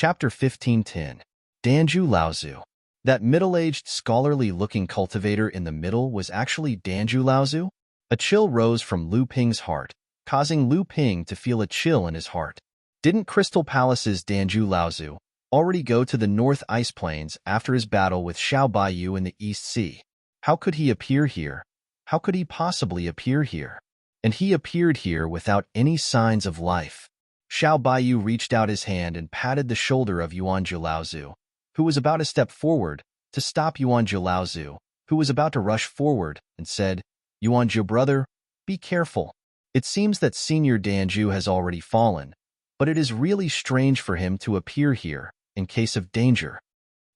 Chapter 15:10. Danju Laozu. That middle-aged, scholarly-looking cultivator in the middle was actually Danju Laozu? A chill rose from Lu Ping's heart, causing Lu Ping to feel a chill in his heart. Didn't Crystal Palace's Danju Laozu already go to the North Ice Plains after his battle with Xiao Baiyu in the East Sea? How could he appear here? How could he possibly appear here? And he appeared here without any signs of life. Xiao Baiyu reached out his hand and patted the shoulder of Yuanzhi Laozu, who was about to step forward to stop Yuanzhi Laozu, who was about to rush forward, and said, "Yuanzhi brother, be careful. It seems that Senior Danju has already fallen, but it is really strange for him to appear here in case of danger."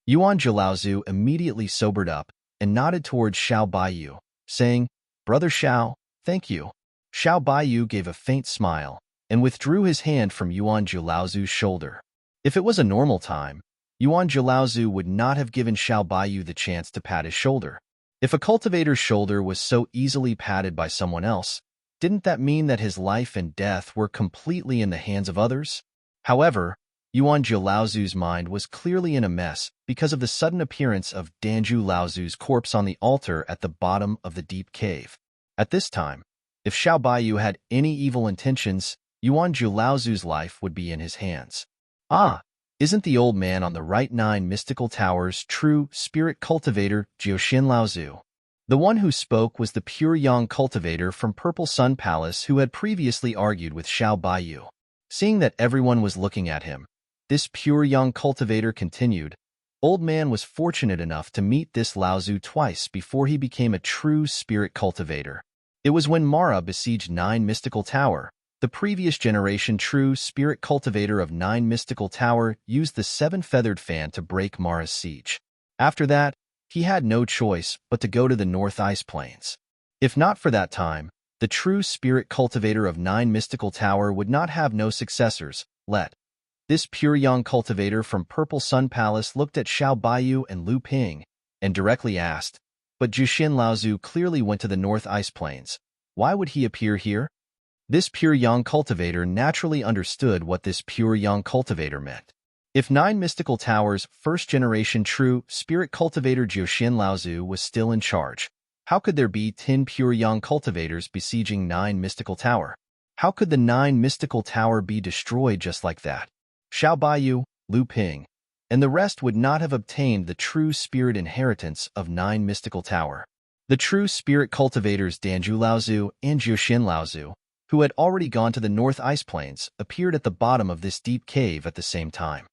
Yuanzhi Laozu immediately sobered up and nodded towards Xiao Baiyu, saying, "Brother Xiao, thank you." Xiao Baiyu gave a faint smile and withdrew his hand from Yuanzhi Laozu's shoulder. If it was a normal time, Yuanzhi Laozu would not have given Xiao Baiyu the chance to pat his shoulder. If a cultivator's shoulder was so easily patted by someone else, didn't that mean that his life and death were completely in the hands of others? However, Yuanzhi Laozu's mind was clearly in a mess because of the sudden appearance of Danju Laozu's corpse on the altar at the bottom of the deep cave. At this time, if Xiao Baiyu had any evil intentions, Yuanzhi Laozu's life would be in his hands. Ah, isn't the old man on the right 9 mystical towers true spirit cultivator Jiuxian Laozu? The one who spoke was the pure yang cultivator from Purple Sun Palace who had previously argued with Xiao Baiyu. Seeing that everyone was looking at him, this pure yang cultivator continued, "Old man was fortunate enough to meet this Laozu twice before he became a true spirit cultivator. It was when Mara besieged 9 mystical tower. The previous generation true spirit cultivator of 9 mystical tower used the 7-feathered fan to break Mara's siege. After that, he had no choice but to go to the North Ice Plains. If not for that time, the true spirit cultivator of 9 mystical tower would not have no successors. This pure yang cultivator from Purple Sun Palace looked at Xiao Baiyu and Lu Ping and directly asked, "But Jiuxian Laozu clearly went to the North Ice Plains. Why would he appear here?" This pure yang cultivator naturally understood what this pure yang cultivator meant. If 9 mystical towers' first-generation true spirit cultivator Jiuxian Laozu was still in charge, how could there be 10 pure yang cultivators besieging 9 mystical tower? How could the 9 mystical tower be destroyed just like that? Xiao Baiyu, Lu Ping, and the rest would not have obtained the true spirit inheritance of 9 mystical tower. The true spirit cultivators Danju Laozu and Jiuxian Laozu, who had already gone to the North Ice Plains, appeared at the bottom of this deep cave at the same time.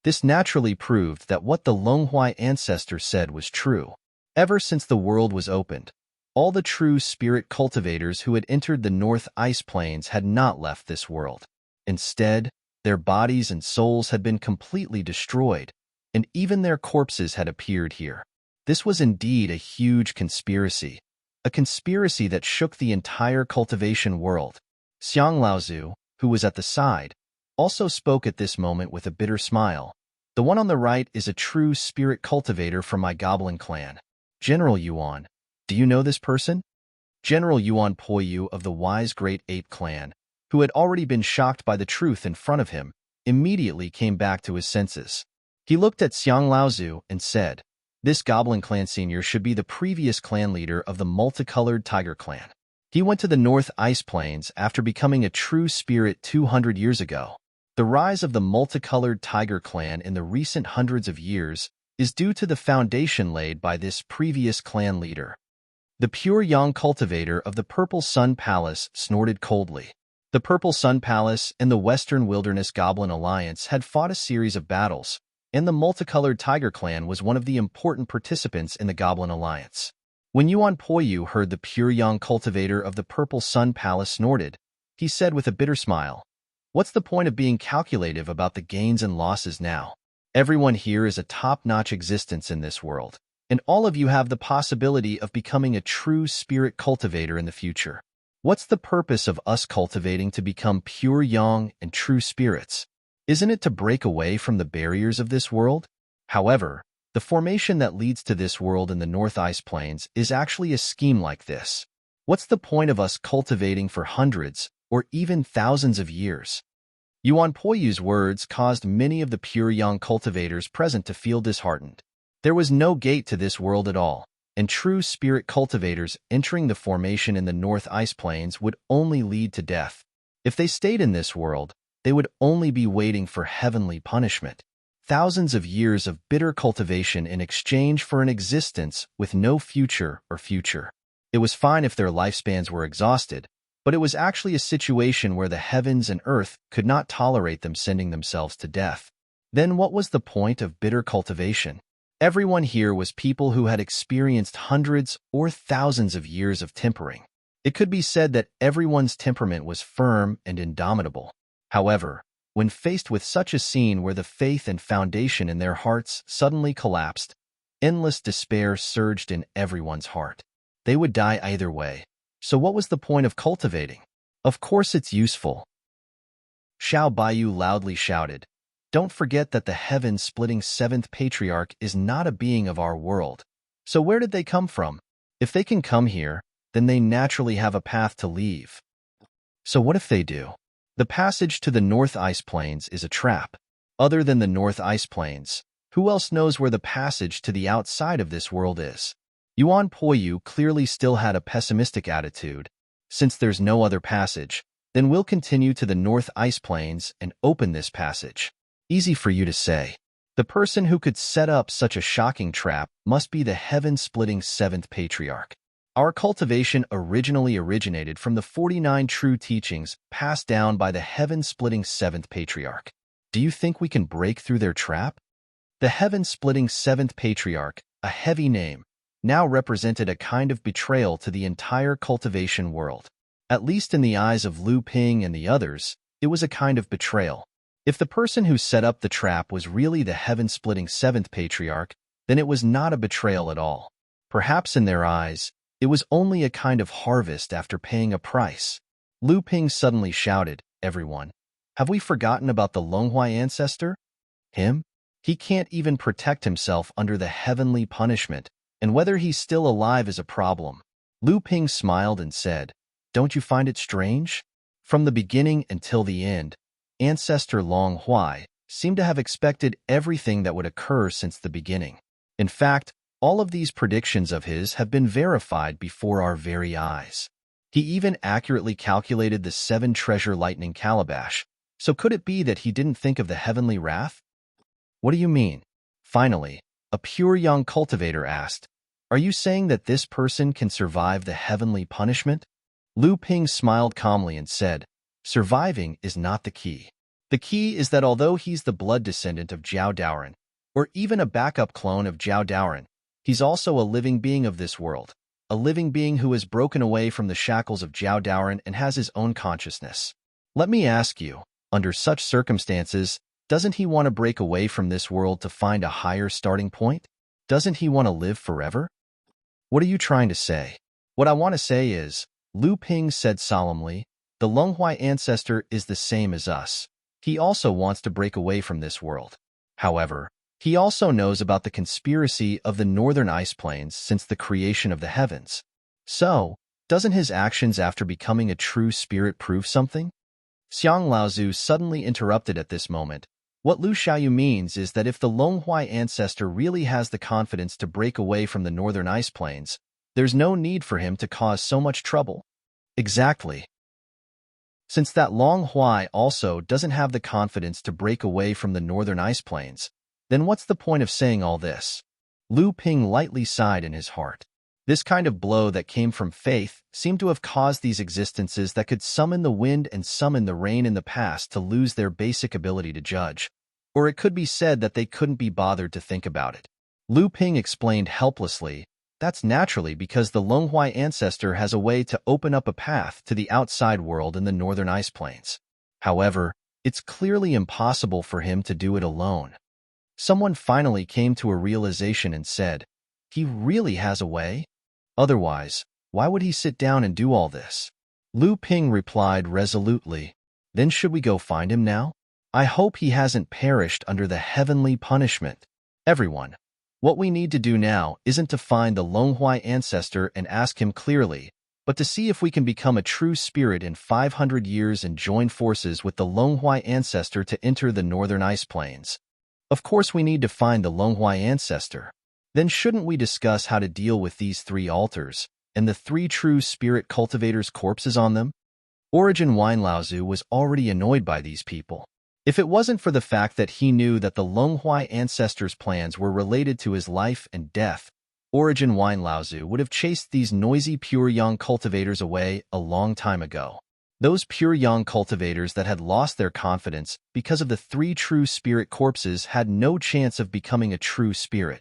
This naturally proved that what the Longhuai ancestor said was true. Ever since the world was opened, all the true spirit cultivators who had entered the North Ice Plains had not left this world. Instead, their bodies and souls had been completely destroyed, and even their corpses had appeared here. This was indeed a huge conspiracy. A conspiracy that shook the entire cultivation world. Xiang Laozu, who was at the side, also spoke at this moment with a bitter smile. "The one on the right is a true spirit cultivator from my goblin clan. General Yuan, do you know this person?" General Yuan Poyu of the wise Great Ape clan, who had already been shocked by the truth in front of him, immediately came back to his senses. He looked at Xiang Laozu and said, "This Goblin Clan senior should be the previous clan leader of the multicolored Tiger Clan. He went to the North Ice Plains after becoming a true spirit 200 years ago. The rise of the multicolored Tiger Clan in the recent hundreds of years is due to the foundation laid by this previous clan leader." The pure yang cultivator of the Purple Sun Palace snorted coldly. The Purple Sun Palace and the Western Wilderness Goblin Alliance had fought a series of battles, and the multicolored Tiger Clan was one of the important participants in the Goblin Alliance. When Yuan Poyu heard the pure yang cultivator of the Purple Sun Palace snorted, he said with a bitter smile, "What's the point of being calculative about the gains and losses now? Everyone here is a top-notch existence in this world, and all of you have the possibility of becoming a true spirit cultivator in the future. What's the purpose of us cultivating to become pure yang and true spirits? Isn't it to break away from the barriers of this world? However, the formation that leads to this world in the North Ice Plains is actually a scheme like this. What's the point of us cultivating for hundreds or even thousands of years? Yuan Poyu's words caused many of the pure young cultivators present to feel disheartened. There was no gate to this world at all, and true spirit cultivators entering the formation in the North Ice Plains would only lead to death. If they stayed in this world, they would only be waiting for heavenly punishment. Thousands of years of bitter cultivation in exchange for an existence with no future or future. It was fine if their lifespans were exhausted, but it was actually a situation where the heavens and earth could not tolerate them sending themselves to death. Then what was the point of bitter cultivation? Everyone here was people who had experienced hundreds or thousands of years of tempering. It could be said that everyone's temperament was firm and indomitable. However, when faced with such a scene where the faith and foundation in their hearts suddenly collapsed, endless despair surged in everyone's heart. They would die either way. So what was the point of cultivating? Of course it's useful. Xiao Baiyu loudly shouted, "Don't forget that the heaven-splitting seventh patriarch is not a being of our world. So where did they come from? If they can come here, then they naturally have a path to leave. So what if they do? The passage to the North Ice Plains is a trap. Other than the North Ice Plains, who else knows where the passage to the outside of this world is?" Yuan Poyu clearly still had a pessimistic attitude. "Since there's no other passage, then we'll continue to the North Ice Plains and open this passage." Easy for you to say. The person who could set up such a shocking trap must be the heaven-splitting seventh patriarch. Our cultivation originally originated from the 49 true teachings passed down by the heaven-splitting seventh patriarch. Do you think we can break through their trap? The heaven-splitting seventh patriarch, a heavy name, now represented a kind of betrayal to the entire cultivation world. At least in the eyes of Lu Ping and the others, it was a kind of betrayal. If the person who set up the trap was really the heaven-splitting seventh patriarch, then it was not a betrayal at all. Perhaps in their eyes, it was only a kind of harvest after paying a price. Lu Ping suddenly shouted, "Everyone, have we forgotten about the Longhuai ancestor? Him? He can't even protect himself under the heavenly punishment, and whether he's still alive is a problem." Lu Ping smiled and said, "Don't you find it strange? From the beginning until the end, Ancestor Longhuai seemed to have expected everything that would occur since the beginning. In fact, all of these predictions of his have been verified before our very eyes. He even accurately calculated the 7-treasure lightning calabash. So could it be that he didn't think of the heavenly wrath?" "What do you mean?" Finally, a pure young cultivator asked, "Are you saying that this person can survive the heavenly punishment?" Lu Ping smiled calmly and said, "Surviving is not the key. The key is that although he's the blood descendant of Jiao Daoren, or even a backup clone of Jiao Daoren, he's also a living being of this world, a living being who has broken away from the shackles of Jiao Daoren and has his own consciousness. Let me ask you, under such circumstances, doesn't he want to break away from this world to find a higher starting point? Doesn't he want to live forever?" "What are you trying to say?" "What I want to say is," Lu Ping said solemnly, "the Longhuai ancestor is the same as us. He also wants to break away from this world. However, he also knows about the conspiracy of the northern ice plains since the creation of the heavens. So, doesn't his actions after becoming a true spirit prove something?" Xiang Laozu suddenly interrupted at this moment. "What Lu Xiaoyu means is that if the Longhuai ancestor really has the confidence to break away from the northern ice plains, there's no need for him to cause so much trouble." "Exactly. Since that Longhuai also doesn't have the confidence to break away from the northern ice plains, then what's the point of saying all this?" Lu Ping lightly sighed in his heart. This kind of blow that came from faith seemed to have caused these existences that could summon the wind and summon the rain in the past to lose their basic ability to judge. Or it could be said that they couldn't be bothered to think about it. Lu Ping explained helplessly, "That's naturally because the Longhuai ancestor has a way to open up a path to the outside world in the northern ice plains. However, it's clearly impossible for him to do it alone." Someone finally came to a realization and said, "He really has a way? Otherwise, why would he sit down and do all this?" Lu Ping replied resolutely, "Then should we go find him now? I hope he hasn't perished under the heavenly punishment. Everyone, what we need to do now isn't to find the Longhuai ancestor and ask him clearly, but to see if we can become a true spirit in 500 years and join forces with the Longhui ancestor to enter the northern ice plains. Of course, we need to find the Longhui ancestor. Then shouldn't we discuss how to deal with these 3 altars and the 3 true spirit cultivators' corpses on them? Origin Wine Laozu was already annoyed by these people. If it wasn't for the fact that he knew that the Longhui ancestors' plans were related to his life and death, Origin Wine Laozu would have chased these noisy pure yang cultivators away a long time ago. Those pure yang cultivators that had lost their confidence because of the 3 true spirit corpses had no chance of becoming a true spirit.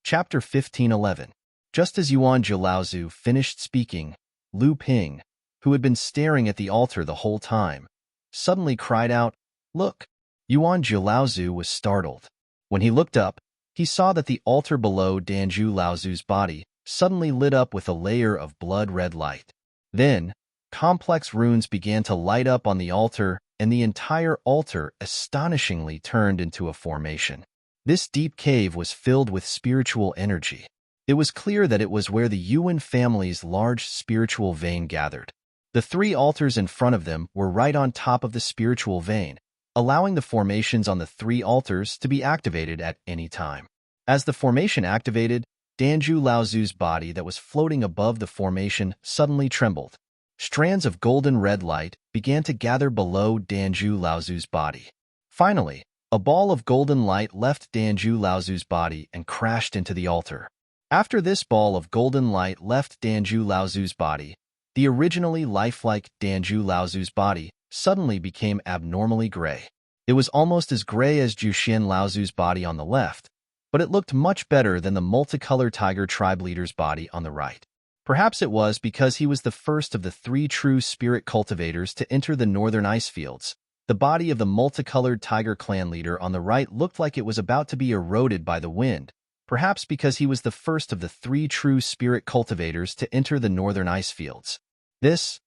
Chapter 15:11. Just as Yuan Jilaozu finished speaking, Lu Ping, who had been staring at the altar the whole time, suddenly cried out, "Look!" Yuan Jilaozu was startled. When he looked up, he saw that the altar below Danju Laozu's body suddenly lit up with a layer of blood-red light. Then, complex runes began to light up on the altar, and the entire altar astonishingly turned into a formation. This deep cave was filled with spiritual energy. It was clear that it was where the Yuan family's large spiritual vein gathered. The 3 altars in front of them were right on top of the spiritual vein, allowing the formations on the 3 altars to be activated at any time. As the formation activated, Danju Laozu's body that was floating above the formation suddenly trembled. Strands of golden red light began to gather below Danju Laozu's body. Finally, a ball of golden light left Danju Laozu's body and crashed into the altar. After this ball of golden light left Danju Laozu's body, the originally lifelike Danju Laozu's body suddenly became abnormally gray. It was almost as gray as Juxian Laozu's body on the left, but it looked much better than the multicolored tiger tribe leader's body on the right. Perhaps it was because he was the first of the 3 true spirit cultivators to enter the northern ice fields. The body of the multicolored tiger clan leader on the right looked like it was about to be eroded by the wind, perhaps because he was the first of the 3 true spirit cultivators to enter the northern ice fields. This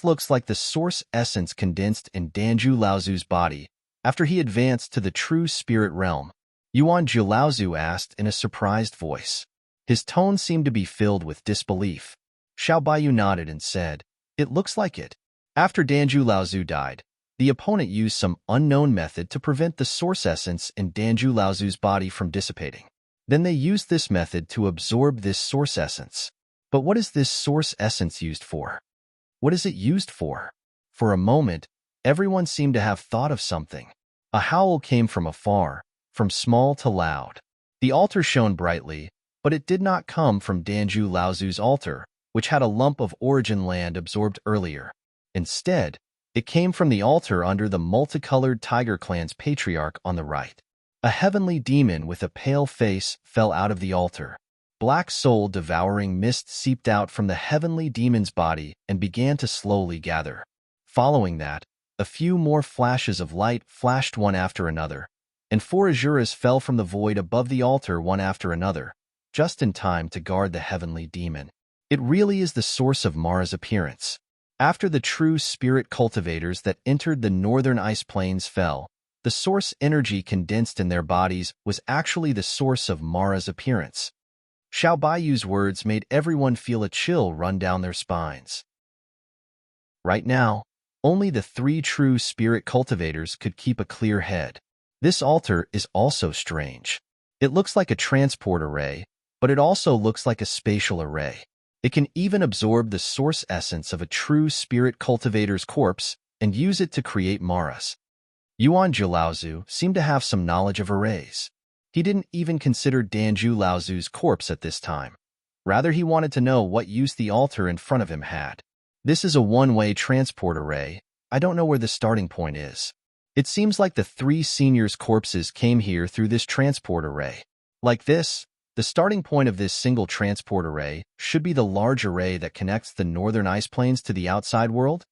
looks like the source essence condensed in Danju Laozu's body after he advanced to the true spirit realm. Yuan Jilaozu asked in a surprised voice. His tone seemed to be filled with disbelief. Xiao Baiyu nodded and said, "It looks like it." After Danju Laozu died, the opponent used some unknown method to prevent the source essence in Danju Laozu's body from dissipating. Then they used this method to absorb this source essence. But what is this source essence used for? What is it used for? For a moment, everyone seemed to have thought of something. A howl came from afar, from small to loud. The altar shone brightly, but it did not come from Danju Laozu's altar, which had a lump of origin land absorbed earlier. Instead, it came from the altar under the multicolored tiger clan's patriarch on the right. A heavenly demon with a pale face fell out of the altar. Black soul-devouring mist seeped out from the heavenly demon's body and began to slowly gather. Following that, a few more flashes of light flashed one after another, and 4 azuras fell from the void above the altar one after another, just in time to guard the heavenly demon. It really is the source of Mara's appearance. After the true spirit cultivators that entered the northern ice plains fell, the source energy condensed in their bodies was actually the source of Mara's appearance. Xiao Baiyu's words made everyone feel a chill run down their spines. Right now, only the 3 true spirit cultivators could keep a clear head. This altar is also strange. It looks like a transport array, but it also looks like a spatial array. It can even absorb the source essence of a true spirit cultivator's corpse and use it to create Maras. Yuan Jilaozu seemed to have some knowledge of arrays. He didn't even consider Danju Laozu's corpse at this time. Rather, he wanted to know what use the altar in front of him had. This is a one-way transport array. I don't know where the starting point is. It seems like the 3 seniors' corpses came here through this transport array. Like this, the starting point of this single transport array should be the large array that connects the northern ice plains to the outside world.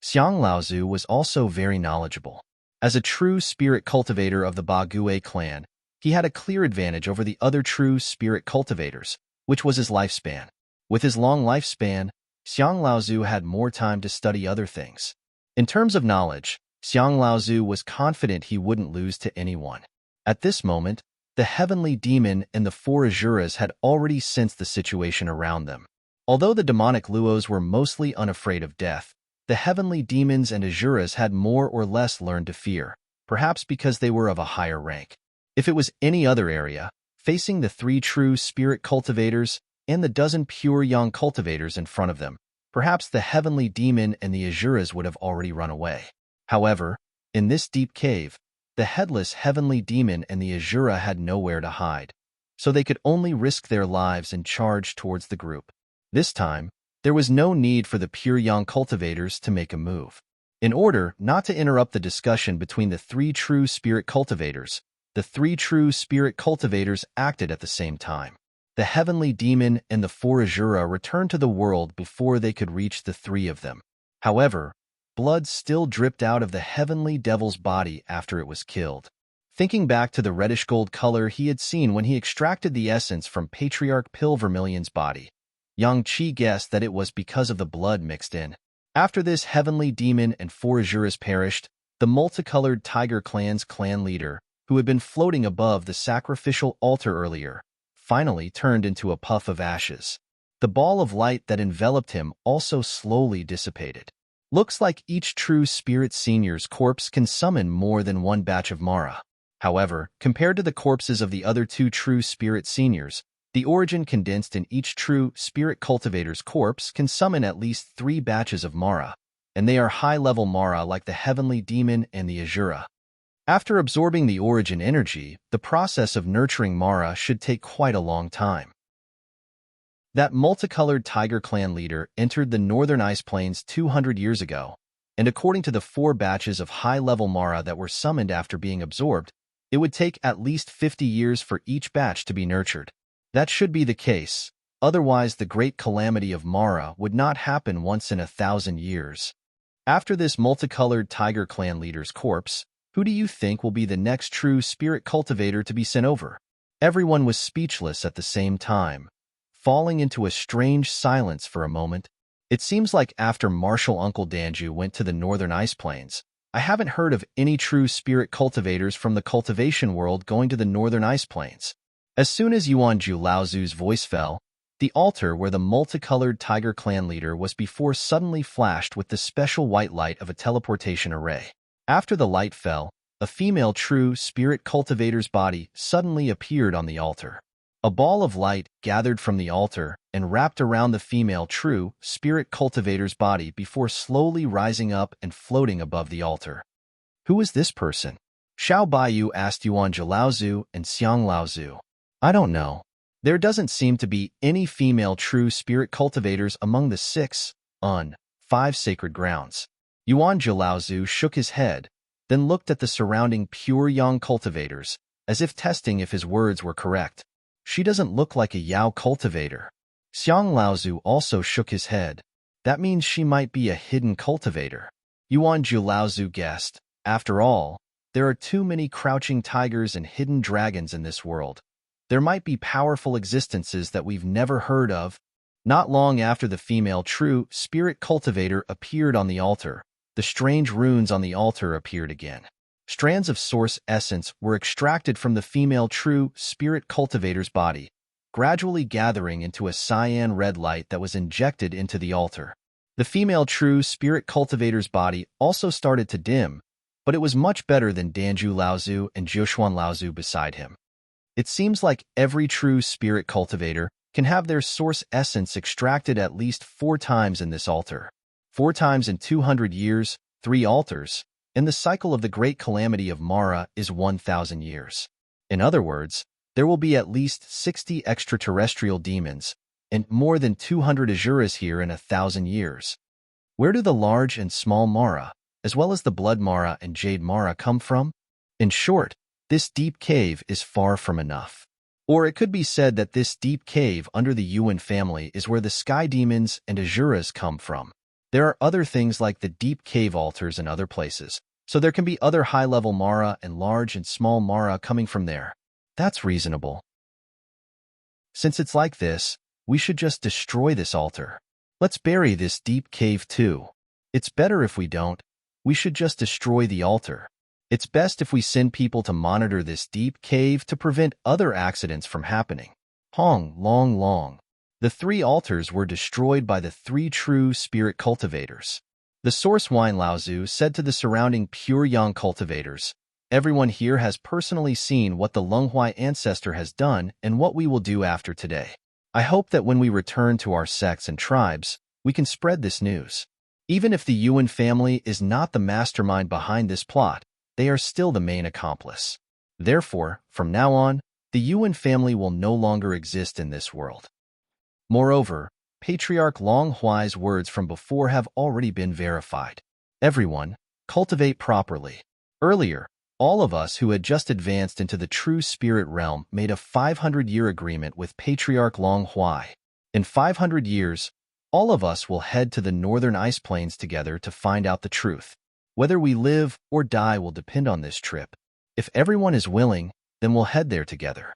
Xiang Laozu was also very knowledgeable. As a true spirit cultivator of the Bague clan, he had a clear advantage over the other true spirit cultivators, which was his lifespan. With his long lifespan, Xiang Laozu had more time to study other things. In terms of knowledge, Xiang Laozu was confident he wouldn't lose to anyone. At this moment, The heavenly demon and the four Asuras had already sensed the situation around them. Although the demonic Luos were mostly unafraid of death, the heavenly demons and Asuras had more or less learned to fear, perhaps because they were of a higher rank. If it was any other area, facing the 3 true spirit cultivators and the dozen pure young cultivators in front of them, perhaps the heavenly demon and the Asuras would have already run away. However, in this deep cave, the headless heavenly demon and the Asura had nowhere to hide, so they could only risk their lives and charge towards the group. This time, there was no need for the pure young cultivators to make a move. In order not to interrupt the discussion between the 3 true spirit cultivators, the 3 true spirit cultivators acted at the same time. The heavenly demon and the 4 Asura returned to the world before they could reach the 3 of them. However, blood still dripped out of the heavenly devil's body after it was killed. Thinking back to the reddish-gold color he had seen when he extracted the essence from Patriarch Pill Vermilion's body, Yang Qi guessed that it was because of the blood mixed in. After this heavenly demon and 4 Asuras perished, the multicolored Tiger Clan's clan leader, who had been floating above the sacrificial altar earlier, finally turned into a puff of ashes. The ball of light that enveloped him also slowly dissipated. Looks like each true spirit senior's corpse can summon more than one batch of Mara. However, compared to the corpses of the other 2 true spirit seniors, the origin condensed in each true spirit cultivator's corpse can summon at least 3 batches of Mara, and they are high-level Mara like the heavenly demon and the Asura. After absorbing the origin energy, the process of nurturing Mara should take quite a long time. That multicolored Tiger Clan leader entered the northern ice plains 200 years ago, and according to the 4 batches of high-level Mara that were summoned after being absorbed, it would take at least 50 years for each batch to be nurtured. That should be the case, otherwise the great calamity of Mara would not happen once in 1,000 years. After this multicolored Tiger Clan leader's corpse, who do you think will be the next true spirit cultivator to be sent over? Everyone was speechless at the same time, falling into a strange silence for a moment. It seems like after Martial Uncle Danju went to the northern ice plains, I haven't heard of any true spirit cultivators from the cultivation world going to the northern ice plains. As soon as Yuan Ju Laozu's voice fell, the altar where the multicolored Tiger Clan leader was before suddenly flashed with the special white light of a teleportation array. After the light fell, a female true spirit cultivator's body suddenly appeared on the altar. A ball of light gathered from the altar and wrapped around the female true spirit cultivator's body before slowly rising up and floating above the altar. Who is this person? Xiao Baiyu asked Yuan Ju Laozu and Xiang Laozu. I don't know. There doesn't seem to be any female true spirit cultivators among the 5 sacred grounds. Yuan Ju Laozu shook his head, then looked at the surrounding pure young cultivators, as if testing if his words were correct. She doesn't look like a Yao cultivator. Xiang Laozu also shook his head. That means she might be a hidden cultivator. Yuan Ju Laozu guessed. After all, there are too many crouching tigers and hidden dragons in this world. There might be powerful existences that we've never heard of. Not long after the female true spirit cultivator appeared on the altar, the strange runes on the altar appeared again. Strands of source essence were extracted from the female true spirit cultivator's body, gradually gathering into a cyan red light that was injected into the altar. The female true spirit cultivator's body also started to dim, but it was much better than Danju Laozu and Jiushuan Laozu beside him. It seems like every true spirit cultivator can have their source essence extracted at least 4 times in this altar. 4 times in 200 years, 3 altars, and the cycle of the great calamity of Mara is 1,000 years. In other words, there will be at least 60 extraterrestrial demons and more than 200 Asuras here in 1,000 years. Where do the large and small Mara, as well as the blood Mara and jade Mara, come from? In short, this deep cave is far from enough. Or it could be said that this deep cave under the Yuan family is where the sky demons and Asuras come from. There are other things like the deep cave altars and other places, so there can be other high-level Mara and large and small Mara coming from there. That's reasonable. Since it's like this, we should just destroy this altar. Let's bury this deep cave too. It's better if we don't. We should just destroy the altar. It's best if we send people to monitor this deep cave to prevent other accidents from happening. Hong, long, long. The 3 altars were destroyed by the 3 true spirit cultivators. The source wine Laozu said to the surrounding pure yang cultivators, "Everyone here has personally seen what the Lenghuai ancestor has done and what we will do after today. I hope that when we return to our sects and tribes, we can spread this news. Even if the Yuan family is not the mastermind behind this plot, they are still the main accomplice. Therefore, from now on, the Yuan family will no longer exist in this world." Moreover, Patriarch Long Huai's words from before have already been verified. Everyone, cultivate properly. Earlier, all of us who had just advanced into the true spirit realm made a 500-year agreement with Patriarch Long Huai. In 500 years, all of us will head to the northern ice plains together to find out the truth. Whether we live or die will depend on this trip. If everyone is willing, then we'll head there together.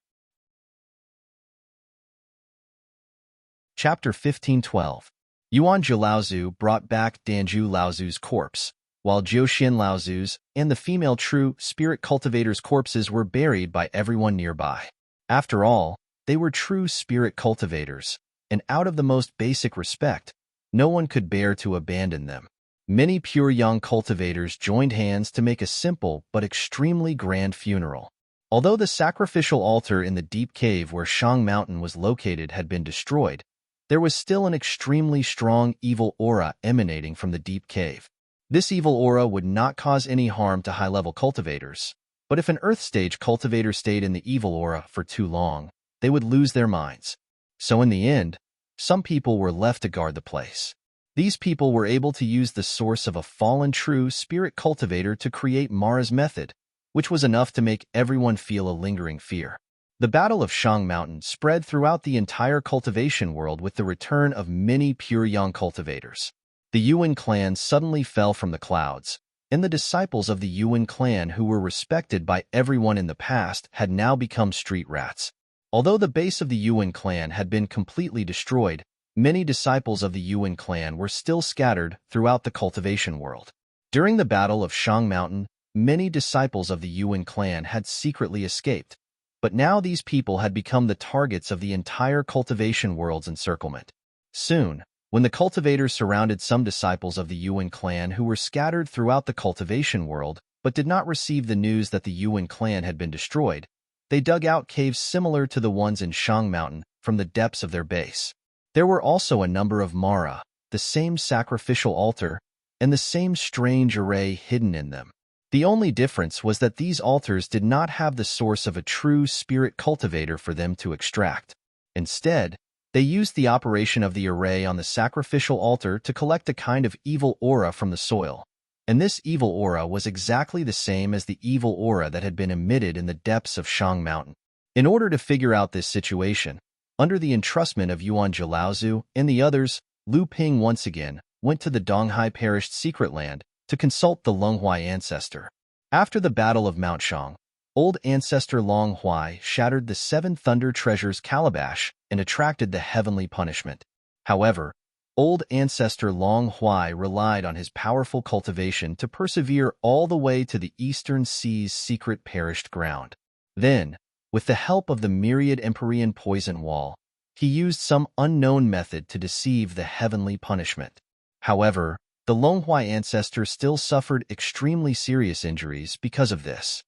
Chapter 15:12. Yuan Zhi Laozu brought back Danju Laozu's corpse, while Jiuxian Laozu's and the female true spirit cultivator's corpses were buried by everyone nearby. After all, they were true spirit cultivators, and out of the most basic respect, no one could bear to abandon them. Many pure yang cultivators joined hands to make a simple but extremely grand funeral. Although the sacrificial altar in the deep cave where Shang Mountain was located had been destroyed, there was still an extremely strong evil aura emanating from the deep cave. This evil aura would not cause any harm to high-level cultivators, but if an Earth stage cultivator stayed in the evil aura for too long, they would lose their minds. So in the end, some people were left to guard the place. These people were able to use the source of a fallen true spirit cultivator to create Mara's method, which was enough to make everyone feel a lingering fear. The Battle of Shang Mountain spread throughout the entire cultivation world with the return of many pure yang cultivators. The Yuan clan suddenly fell from the clouds, and the disciples of the Yuan clan who were respected by everyone in the past had now become street rats. Although the base of the Yuan clan had been completely destroyed, many disciples of the Yuan clan were still scattered throughout the cultivation world. During the Battle of Shang Mountain, many disciples of the Yuan clan had secretly escaped, but now these people had become the targets of the entire cultivation world's encirclement. Soon, when the cultivators surrounded some disciples of the Yuan clan who were scattered throughout the cultivation world but did not receive the news that the Yuan clan had been destroyed, they dug out caves similar to the ones in Shang Mountain from the depths of their base. There were also a number of Mara, the same sacrificial altar, and the same strange array hidden in them. The only difference was that these altars did not have the source of a true spirit cultivator for them to extract. Instead, they used the operation of the array on the sacrificial altar to collect a kind of evil aura from the soil, and this evil aura was exactly the same as the evil aura that had been emitted in the depths of Shang Mountain. In order to figure out this situation, under the entrustment of Yuan Zhi Laozu and the others, Lu Ping once again went to the Donghai perished secret land to consult the Lenghuai ancestor. After the Battle of Mount Shang, old ancestor Long Huai shattered the 7 thunder treasures calabash and attracted the heavenly punishment. However, old ancestor Long Huai relied on his powerful cultivation to persevere all the way to the eastern sea's secret perished ground. Then, with the help of the myriad Empyrean poison wall, he used some unknown method to deceive the heavenly punishment. However, the Lenghuai ancestor still suffered extremely serious injuries because of this.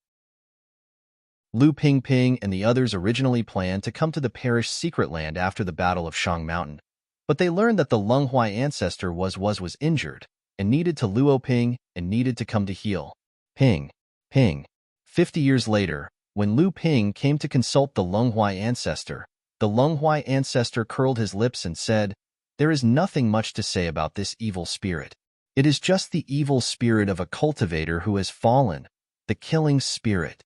Lu Ping and the others originally planned to come to the perished secret land after the Battle of Shang Mountain, but they learned that the Lenghuai ancestor was injured and needed to Luo Ping and needed to come to heal. Ping. 50 years later, when Lu Ping came to consult the Lenghuai ancestor, the Lenghuai ancestor curled his lips and said, "There is nothing much to say about this evil spirit. It is just the evil spirit of a cultivator who has fallen, the killing spirit."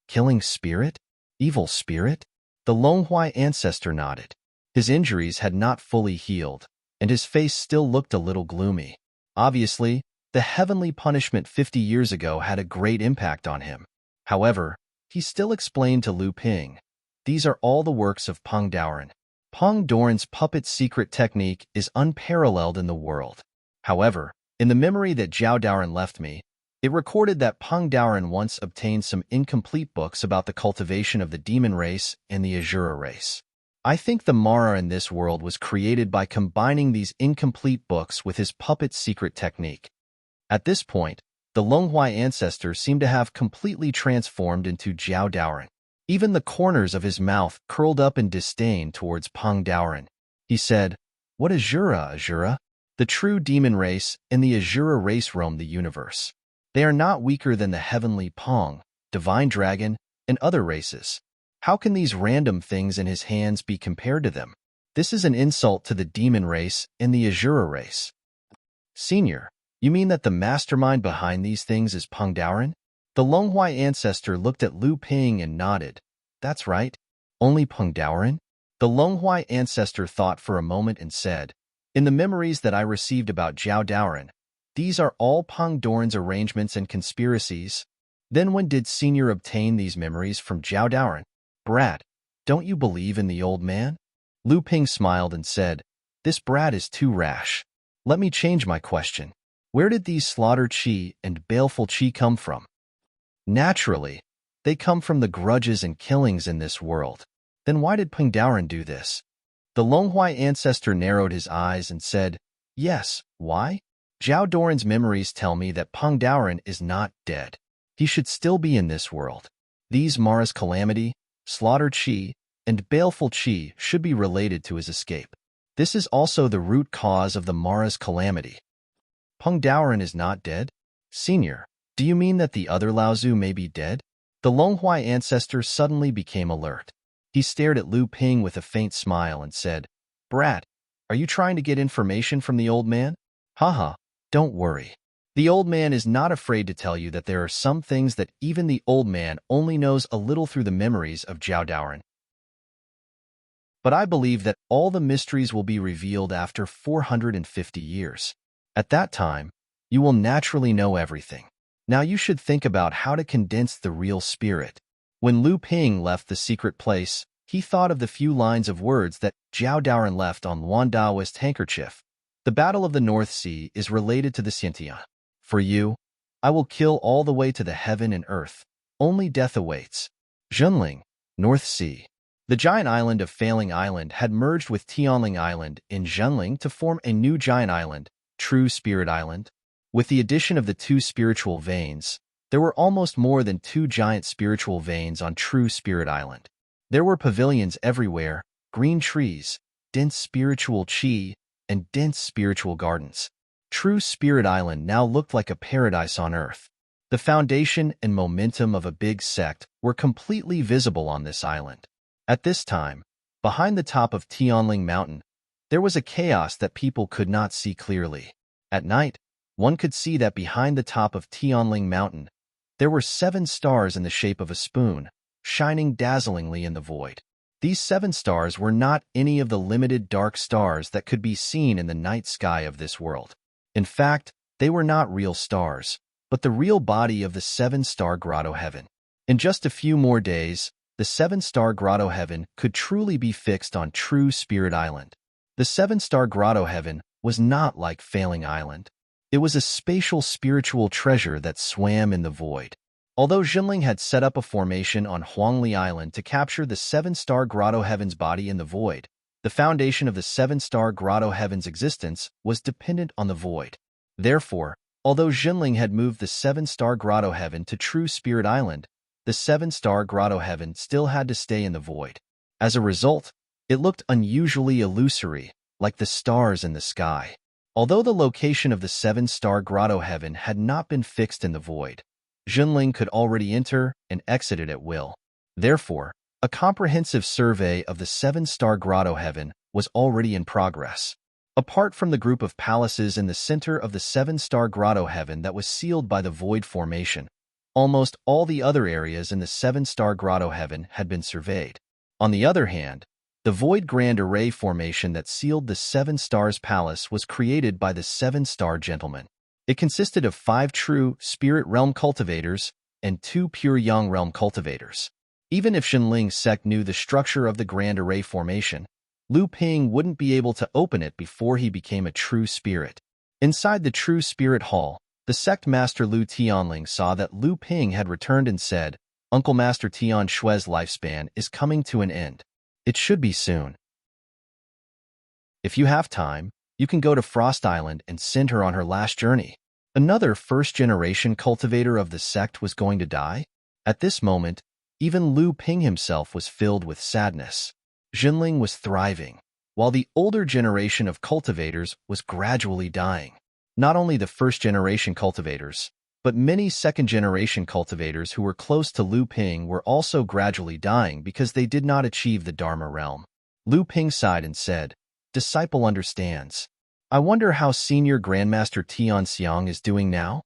Killing spirit? Evil spirit? The Lenghuai ancestor nodded. His injuries had not fully healed, and his face still looked a little gloomy. Obviously, the heavenly punishment 50 years ago had a great impact on him. However, he still explained to Lu Ping, "These are all the works of Peng Daoren. Peng Doran's puppet secret technique is unparalleled in the world. However, in the memory that Zhao Daoren left me, It recorded that Peng Daoren once obtained some incomplete books about the cultivation of the demon race and the Azura race. I think the Mara in this world was created by combining these incomplete books with his puppet's secret technique. At this point, the Longhuai ancestor seemed to have completely transformed into Jiao Daoren. Even the corners of his mouth curled up in disdain towards Peng Daoren. He said, "What Azura? The true demon race and the Azura race roam the universe. They are not weaker than the heavenly Peng, divine dragon, and other races. How can these random things in his hands be compared to them? This is an insult to the demon race and the Azura race." "Senior, you mean that the mastermind behind these things is Peng Daoren?" The Longhuai ancestor looked at Lu Ping and nodded. "That's right. Only Peng Daoren?" The Longhuai ancestor thought for a moment and said, "In the memories that I received about Jiao Daoren, these are all Peng Daoren's arrangements and conspiracies." "Then when did Senior obtain these memories from Jiao Daoren?" "Brat, don't you believe in the old man?" Lu Ping smiled and said, "This brat is too rash. Let me change my question. Where did these slaughter chi and baleful chi come from?" "Naturally, they come from the grudges and killings in this world." "Then why did Peng Daoren do this?" The Longhuai ancestor narrowed his eyes and said, "Yes, why? Jiao Daoren's memories tell me that Peng Daoren is not dead. He should still be in this world. These Mara's calamity, slaughter chi, and baleful chi should be related to his escape. This is also the root cause of the Mara's calamity." "Peng Daoren is not dead? Senior, do you mean that the other Laozu may be dead?" The Longhuai ancestor suddenly became alert. He stared at Lu Ping with a faint smile and said, "Brat, are you trying to get information from the old man?" "Haha, don't worry. The old man is not afraid to tell you that there are some things that even the old man only knows a little through the memories of Jiao Daoren. But I believe that all the mysteries will be revealed after 450 years. At that time, you will naturally know everything. Now you should think about how to condense the real spirit." When Lu Ping left the secret place, he thought of the few lines of words that Jiao Daoren left on Luan Daoist handkerchief. "The Battle of the North Sea is related to the Xintia. For you, I will kill all the way to the heaven and earth. Only death awaits." Zhenling, North Sea. The giant island of Failing Island had merged with Tianling Island in Zhenling to form a new giant island, True Spirit Island. With the addition of the two spiritual veins, there were almost more than 2 giant spiritual veins on True Spirit Island. There were pavilions everywhere, green trees, dense spiritual chi, and dense spiritual gardens. True Spirit Island now looked like a paradise on Earth. The foundation and momentum of a big sect were completely visible on this island. At this time, behind the top of Tianling Mountain, there was a chaos that people could not see clearly. At night, one could see that behind the top of Tianling Mountain, there were 7 stars in the shape of a spoon, shining dazzlingly in the void. These 7 stars were not any of the limited dark stars that could be seen in the night sky of this world. In fact, they were not real stars, but the real body of the 7-star grotto heaven. In just a few more days, the 7-star grotto heaven could truly be fixed on True Spirit Island. The 7-star grotto heaven was not like Failing Island. It was a spatial spiritual treasure that swam in the void. Although Zhenling had set up a formation on Huangli Island to capture the 7-star grotto heaven's body in the void, the foundation of the 7-star grotto heaven's existence was dependent on the void. Therefore, although Zhenling had moved the 7-star grotto heaven to True Spirit Island, the 7-star grotto heaven still had to stay in the void. As a result, it looked unusually illusory, like the stars in the sky. Although the location of the 7-star grotto heaven had not been fixed in the void, Zhenling could already enter and exit it at will. Therefore, a comprehensive survey of the 7-star grotto heaven was already in progress. Apart from the group of palaces in the center of the 7-star grotto heaven that was sealed by the void formation, almost all the other areas in the 7-star grotto heaven had been surveyed. On the other hand, the void grand array formation that sealed the 7 stars palace was created by the 7-star gentleman. It consisted of 5 true spirit realm cultivators and 2 pure yang realm cultivators. Even if Zhenling's sect knew the structure of the grand array formation, Lu Ping wouldn't be able to open it before he became a true spirit. Inside the true spirit hall, The sect master Lu Tianling saw that Lu Ping had returned and said, Uncle Master Tian Shui's lifespan is coming to an end. It should be soon. If you have time, you can go to Frost Island and send her on her last journey. Another first-generation cultivator of the sect was going to die. At this moment, even Lu Ping himself was filled with sadness. Jinling was thriving, while the older generation of cultivators was gradually dying. Not only the first-generation cultivators, but many second-generation cultivators who were close to Lu Ping were also gradually dying because they did not achieve the Dharma realm. Lu Ping sighed and said, Disciple understands. I wonder how Senior Grandmaster Tian Xiang is doing now?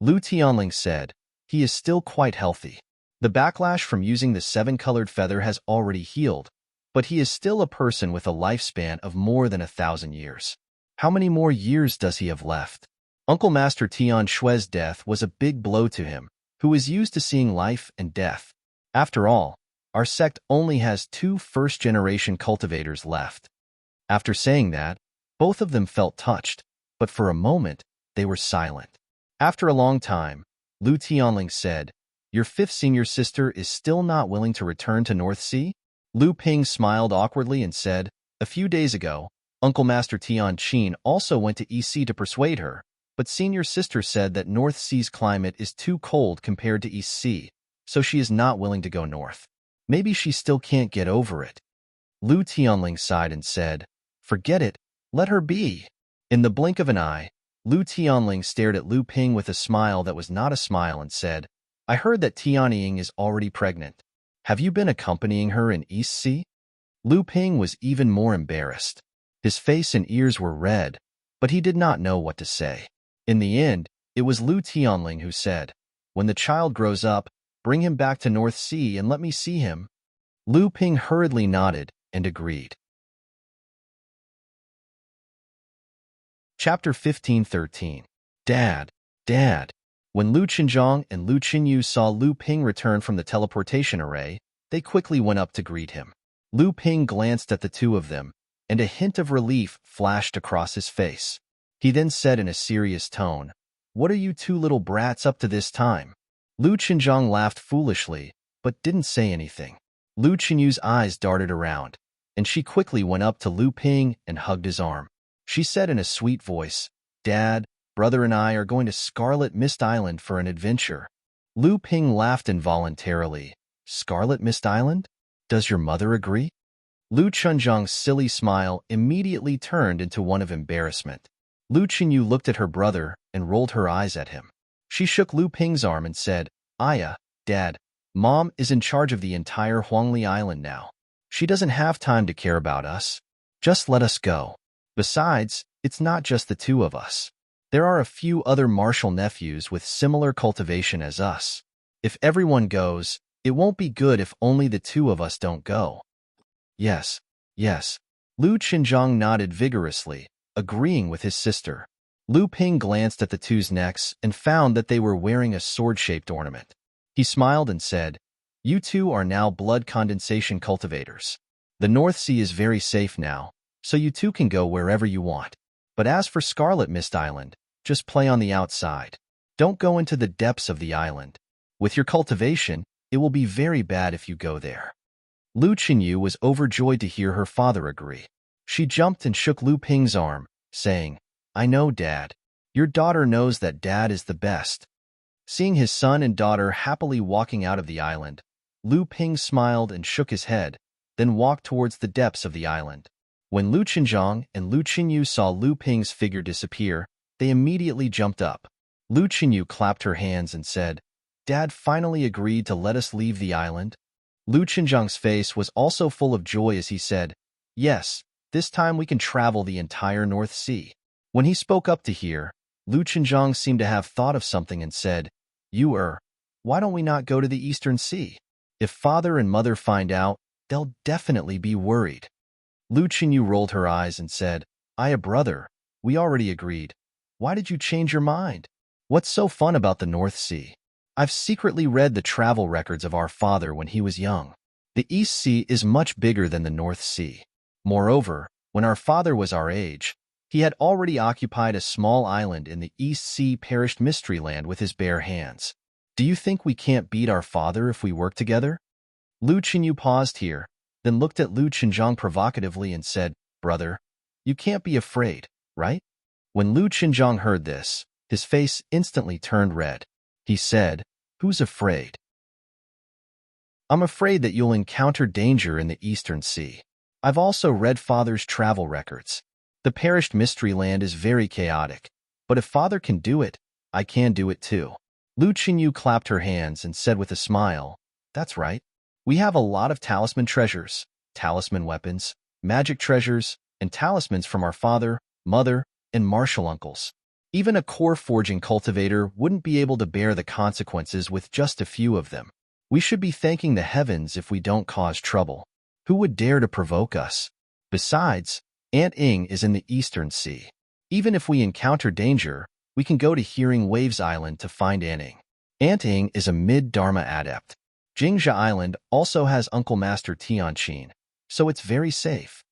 Lu Tianling said, He is still quite healthy. The backlash from using the seven-colored feather has already healed, but he is still a person with a lifespan of more than 1,000 years. How many more years does he have left? Uncle Master Tian Shui's death was a big blow to him, who is used to seeing life and death. After all, our sect only has 2 first-generation cultivators left. After saying that, both of them felt touched, but for a moment, they were silent. After a long time, Lu Tianling said, Your 5th senior sister is still not willing to return to North Sea? Lu Ping smiled awkwardly and said, A few days ago, Uncle Master Tian Qin also went to East Sea to persuade her, but senior sister said that North Sea's climate is too cold compared to East Sea, so she is not willing to go north. Maybe she still can't get over it. Lu Tianling sighed and said, Forget it, let her be. In the blink of an eye, Lu Tianling stared at Lu Ping with a smile that was not a smile and said, I heard that Tianying is already pregnant. Have you been accompanying her in East Sea? Lu Ping was even more embarrassed. His face and ears were red, but he did not know what to say. In the end, it was Lu Tianling who said, When the child grows up, bring him back to North Sea and let me see him. Lu Ping hurriedly nodded and agreed. Chapter 15:13. Dad. When Lu Qinzhong and Lu Qinyu saw Lu Ping return from the teleportation array, they quickly went up to greet him. Lu Ping glanced at the two of them, and a hint of relief flashed across his face. He then said in a serious tone, What are you 2 little brats up to this time? Lu Qinzhong laughed foolishly, but didn't say anything. Lu Qinyu's eyes darted around, and she quickly went up to Lu Ping and hugged his arm. She said in a sweet voice, Dad, brother and I are going to Scarlet Mist Island for an adventure. Lu Ping laughed involuntarily. Scarlet Mist Island? Does your mother agree? Lu Qinzhong's silly smile immediately turned into one of embarrassment. Lu Qinyu looked at her brother and rolled her eyes at him. She shook Lu Ping's arm and said, Aya, Dad, Mom is in charge of the entire Huangli Island now. She doesn't have time to care about us. Just let us go. Besides, it's not just the 2 of us. There are a few other martial nephews with similar cultivation as us. If everyone goes, it won't be good if only the 2 of us don't go. Yes. Lu Qinzhong nodded vigorously, agreeing with his sister. Lu Ping glanced at the 2's necks and found that they were wearing a sword-shaped ornament. He smiled and said, You 2 are now blood condensation cultivators. The North Sea is very safe now, so you 2 can go wherever you want. But as for Scarlet Mist Island, just play on the outside. Don't go into the depths of the island. With your cultivation, it will be very bad if you go there. Lu Qinyu was overjoyed to hear her father agree. She jumped and shook Lu Ping's arm, saying, I know, Dad. Your daughter knows that Dad is the best. Seeing his son and daughter happily walking out of the island, Lu Ping smiled and shook his head, then walked towards the depths of the island. When Lu Qinzhong and Lu Qinyu saw Lu Ping's figure disappear, they immediately jumped up. Lu Qinyu clapped her hands and said, Dad finally agreed to let us leave the island. Lu Qinzhong's face was also full of joy as he said, Yes, this time we can travel the entire North Sea. When he spoke up to hear, Lu Qinzhong seemed to have thought of something and said, Why don't we not go to the Eastern Sea? If father and mother find out, they'll definitely be worried. Lu Qinyu rolled her eyes and said, Aya brother, we already agreed. Why did you change your mind? What's so fun about the North Sea? I've secretly read the travel records of our father when he was young. The East Sea is much bigger than the North Sea. Moreover, when our father was our age, He had already occupied a small island in the East Sea perished mystery land with his bare hands. Do you think we can't beat our father if we work together? Lu Qinyu paused here, then looked at Lu Qinzhang provocatively and said, Brother, you can't be afraid, right? When Lu Qinzhang heard this, his face instantly turned red. He said, Who's afraid? I'm afraid that you'll encounter danger in the Eastern Sea. I've also read Father's travel records. The perished mystery land is very chaotic, but if Father can do it, I can do it too. Lu Qinyu clapped her hands and said with a smile, That's right. We have a lot of talisman treasures, talisman weapons, magic treasures, and talismans from our father, mother, and martial uncles. Even a core forging cultivator wouldn't be able to bear the consequences with just a few of them. We should be thanking the heavens if we don't cause trouble. Who would dare to provoke us? Besides, Aunt Ing is in the Eastern Sea. Even if we encounter danger, we can go to Hearing Waves Island to find Aunt Ing. Aunt Ing is a mid-Dharma adept. Jingjia Island also has Uncle Master Tianqin, so it's very safe.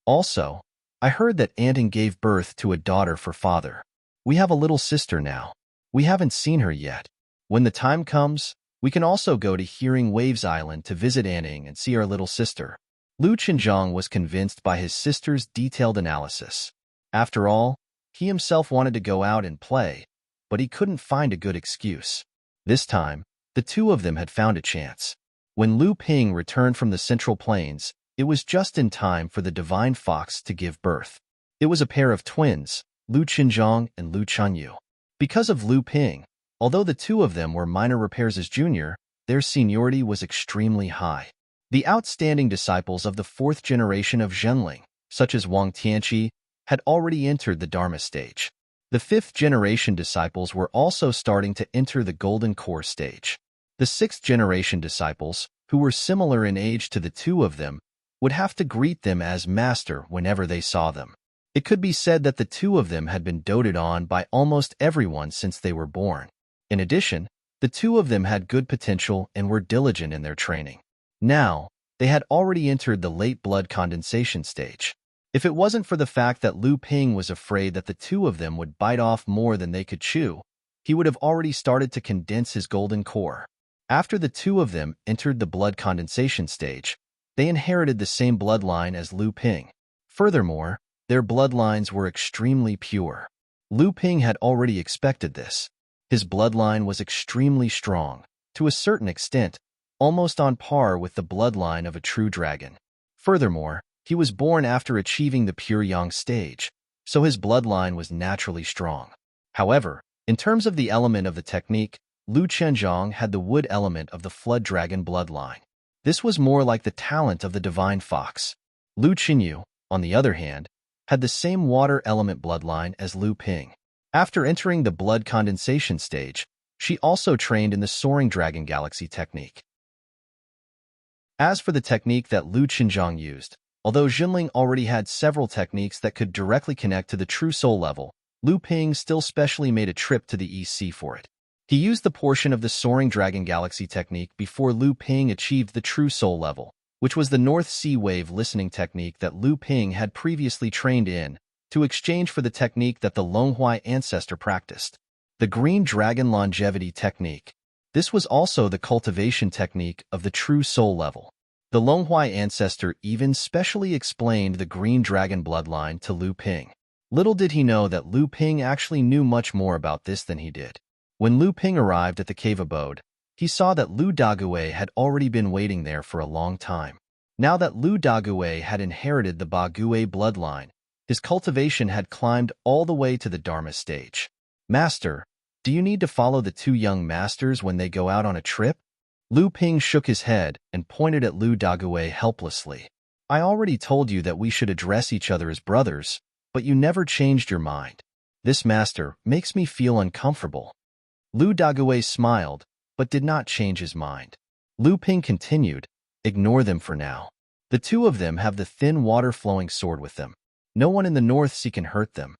Also, I heard that Aunt Ing gave birth to a daughter for Father. We have a little sister now. We haven't seen her yet. When the time comes, we can also go to Hearing Waves Island to visit Aunt Ing and see our little sister. Lu Qinzhang was convinced by his sister's detailed analysis. After all, he himself wanted to go out and play, but he couldn't find a good excuse. This time, the two of them had found a chance. When Lu Ping returned from the Central Plains, it was just in time for the divine fox to give birth. It was a pair of twins, Lu Qinzhang and Lu Chanyu. Because of Lu Ping, although the two of them were minor repairs as junior, their seniority was extremely high. The outstanding disciples of the fourth generation of Zhenling, such as Wang Tianqi, had already entered the Dharma stage. The fifth generation disciples were also starting to enter the Golden Core stage. The sixth generation disciples, who were similar in age to the two of them, would have to greet them as master whenever they saw them. It could be said that the two of them had been doted on by almost everyone since they were born. In addition, the two of them had good potential and were diligent in their training. Now, they had already entered the late blood condensation stage. If it wasn't for the fact that Lu Ping was afraid that the two of them would bite off more than they could chew, he would have already started to condense his golden core. After the two of them entered the blood condensation stage, they inherited the same bloodline as Lu Ping. Furthermore, their bloodlines were extremely pure. Lu Ping had already expected this. His bloodline was extremely strong, to a certain extent, almost on par with the bloodline of a true dragon. Furthermore, he was born after achieving the pure yang stage, so his bloodline was naturally strong. However, in terms of the element of the technique, Lu Qinzhang had the wood element of the flood dragon bloodline. This was more like the talent of the divine fox. Lu Qinyu, on the other hand, had the same water element bloodline as Lu Ping. After entering the blood condensation stage, she also trained in the soaring dragon galaxy technique. As for the technique that Lu Qinzhang used, although Jinling already had several techniques that could directly connect to the true soul level, Lu Ping still specially made a trip to the East Sea for it. He used the portion of the soaring dragon galaxy technique before Lu Ping achieved the true soul level, which was the North Sea wave listening technique that Lu Ping had previously trained in, to exchange for the technique that the Longhuai ancestor practiced, the green dragon longevity technique. This was also the cultivation technique of the true soul level. The Longhuai ancestor even specially explained the green dragon bloodline to Lu Ping. Little did he know that Lu Ping actually knew much more about this than he did. When Lu Ping arrived at the cave abode, he saw that Lu Daguay had already been waiting there for a long time. Now that Lu Daguay had inherited the Baguay bloodline, his cultivation had climbed all the way to the Dharma stage. Master, do you need to follow the two young masters when they go out on a trip? Lu Ping shook his head and pointed at Lu Daguay helplessly. I already told you that we should address each other as brothers, but you never changed your mind. This master makes me feel uncomfortable. Lu Daguay smiled, but did not change his mind. Lu Ping continued, ignore them for now. The two of them have the thin water-flowing sword with them. No one in the North Sea can hurt them.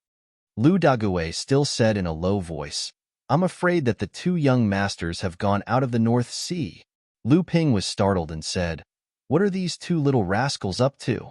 Lu Daguay still said in a low voice, I'm afraid that the two young masters have gone out of the North Sea. Lu Ping was startled and said, what are these two little rascals up to?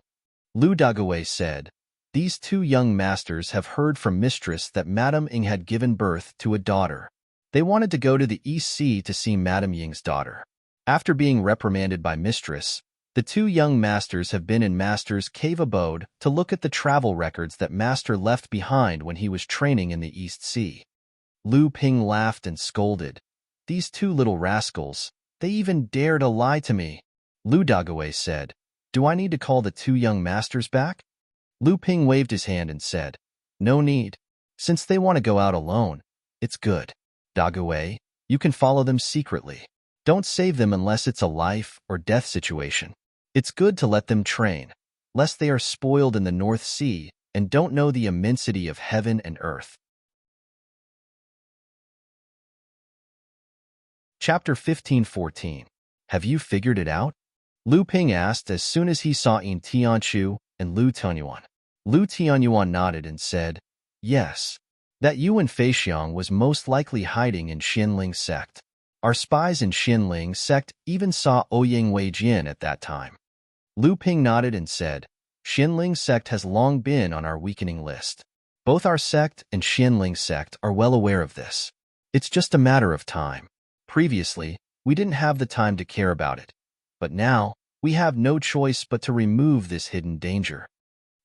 Lu Daguay said, These two young masters have heard from Mistress that Madame Ying had given birth to a daughter. They wanted to go to the East Sea to see Madame Ying's daughter. After being reprimanded by Mistress, the two young masters have been in Master's cave abode to look at the travel records that Master left behind when he was training in the East Sea. Lu Ping laughed and scolded. These two little rascals, they even dare to lie to me. Lu Dagawei said, Do I need to call the two young masters back? Lu Ping waved his hand and said, No need. Since they want to go out alone, it's good. Dagawei, you can follow them secretly. Don't save them unless it's a life or death situation. It's good to let them train, lest they are spoiled in the North Sea and don't know the immensity of heaven and earth. Chapter 15-14. Have you figured it out? Lu Ping asked as soon as he saw Yin Tianchu and Lu Tianyuan. Lu Tianyuan nodded and said, Yes. That Yuan Feixiang was most likely hiding in Xinling sect. Our spies in Xinling sect even saw Ouyang Weijin at that time. Lu Ping nodded and said, Xinling sect has long been on our weakening list. Both our sect and Xinling sect are well aware of this. It's just a matter of time. Previously, we didn't have the time to care about it. But now, we have no choice but to remove this hidden danger.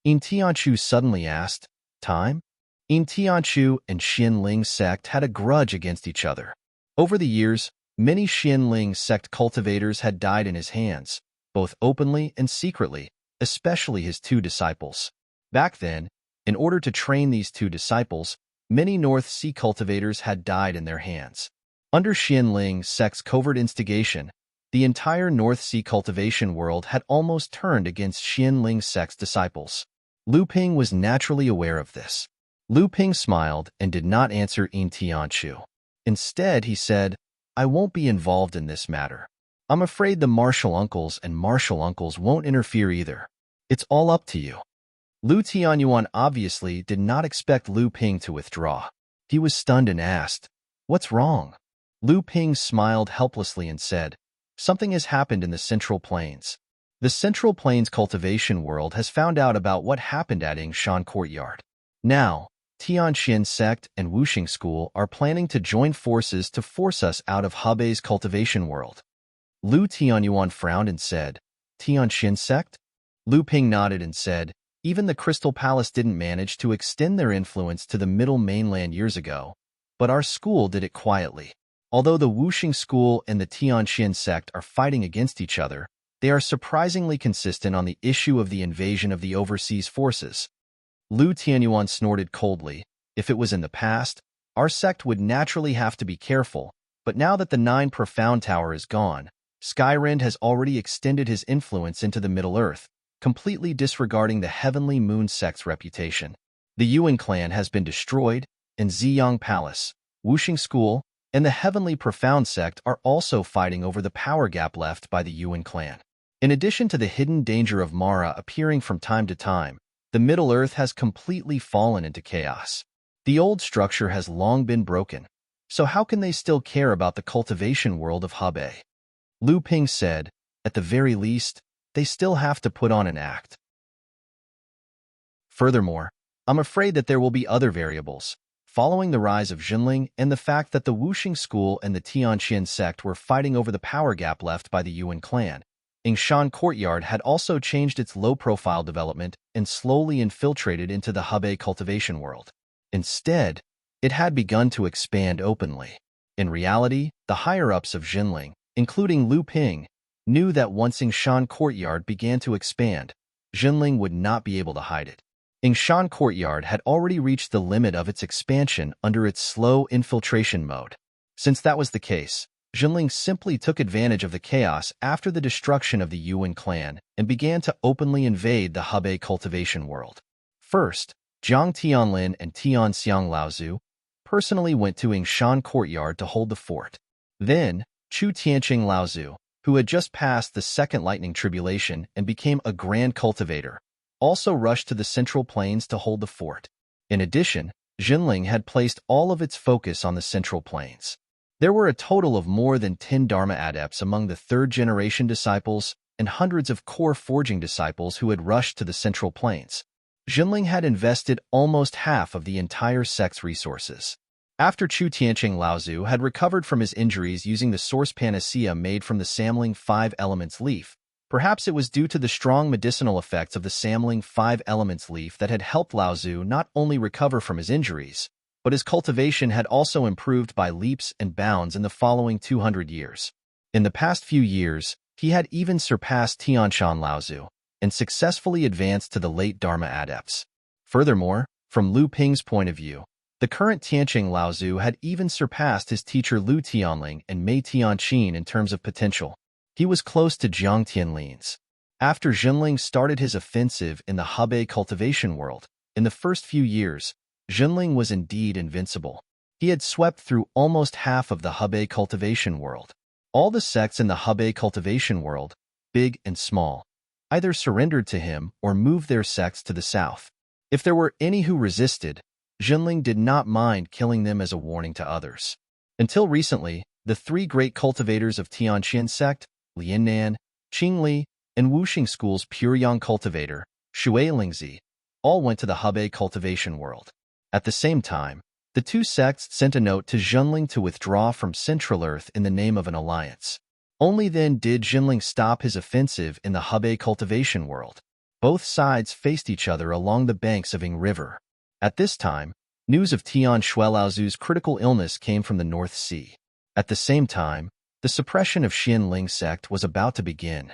Yin Tianchu suddenly asked, Time? Yin Tianchu and Xinling sect had a grudge against each other. Over the years, many Xinling sect cultivators had died in his hands, both openly and secretly, especially his two disciples. Back then, in order to train these two disciples, many North Sea cultivators had died in their hands. Under Xinling sect's covert instigation, the entire North Sea cultivation world had almost turned against Xinling sect's disciples. Lu Ping was naturally aware of this. Lu Ping smiled and did not answer Yin Tianchu. Instead, he said, I won't be involved in this matter. I'm afraid the martial uncles and martial uncles won't interfere either. It's all up to you. Lu Tianyuan obviously did not expect Lu Ping to withdraw. He was stunned and asked, What's wrong? Lu Ping smiled helplessly and said, Something has happened in the Central Plains. The Central Plains cultivation world has found out about what happened at Yingshan Courtyard. Now, Tianxin sect and Wuxing school are planning to join forces to force us out of Hebei's cultivation world. Lu Tianyuan frowned and said, Tianxin sect? Lu Ping nodded and said, Even the Crystal Palace didn't manage to extend their influence to the Middle Mainland years ago, but our school did it quietly. Although the Wuxing school and the Tianxin sect are fighting against each other, they are surprisingly consistent on the issue of the invasion of the overseas forces. Lu Tianyuan snorted coldly. If it was in the past, our sect would naturally have to be careful, but now that the 9 Profound Tower is gone, Skyrind has already extended his influence into the Middle-earth, completely disregarding the Heavenly Moon sect's reputation. The Yuan clan has been destroyed, and Ziyang Palace, Wuxing School, and the Heavenly Profound sect are also fighting over the power gap left by the Yuan clan. In addition to the hidden danger of Mara appearing from time to time, the Middle-earth has completely fallen into chaos. The old structure has long been broken, so how can they still care about the cultivation world of Hebei? Lu Ping said, At the very least, they still have to put on an act. Furthermore, I'm afraid that there will be other variables. Following the rise of Xinling and the fact that the Wuxing school and the Tianxin sect were fighting over the power gap left by the Yuan clan, Yingshan Courtyard had also changed its low-profile development and slowly infiltrated into the Hebei cultivation world. Instead, it had begun to expand openly. In reality, the higher-ups of Xinling, including Lu Ping, knew that once Yingshan Courtyard began to expand, Xinling would not be able to hide it. Yingshan Courtyard had already reached the limit of its expansion under its slow infiltration mode. Since that was the case, Xinling simply took advantage of the chaos after the destruction of the Yuan clan and began to openly invade the Hebei cultivation world. First, Jiang Tianlin and Tian Xiang Laozu personally went to Yingshan Courtyard to hold the fort. Then, Chu Tianqing Laozu, who had just passed the second lightning tribulation and became a grand cultivator, also rushed to the Central Plains to hold the fort. In addition, Xinling had placed all of its focus on the Central Plains. There were a total of more than 10 Dharma adepts among the third-generation disciples and hundreds of core forging disciples who had rushed to the Central Plains. Jinling had invested almost half of the entire sect's resources. After Chu Tianqing Laozu had recovered from his injuries using the source panacea made from the Samling 5 Elements leaf, perhaps it was due to the strong medicinal effects of the Samling 5 Elements leaf that had helped Laozu not only recover from his injuries, but his cultivation had also improved by leaps and bounds in the following 200 years. In the past few years, he had even surpassed Tianshan Laozu and successfully advanced to the late Dharma adepts. Furthermore, from Lu Ping's point of view, the current Tianqing Laozu had even surpassed his teacher Lu Tianling and Mei Tianqin in terms of potential. He was close to Jiang Tianlin's. After Jinling started his offensive in the Hebei cultivation world, in the first few years, Jinling was indeed invincible. He had swept through almost half of the Hebei cultivation world. All the sects in the Hebei cultivation world, big and small, either surrendered to him or moved their sects to the south. If there were any who resisted, Jinling did not mind killing them as a warning to others. Until recently, the three great cultivators of Tianqian sect, Liannan, Qingli, and Wuxing School's pure yang cultivator, Shui Lingzi, all went to the Hebei cultivation world. At the same time, the two sects sent a note to Jinling to withdraw from Central Earth in the name of an alliance. Only then did Jinling stop his offensive in the Hebei cultivation world. Both sides faced each other along the banks of Ying River. At this time, news of Tian Shuelaozu's critical illness came from the North Sea. At the same time, the suppression of Xianling sect was about to begin.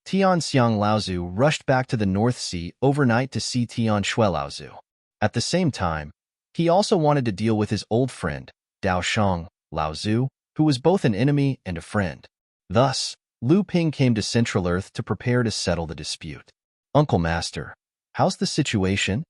Tian Xiang Laozu rushed back to the North Sea overnight to see Tian Shuelaozu. At the same time, he also wanted to deal with his old friend, Dao Shang Laozu, who was both an enemy and a friend. Thus, Lu Ping came to Central Earth to prepare to settle the dispute. Uncle Master, how's the situation?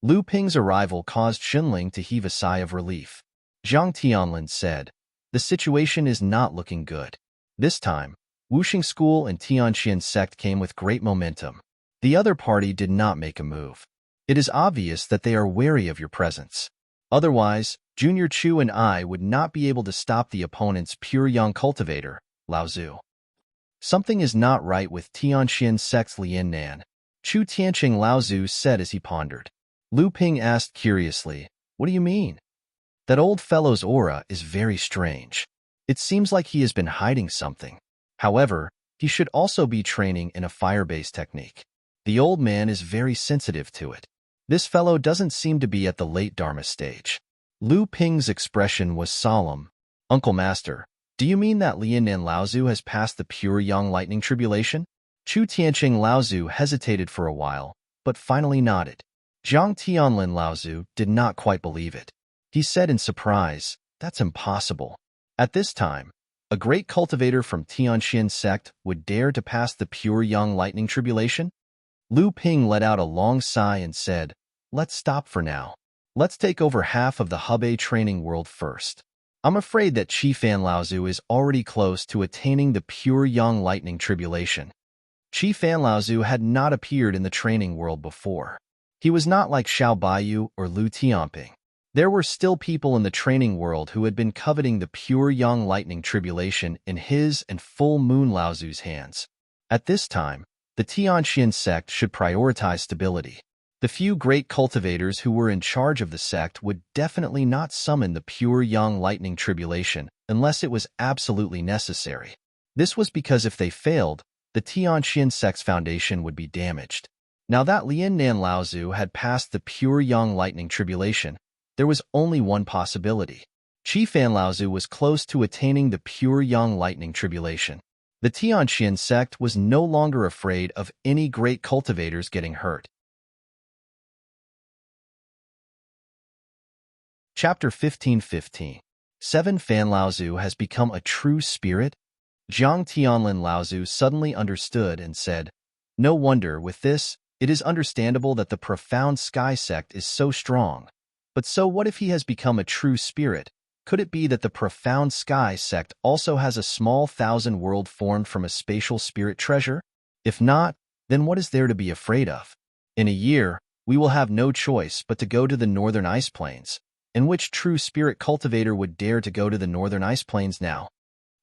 Lu Ping's arrival caused Jinling to heave a sigh of relief. Zhang Tianlin said, the situation is not looking good. This time, Wuxing School and Tianqian sect came with great momentum. The other party did not make a move. It is obvious that they are wary of your presence. Otherwise, Junior Chu and I would not be able to stop the opponent's pure yang cultivator, Laozu. Something is not right with Tianqian sect's Liannan, Chu Tianqing Laozu said as he pondered. Lu Ping asked curiously, what do you mean? That old fellow's aura is very strange. It seems like he has been hiding something. However, he should also be training in a fire-based technique. The old man is very sensitive to it. This fellow doesn't seem to be at the late Dharma stage. Lu Ping's expression was solemn. Uncle Master, do you mean that Liannan Laozu has passed the pure yang lightning tribulation? Chu Tianqing Laozu hesitated for a while, but finally nodded. Zhang Tianlin Laozu did not quite believe it. He said in surprise, that's impossible. At this time, a great cultivator from Tianqian sect would dare to pass the pure yang lightning tribulation? Lu Ping let out a long sigh and said, let's stop for now. Let's take over half of the Hebei training world first. I'm afraid that Qifan Laozu is already close to attaining the pure yang lightning tribulation. Qifan Laozu had not appeared in the training world before. He was not like Xiao Baiyu or Lu Tianping. There were still people in the training world who had been coveting the pure yang lightning tribulation in his and full moon Laozu's hands. At this time, the Tianqian sect should prioritize stability. The few great cultivators who were in charge of the sect would definitely not summon the pure yang lightning tribulation unless it was absolutely necessary. This was because if they failed, the Tianqian sect's foundation would be damaged. Now that Liannan Laozu had passed the pure yang lightning tribulation, there was only one possibility. Qifan Laozu was close to attaining the pure yang lightning tribulation. The Tianqian sect was no longer afraid of any great cultivators getting hurt. Chapter 15:15. 7 Fan Laozu has become a true spirit? Zhang Tianlin Laozu suddenly understood and said, no wonder with this, it is understandable that the profound sky sect is so strong. But so what if he has become a true spirit? Could it be that the profound sky sect also has a small 1,000 world formed from a spatial spirit treasure? If not, then what is there to be afraid of? In a year, we will have no choice but to go to the northern ice plains. In which true spirit cultivator would dare to go to the northern ice plains now?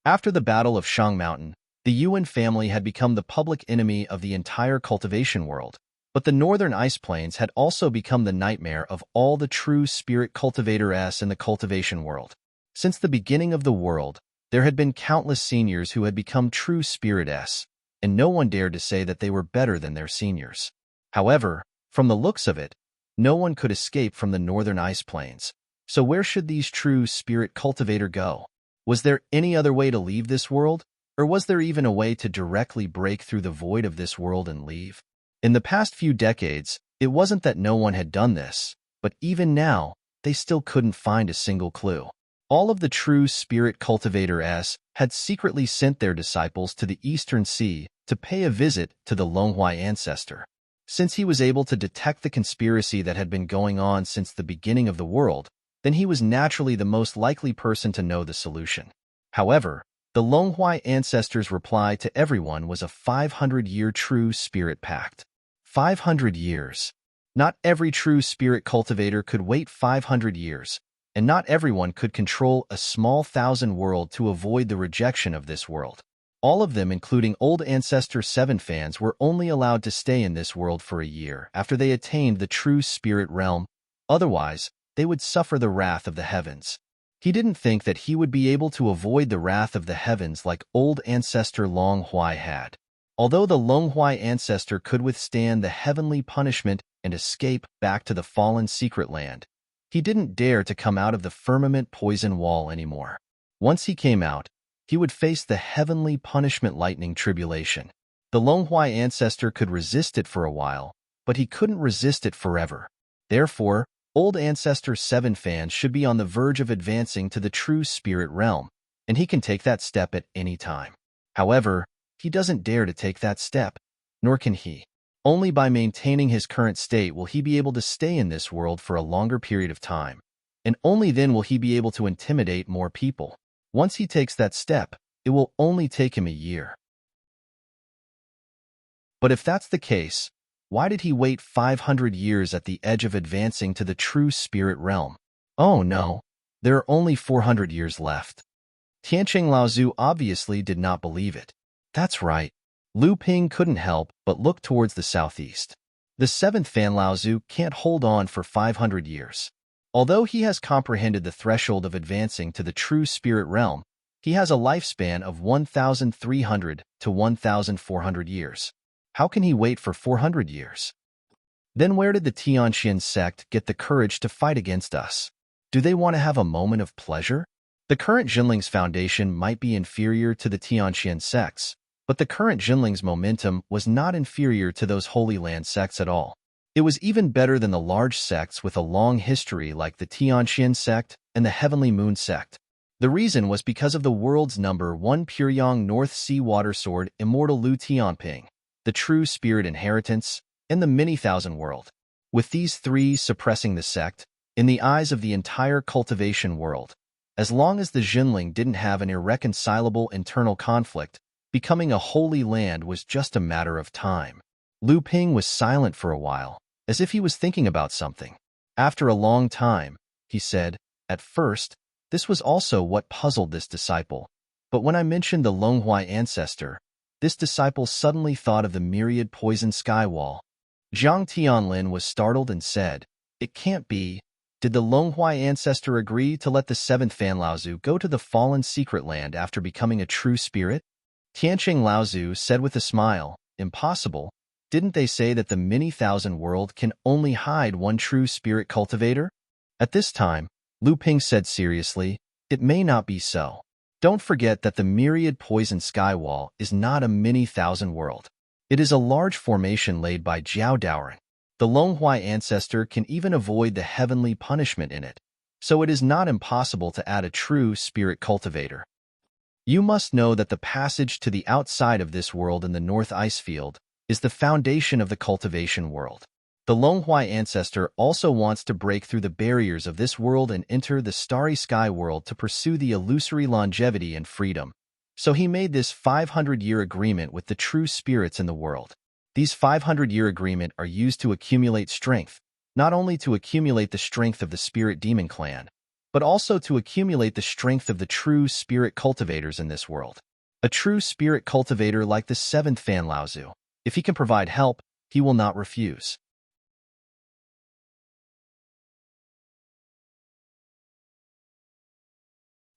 After the Battle of Shang Mountain, the Yuan family had become the public enemy of the entire cultivation world. But the northern ice plains had also become the nightmare of all the true spirit cultivators in the cultivation world. Since the beginning of the world, there had been countless seniors who had become true spirits, and no one dared to say that they were better than their seniors. However, from the looks of it, no one could escape from the northern ice plains. So where should these true spirit cultivator go? Was there any other way to leave this world? Or was there even a way to directly break through the void of this world and leave? In the past few decades, it wasn't that no one had done this, but even now, they still couldn't find a single clue. All of the true spirit cultivators had secretly sent their disciples to the Eastern Sea to pay a visit to the Longhua ancestor. Since he was able to detect the conspiracy that had been going on since the beginning of the world, then he was naturally the most likely person to know the solution. However, the Longhua ancestor's reply to everyone was a 500-year true spirit pact. 500 years. Not every true spirit cultivator could wait 500 years, and not everyone could control a small 1,000 world to avoid the rejection of this world. All of them, including old Ancestor 7 fans, were only allowed to stay in this world for a year after they attained the true spirit realm. Otherwise, they would suffer the wrath of the heavens. He didn't think that he would be able to avoid the wrath of the heavens like old Ancestor Longhua had. Although the Longhua ancestor could withstand the heavenly punishment and escape back to the fallen secret land, he didn't dare to come out of the firmament poison wall anymore. Once he came out, he would face the heavenly punishment lightning tribulation. The Longhua ancestor could resist it for a while, but he couldn't resist it forever. Therefore, old Ancestor 7 fans should be on the verge of advancing to the true spirit realm, and he can take that step at any time. However, he doesn't dare to take that step, nor can he. Only by maintaining his current state will he be able to stay in this world for a longer period of time, and only then will he be able to intimidate more people. Once he takes that step, it will only take him a year. But if that's the case, why did he wait 500 years at the edge of advancing to the true spirit realm? Oh no, there are only 400 years left. Tianqing Laozu obviously did not believe it. That's right. Lu Ping couldn't help but look towards the southeast. The 7th Fan Laozu can't hold on for 500 years. Although he has comprehended the threshold of advancing to the true spirit realm, he has a lifespan of 1,300 to 1,400 years. How can he wait for 400 years? Then where did the Tianqian sect get the courage to fight against us? Do they want to have a moment of pleasure? The current Jinling's foundation might be inferior to the Tianqian sects, but the current Jinling's momentum was not inferior to those Holy Land sects at all. It was even better than the large sects with a long history like the Tianqian sect and the Heavenly Moon sect. The reason was because of the world's number 1 Puryong North Sea Water Sword Immortal Lu Tianping, the True Spirit Inheritance, and the Many Thousand World. With these three suppressing the sect, in the eyes of the entire cultivation world, as long as the Jinling didn't have an irreconcilable internal conflict, becoming a holy land was just a matter of time. Lu Ping was silent for a while, as if he was thinking about something. After a long time, he said, "At first, this was also what puzzled this disciple. But when I mentioned the Longhua ancestor, this disciple suddenly thought of the myriad poison sky wall." Zhang Tianlin was startled and said, "It can't be. Did the Longhua ancestor agree to let the 7th Fan Laozu go to the fallen secret land after becoming a true spirit?" Tianqing Laozu said with a smile, "Impossible. Didn't they say that the Many Thousand World can only hide one true spirit cultivator?" At this time, Lu Ping said seriously, "It may not be so. Don't forget that the myriad poison sky wall is not a Many Thousand World. It is a large formation laid by Jiao Daoren. The Longhua ancestor can even avoid the heavenly punishment in it, so it is not impossible to add a true spirit cultivator. You must know that the passage to the outside of this world in the North Ice Field is the foundation of the cultivation world. The Longhua ancestor also wants to break through the barriers of this world and enter the starry sky world to pursue the illusory longevity and freedom. So he made this 500-year agreement with the true spirits in the world. These 500-year agreement are used to accumulate strength, not only to accumulate the strength of the spirit demon clan, but also to accumulate the strength of the true spirit cultivators in this world. A true spirit cultivator like the 7th Fan Laozu, if he can provide help, he will not refuse.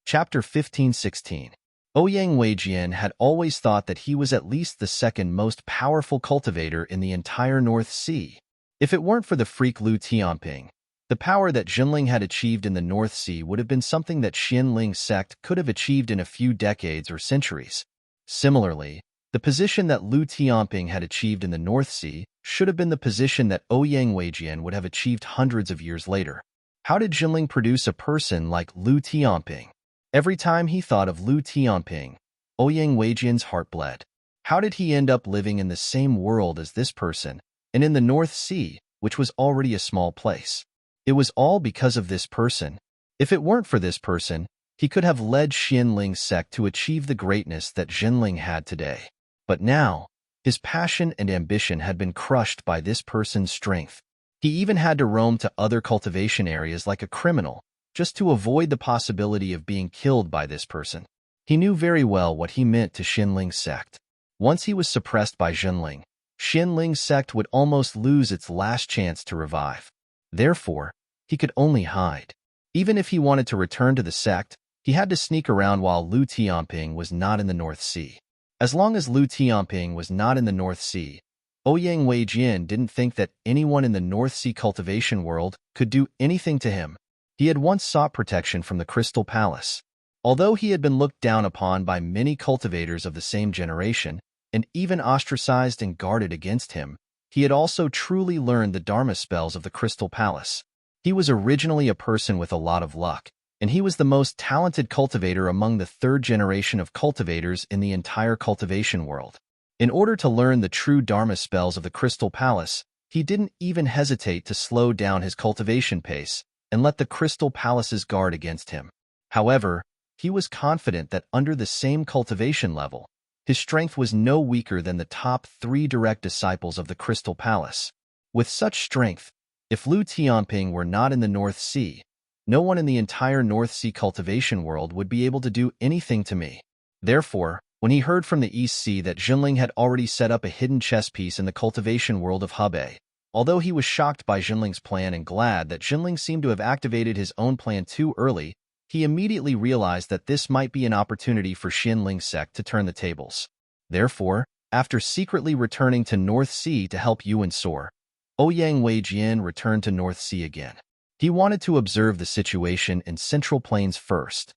Chapter 15:16. Ouyang Weijian had always thought that he was at least the second most powerful cultivator in the entire North Sea. If it weren't for the freak Lu Tianping, the power that Jinling had achieved in the North Sea would have been something that Xianling sect could have achieved in a few decades or centuries. Similarly, the position that Lu Tianping had achieved in the North Sea should have been the position that Ouyang Weijian would have achieved hundreds of years later. How did Jinling produce a person like Lu Tianping? Every time he thought of Lu Tianping, Ouyang Weijian's heart bled. How did he end up living in the same world as this person, and in the North Sea, which was already a small place? It was all because of this person. If it weren't for this person, he could have led Xianling's sect to achieve the greatness that Jinling had today. But now, his passion and ambition had been crushed by this person's strength. He even had to roam to other cultivation areas like a criminal, just to avoid the possibility of being killed by this person. He knew very well what he meant to Xianling's sect. Once he was suppressed by Jinling, Xianling's sect would almost lose its last chance to revive. Therefore, he could only hide. Even if he wanted to return to the sect, he had to sneak around while Lu Tianping was not in the North Sea. As long as Lu Tianping was not in the North Sea, Ouyang Weijian didn't think that anyone in the North Sea cultivation world could do anything to him. He had once sought protection from the Crystal Palace. Although he had been looked down upon by many cultivators of the same generation, and even ostracized and guarded against him, he had also truly learned the Dharma spells of the Crystal Palace. He was originally a person with a lot of luck, and he was the most talented cultivator among the third generation of cultivators in the entire cultivation world. In order to learn the true Dharma spells of the Crystal Palace, he didn't even hesitate to slow down his cultivation pace and let the Crystal Palace's guard against him. However, he was confident that under the same cultivation level, his strength was no weaker than the top 3 direct disciples of the Crystal Palace. With such strength, if Lu Tianping were not in the North Sea, no one in the entire North Sea cultivation world would be able to do anything to me. Therefore, when he heard from the East Sea that Jinling had already set up a hidden chess piece in the cultivation world of Hebei, although he was shocked by Jinling's plan and glad that Jinling seemed to have activated his own plan too early, he immediately realized that this might be an opportunity for Xianling's sect to turn the tables. Therefore, after secretly returning to North Sea to help Yuan soar, Ouyang Weijian returned to North Sea again. He wanted to observe the situation in Central Plains first.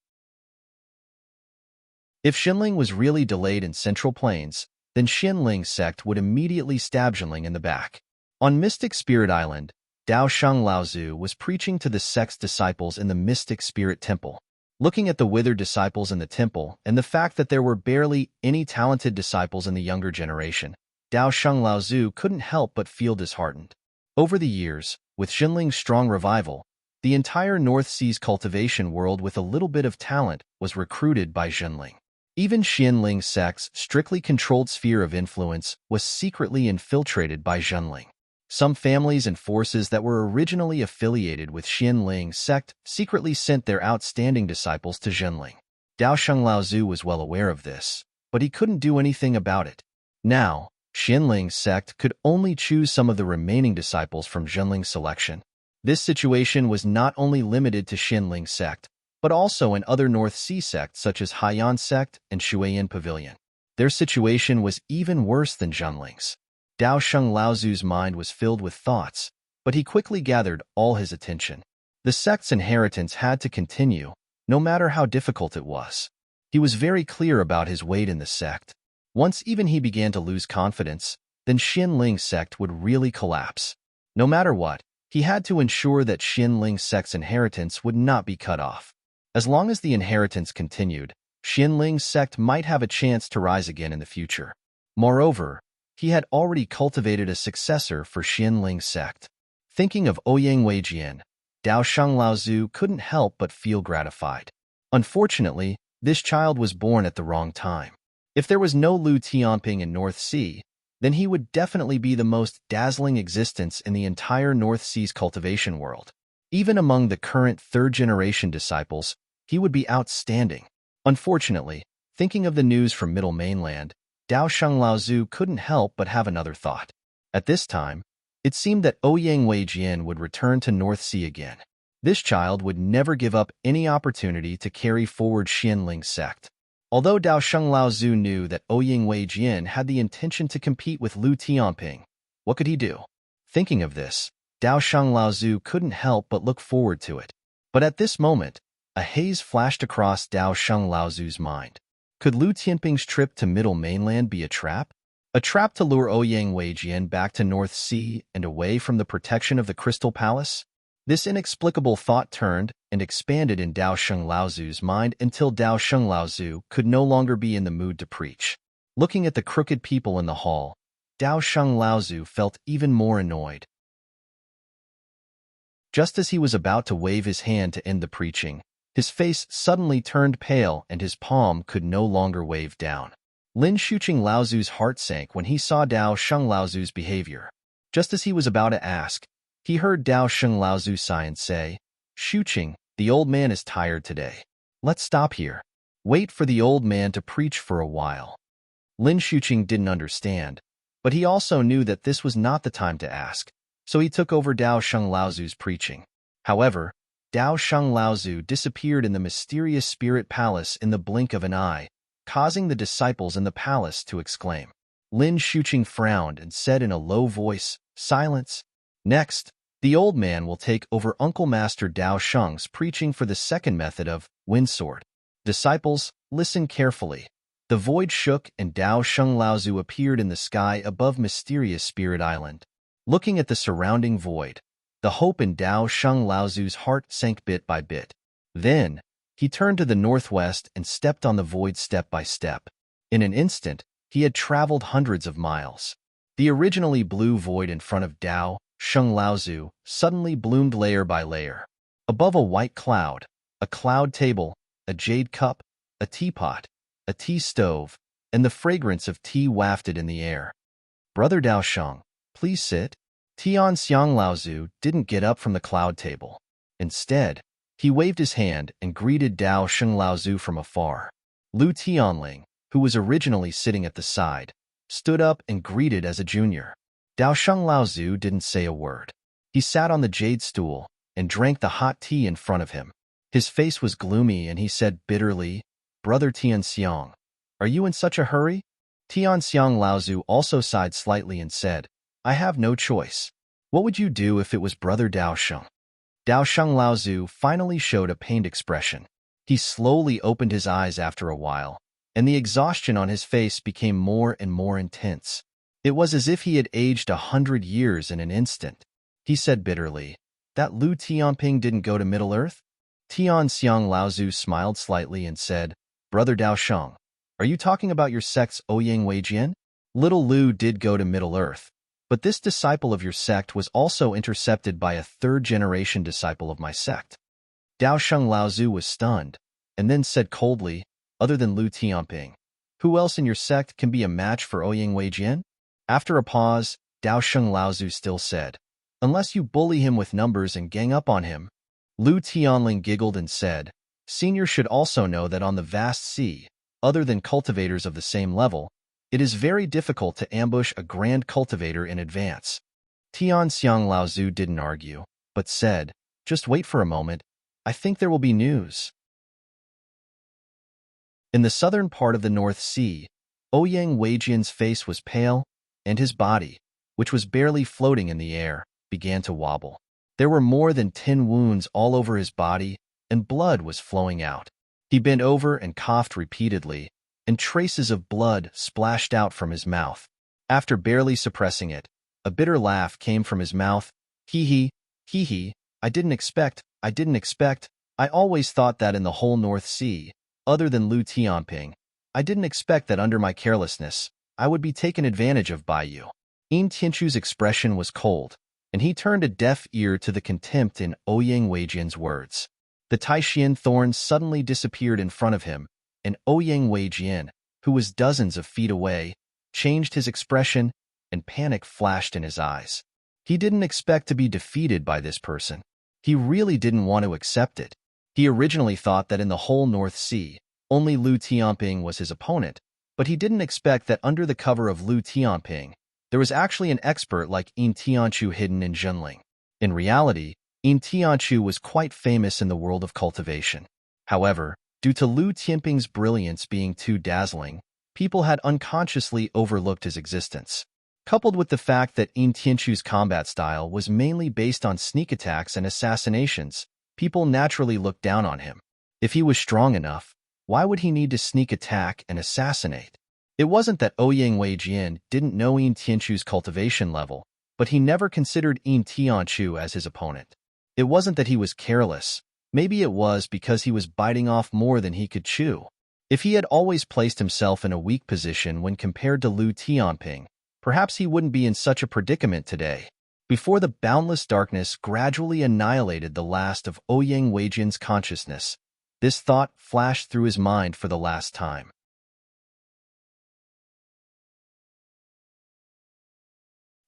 If Xianling was really delayed in Central Plains, then Xianling's sect would immediately stab Jinling in the back. On Mystic Spirit Island, Dao Sheng Laozu was preaching to the sect's disciples in the Mystic Spirit Temple. Looking at the withered disciples in the temple and the fact that there were barely any talented disciples in the younger generation, Dao Sheng Laozu couldn't help but feel disheartened. Over the years, with Xianling's strong revival, the entire North Sea's cultivation world with a little bit of talent was recruited by Xianling. Even Xianling's sect's strictly controlled sphere of influence was secretly infiltrated by Xianling. Some families and forces that were originally affiliated with Xianling's sect secretly sent their outstanding disciples to Xianling. Dao Sheng Laozu was well aware of this, but he couldn't do anything about it. Now, Xianling's sect could only choose some of the remaining disciples from Xianling's selection. This situation was not only limited to Xianling's sect, but also in other North Sea sects such as Haiyan sect and Shuiyan Pavilion. Their situation was even worse than Xianling's. Dao Sheng Laozu's mind was filled with thoughts, but he quickly gathered all his attention. The sect's inheritance had to continue, no matter how difficult it was. He was very clear about his weight in the sect. Once even he began to lose confidence, then Xianling's sect would really collapse. No matter what, he had to ensure that Xianling's sect's inheritance would not be cut off. As long as the inheritance continued, Xianling's sect might have a chance to rise again in the future. Moreover, he had already cultivated a successor for Xianling's sect. Thinking of Ouyang Weijian, Dao Sheng Laozu couldn't help but feel gratified. Unfortunately, this child was born at the wrong time. If there was no Lu Tianping in North Sea, then he would definitely be the most dazzling existence in the entire North Sea's cultivation world. Even among the current third-generation disciples, he would be outstanding. Unfortunately, thinking of the news from Middle Mainland, Dao Sheng Laozu couldn't help but have another thought. At this time, it seemed that Ouyang Weijian would return to North Sea again. This child would never give up any opportunity to carry forward Xianling's sect. Although Dao Sheng Laozu knew that Ouyang Weijian had the intention to compete with Lu Tianping, what could he do? Thinking of this, Dao Sheng Laozu couldn't help but look forward to it. But at this moment, a haze flashed across Dao Sheng Laozu's mind. Could Lu Tianping's trip to Middle Mainland be a trap? A trap to lure Ouyang Weijian back to North Sea and away from the protection of the Crystal Palace? This inexplicable thought turned and expanded in Dao Sheng Laozu's mind until Dao Sheng Laozu could no longer be in the mood to preach. Looking at the crooked people in the hall, Dao Sheng Laozu felt even more annoyed. Just as he was about to wave his hand to end the preaching, his face suddenly turned pale and his palm could no longer wave down. Lin Shuqing Laozu's heart sank when he saw Dao Sheng Laozu's behavior. Just as he was about to ask, he heard Dao Sheng Laozu sigh and say, "Shuqing, the old man is tired today. Let's stop here. Wait for the old man to preach for a while." Lin Shuqing didn't understand, but he also knew that this was not the time to ask, so he took over Dao Sheng Laozu's preaching. However, Dao Sheng Laozu disappeared in the mysterious spirit palace in the blink of an eye, causing the disciples in the palace to exclaim. Lin Shuqing frowned and said in a low voice, "Silence." Next, the old man will take over Uncle Master Dao Sheng's preaching for the second method of windsword. Disciples, listen carefully. The void shook and Dao Sheng Laozu appeared in the sky above mysterious Spirit Island. Looking at the surrounding void, the hope in Dao Sheng Laozu's heart sank bit by bit. Then, he turned to the northwest and stepped on the void step by step. In an instant, he had traveled hundreds of miles. The originally blue void in front of Dao Sheng Laozu suddenly bloomed layer by layer. Above a white cloud, a cloud table, a jade cup, a teapot, a tea stove, and the fragrance of tea wafted in the air. "Brother Dao Sheng, please sit." Tian Xiang Laozu didn't get up from the cloud table. Instead, he waved his hand and greeted Dao Sheng Laozu from afar. Lu Tianling, who was originally sitting at the side, stood up and greeted as a junior. Dao Sheng Laozu didn't say a word. He sat on the jade stool and drank the hot tea in front of him. His face was gloomy and he said bitterly, "Brother Tian Xiang, are you in such a hurry?" Tian Xiang Laozu also sighed slightly and said, "I have no choice. What would you do if it was Brother Dao Sheng?" Dao Sheng Laozu finally showed a pained expression. He slowly opened his eyes after a while, and the exhaustion on his face became more and more intense. It was as if he had aged 100 years in an instant. He said bitterly, "That Lu Tianping didn't go to Middle-earth?" Tian Xiang Laozu smiled slightly and said, "Brother Dao Sheng, are you talking about your sect's Ouyang Weijian? Little Lu did go to Middle-earth, but this disciple of your sect was also intercepted by a third-generation disciple of my sect." Dao Sheng Laozu was stunned, and then said coldly, "Other than Lu Tianping, who else in your sect can be a match for Ouyang Weijian?" After a pause, Dao Sheng Laozu still said, "Unless you bully him with numbers and gang up on him." Lu Tianling giggled and said, "Senior should also know that on the vast sea, other than cultivators of the same level, it is very difficult to ambush a grand cultivator in advance." Tian Xiang Laozu didn't argue, but said, "Just wait for a moment. I think there will be news." In the southern part of the North Sea, Ouyang Weijian's face was pale, and his body, which was barely floating in the air, began to wobble. There were more than 10 wounds all over his body, and blood was flowing out. He bent over and coughed repeatedly, and traces of blood splashed out from his mouth. After barely suppressing it, a bitter laugh came from his mouth. Hee hee, I didn't expect, I always thought that in the whole North Sea, other than Lu Tianping, I didn't expect that under my carelessness, I would be taken advantage of by you." Yin Tianchu's expression was cold, and he turned a deaf ear to the contempt in Ouyang Weijian's words. The Taishian thorn suddenly disappeared in front of him, and Ouyang Weijian, who was dozens of feet away, changed his expression, and panic flashed in his eyes. He didn't expect to be defeated by this person. He really didn't want to accept it. He originally thought that in the whole North Sea, only Lu Tianping was his opponent, but he didn't expect that under the cover of Lu Tianping, There was actually an expert like Yin Tianchu hidden in Zhenling. In reality, Yin Tianchu was quite famous in the world of cultivation. However, due to Lu Tianping's brilliance being too dazzling, people had unconsciously overlooked his existence. Coupled with the fact that Yin Tianchu's combat style was mainly based on sneak attacks and assassinations, people naturally looked down on him. If he was strong enough, why would he need to sneak attack and assassinate? It wasn't that Ouyang Weijian didn't know Yin Tianchu's cultivation level, but he never considered Yin Tianchu as his opponent. It wasn't that he was careless. Maybe it was because he was biting off more than he could chew. If he had always placed himself in a weak position when compared to Lu Tianping, perhaps he wouldn't be in such a predicament today. Before the boundless darkness gradually annihilated the last of Ouyang Weijian's consciousness, this thought flashed through his mind for the last time.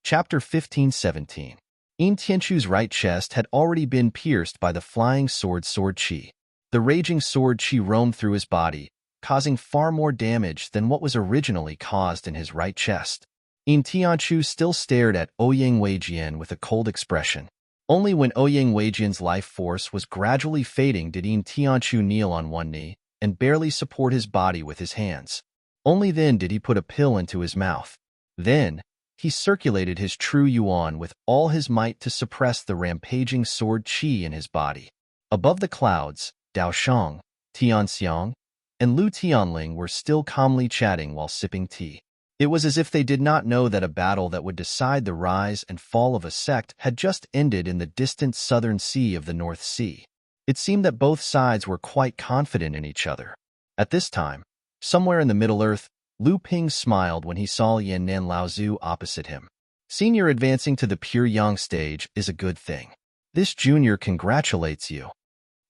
Chapter 15-17. Yin Tianchu's right chest had already been pierced by the flying sword qi. The raging sword qi roamed through his body, causing far more damage than what was originally caused in his right chest. Yin Tianchu still stared at Ouyang Weijian with a cold expression. Only when Ouyang Weijian's life force was gradually fading did Yin Tianchu kneel on one knee and barely support his body with his hands. Only then did he put a pill into his mouth. Then, he circulated his true yuan with all his might to suppress the rampaging sword qi in his body. Above the clouds, Dao Shang, Tianxiang, and Lu Tianling were still calmly chatting while sipping tea. It was as if they did not know that a battle that would decide the rise and fall of a sect had just ended in the distant southern sea of the North Sea. It seemed that both sides were quite confident in each other. At this time, somewhere in the Middle-earth, Lu Ping smiled when he saw Yannan Laozu opposite him. Senior advancing to the pure yang stage is a good thing. This junior congratulates you.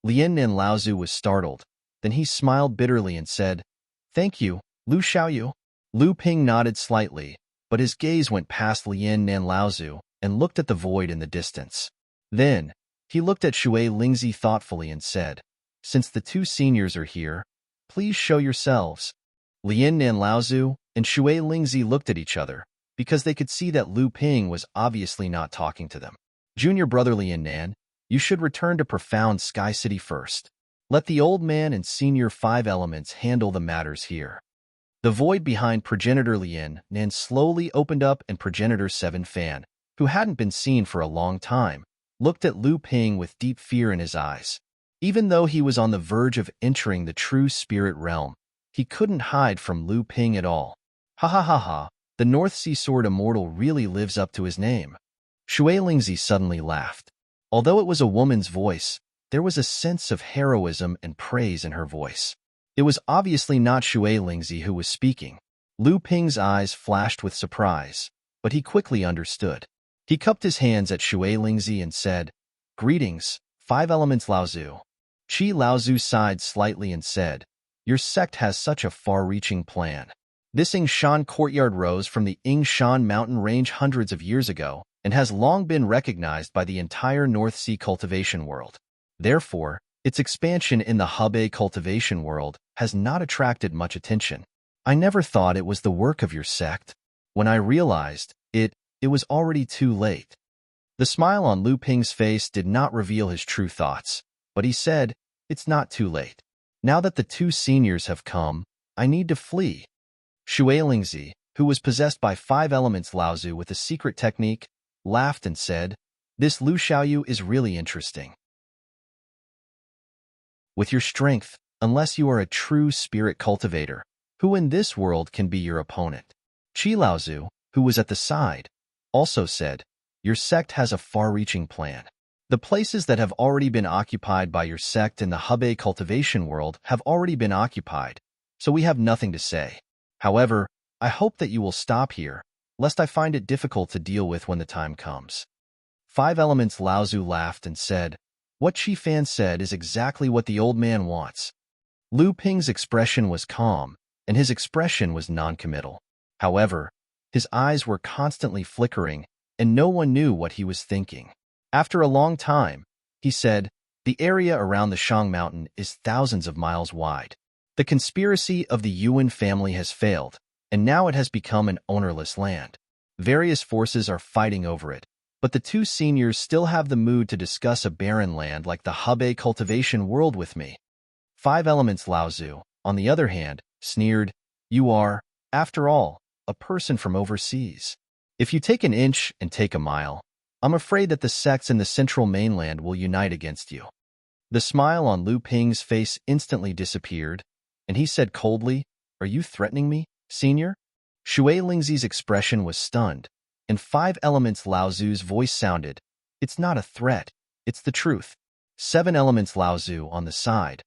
Yannan Laozu was startled. Then he smiled bitterly and said, "Thank you, Lu Xiaoyu." Lu Ping nodded slightly, but his gaze went past Yannan Laozu and looked at the void in the distance. Then, he looked at Shui Lingzi thoughtfully and said, "Since the two seniors are here, please show yourselves." Yannan Laozu and Shui Lingzi looked at each other, because they could see that Lu Ping was obviously not talking to them. "Junior brother Yannan, you should return to Profound Sky City first. Let the old man and senior 5 elements handle the matters here." The void behind Progenitor Yannan slowly opened up and Progenitor 7 Fan, who hadn't been seen for a long time, looked at Lu Ping with deep fear in his eyes. Even though he was on the verge of entering the true spirit realm, he couldn't hide from Lu Ping at all. Ha ha ha ha, the North Sea Sword Immortal really lives up to his name. Shui Lingzi suddenly laughed. Although it was a woman's voice, there was a sense of heroism and praise in her voice. It was obviously not Shui Lingzi who was speaking. Lu Ping's eyes flashed with surprise, but he quickly understood. He cupped his hands at Shui Lingzi and said, "Greetings, 5 elements Laozu." Qi Laozu sighed slightly and said, "Your sect has such a far-reaching plan. This Yingshan courtyard rose from the Yingshan mountain range hundreds of years ago and has long been recognized by the entire North Sea cultivation world. Therefore, its expansion in the Hebei cultivation world has not attracted much attention. I never thought it was the work of your sect. When I realized it was already too late." The smile on Lu Ping's face did not reveal his true thoughts, but he said, "It's not too late. Now that the 2 seniors have come, I need to flee." Shui Lingzi, who was possessed by 5 elements Laozu with a secret technique, laughed and said, "This Lu Xiaoyu is really interesting. With your strength, unless you are a true spirit cultivator, who in this world can be your opponent?" Qi Laozu, who was at the side, also said, "Your sect has a far-reaching plan. The places that have already been occupied by your sect in the Hebei cultivation world have already been occupied, so we have nothing to say. However, I hope that you will stop here, lest I find it difficult to deal with when the time comes." 5 elements Laozu laughed and said, "What Qi Fan said is exactly what the old man wants." Lu Ping's expression was calm, and his expression was non-committal. However, his eyes were constantly flickering, and no one knew what he was thinking. After a long time, he said, "The area around the Shang Mountain is thousands of miles wide. The conspiracy of the Yuan family has failed, and now it has become an ownerless land. Various forces are fighting over it, but the two seniors still have the mood to discuss a barren land like the Hebei cultivation world with me. Five Elements Laozu, on the other hand, sneered, "You are, after all, a person from overseas. If you take an inch and take a mile, I'm afraid that the sects in the central mainland will unite against you." The smile on Lu Ping's face instantly disappeared, and he said coldly, "Are you threatening me, senior?" Shui Lingzi's expression was stunned, and Five Elements Laozu's voice sounded, "It's not a threat, it's the truth." Seven Elements Laozu on the sighed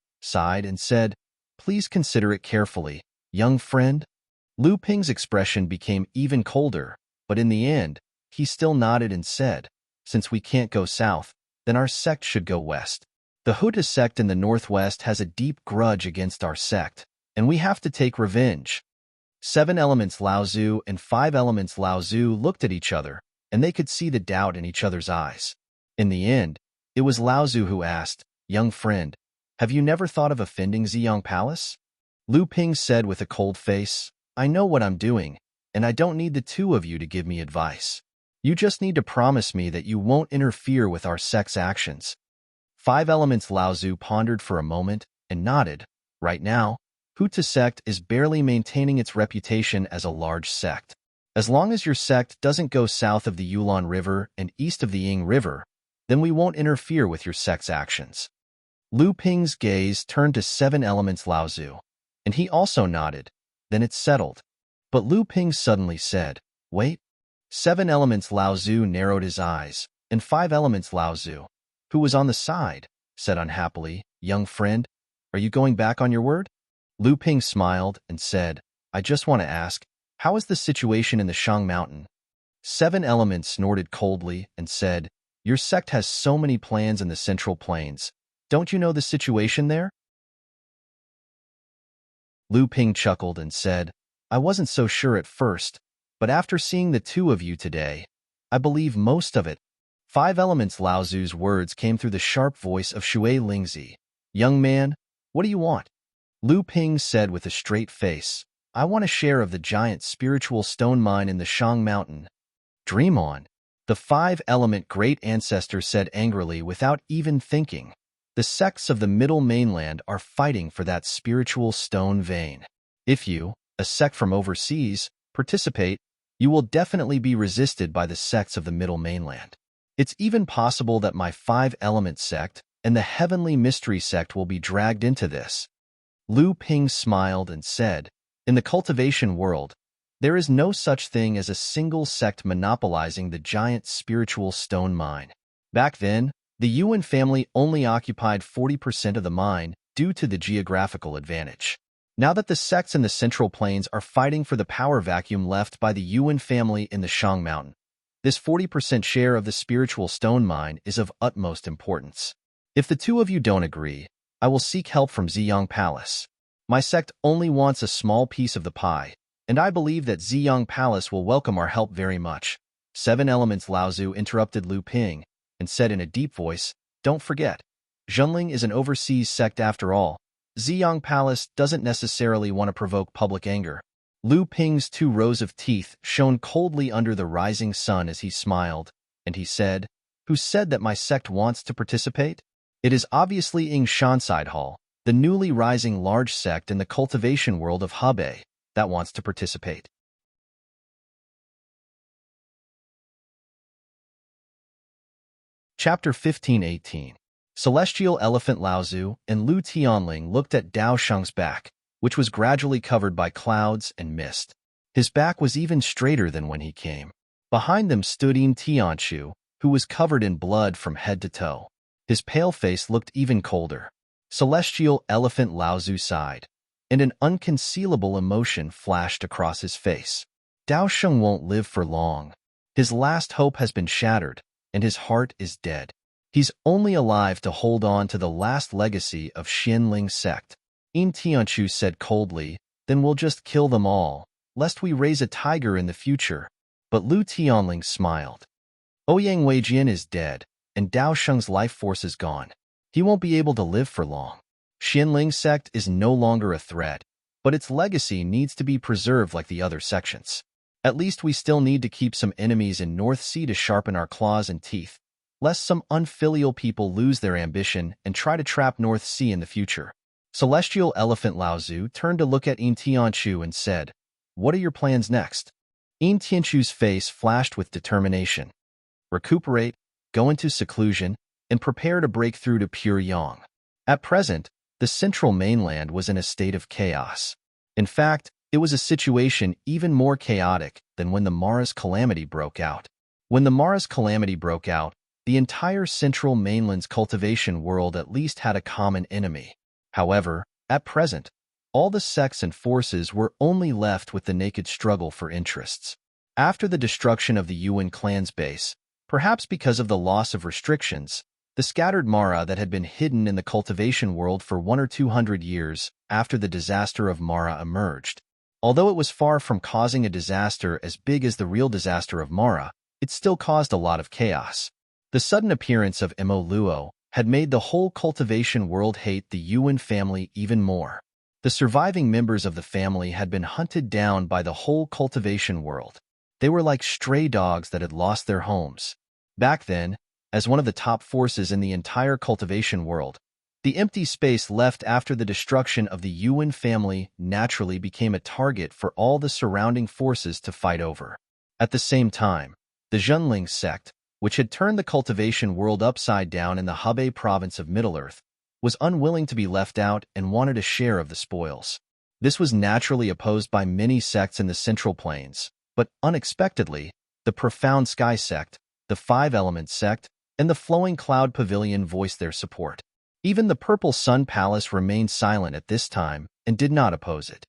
and said, "Please consider it carefully, young friend." Lu Ping's expression became even colder, but in the end, he still nodded and said, "Since we can't go south, then our sect should go west. The Huta sect in the northwest has a deep grudge against our sect, and we have to take revenge." Seven Elements Laozu and Five Elements Laozu looked at each other, and they could see the doubt in each other's eyes. In the end, it was Laozu who asked, "Young friend, have you never thought of offending Ziyang Palace?" Lu Ping said with a cold face, "I know what I'm doing, and I don't need the two of you to give me advice. You just need to promise me that you won't interfere with our sect's actions." Five Elements Laozu pondered for a moment and nodded. Right now, Huta sect is barely maintaining its reputation as a large sect. As long as your sect doesn't go south of the Yulon River and east of the Ying River, then we won't interfere with your sect's actions. Lu Ping's gaze turned to Seven Elements Laozu, and he also nodded. Then it's settled. But Lu Ping suddenly said, "Wait." Seven Elements Laozu narrowed his eyes, and Five Elements Laozu, who was on the side, said unhappily, "Young friend, are you going back on your word?" Lu Ping smiled and said, "I just want to ask, how is the situation in the Shang Mountain?" Seven Elements snorted coldly and said, "Your sect has so many plans in the Central Plains. Don't you know the situation there?" Lu Ping chuckled and said, "I wasn't so sure at first, but after seeing the two of you today, I believe most of it." Five Elements Laozu's words came through the sharp voice of Shui Lingzi. "Young man, what do you want?" Lu Ping said with a straight face, "I want a share of the giant spiritual stone mine in the Shang Mountain." "Dream on," the five-element great ancestor said angrily without even thinking. "The sects of the middle mainland are fighting for that spiritual stone vein. If you, a sect from overseas, participate, you will definitely be resisted by the sects of the middle mainland. It's even possible that my five-element sect and the heavenly mystery sect will be dragged into this." Lu Ping smiled and said, "In the cultivation world, there is no such thing as a single sect monopolizing the giant spiritual stone mine. Back then, the Yuan family only occupied 40% of the mine due to the geographical advantage. Now that the sects in the Central Plains are fighting for the power vacuum left by the Yuan family in the Shang Mountain, this 40% share of the spiritual stone mine is of utmost importance. If the two of you don't agree, I will seek help from Ziyang Palace. My sect only wants a small piece of the pie, and I believe that Ziyang Palace will welcome our help very much." Seven Elements Laozu interrupted Lu Ping and said in a deep voice, "Don't forget, Zhenling is an overseas sect after all. Ziyang Palace doesn't necessarily want to provoke public anger." Lu Ping's two rows of teeth shone coldly under the rising sun as he smiled, and he said, "Who said that my sect wants to participate? It is obviously Ying Shanside Hall, the newly rising large sect in the cultivation world of Hebei, that wants to participate." Chapter 15:18. Celestial Elephant Laozu and Lu Tianling looked at Dao Sheng's back, which was gradually covered by clouds and mist. His back was even straighter than when he came. Behind them stood Yin Tianchu, who was covered in blood from head to toe. His pale face looked even colder. Celestial Elephant Laozu sighed, and an unconcealable emotion flashed across his face. Dao Sheng won't live for long. His last hope has been shattered, and his heart is dead. He's only alive to hold on to the last legacy of Xianling sect. Yin Tianchu said coldly, "Then we'll just kill them all, lest we raise a tiger in the future." But Lu Tianling smiled. Ouyang Weijian is dead, and Dao Sheng's life force is gone. He won't be able to live for long. Xianling sect is no longer a threat, but its legacy needs to be preserved like the other sections. At least we still need to keep some enemies in North Sea to sharpen our claws and teeth, lest some unfilial people lose their ambition and try to trap North Sea in the future. Celestial Elephant Laozu turned to look at In Tianchu and said, "What are your plans next?" In Tianchu's face flashed with determination. Recuperate, go into seclusion, and prepare to break through to pure yang. At present, the central mainland was in a state of chaos. In fact, it was a situation even more chaotic than when the Mara's calamity broke out. When the Mara's calamity broke out, the entire central mainland's cultivation world at least had a common enemy. However, at present, all the sects and forces were only left with the naked struggle for interests. After the destruction of the Yuan clan's base, perhaps because of the loss of restrictions, the scattered Mara that had been hidden in the cultivation world for 100 or 200 years after the disaster of Mara emerged. Although it was far from causing a disaster as big as the real disaster of Mara, it still caused a lot of chaos. The sudden appearance of Mo Luo had made the whole cultivation world hate the Yuan family even more. The surviving members of the family had been hunted down by the whole cultivation world. They were like stray dogs that had lost their homes. Back then, as one of the top forces in the entire cultivation world, the empty space left after the destruction of the Yuan family naturally became a target for all the surrounding forces to fight over. At the same time, the Zhenling sect, which had turned the cultivation world upside down in the Hebei province of Middle-earth, was unwilling to be left out and wanted a share of the spoils. This was naturally opposed by many sects in the Central Plains, but unexpectedly, the Profound Sky sect, the Five-Element sect, and the Flowing Cloud Pavilion voiced their support. Even the Purple Sun Palace remained silent at this time and did not oppose it.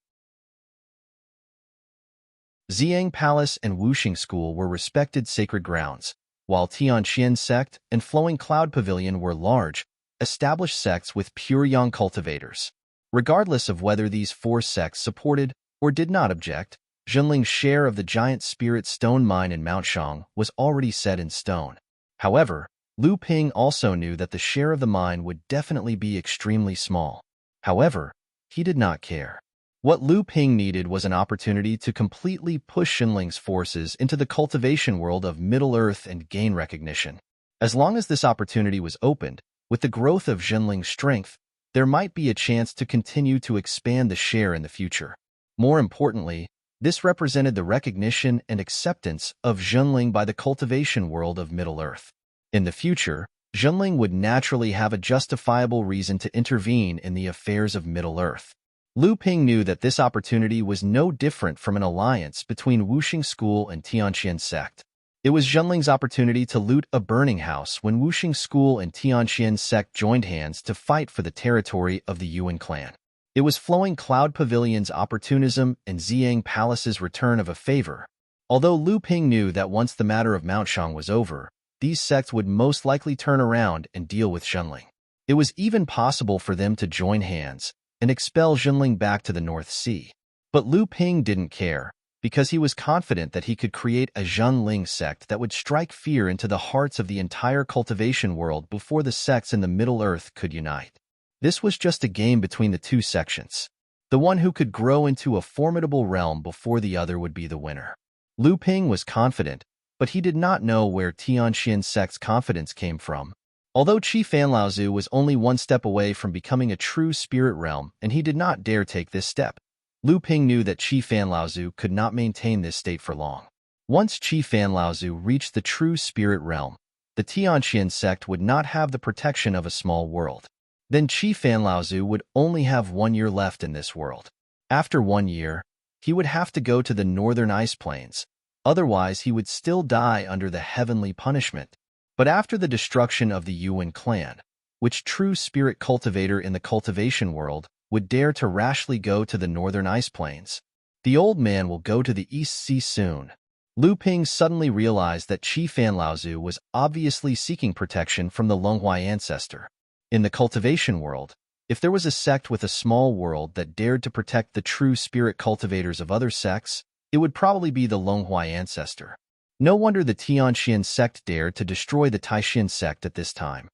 Xiang Palace and Wuxing School were respected sacred grounds, while Tianqian sect and Flowing Cloud Pavilion were large, established sects with pure yang cultivators. Regardless of whether these four sects supported or did not object, Zhenling's share of the giant spirit stone mine in Mount Shang was already set in stone. However, Lu Ping also knew that the share of the mine would definitely be extremely small. However, he did not care. What Lu Ping needed was an opportunity to completely push Zhenling's forces into the cultivation world of Middle-earth and gain recognition. As long as this opportunity was opened, with the growth of Zhenling's strength, there might be a chance to continue to expand the share in the future. More importantly, this represented the recognition and acceptance of Zhenling by the cultivation world of Middle-earth. In the future, Zhenling would naturally have a justifiable reason to intervene in the affairs of Middle-earth. Lu Ping knew that this opportunity was no different from an alliance between Wuxing School and Tianqian sect. It was Zhenling's opportunity to loot a burning house when Wuxing School and Tianqian sect joined hands to fight for the territory of the Yuan clan. It was Flowing Cloud Pavilion's opportunism and Xiang Palace's return of a favor. Although Lu Ping knew that once the matter of Mount Shang was over, these sects would most likely turn around and deal with Zhenling. It was even possible for them to join hands and expel Zhenling back to the North Sea. But Lu Ping didn't care, because he was confident that he could create a Zhenling sect that would strike fear into the hearts of the entire cultivation world before the sects in the Middle-earth could unite. This was just a game between the two sections. The one who could grow into a formidable realm before the other would be the winner. Lu Ping was confident, but he did not know where Tianqian sect's confidence came from. Although Qi Fan Laozu was only one step away from becoming a true spirit realm and he did not dare take this step, Lu Ping knew that Qi Fan Laozu could not maintain this state for long. Once Qi Fan Laozu reached the true spirit realm, the Tianqian sect would not have the protection of a small world. Then Qi Fan Laozu would only have 1 year left in this world. After 1 year, he would have to go to the northern ice plains, otherwise he would still die under the heavenly punishment. But after the destruction of the Yuan clan, which true spirit cultivator in the cultivation world would dare to rashly go to the northern ice plains? The old man will go to the East Sea soon. Lu Ping suddenly realized that Qi Fan Laozu was obviously seeking protection from the Longhui ancestor. In the cultivation world, if there was a sect with a small world that dared to protect the true spirit cultivators of other sects, it would probably be the Longhui ancestor. No wonder the Tianqian sect dared to destroy the Taishan sect at this time.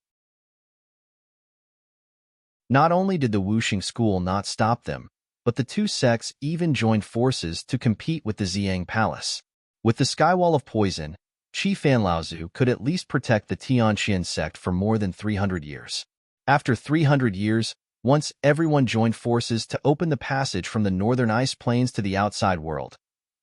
Not only did the Wuxing School not stop them, but the two sects even joined forces to compete with the Xiang Palace. With the skywall of poison, Qi Fan Laozu could at least protect the Tianqian sect for more than 300 years. After 300 years, once everyone joined forces to open the passage from the northern ice plains to the outside world,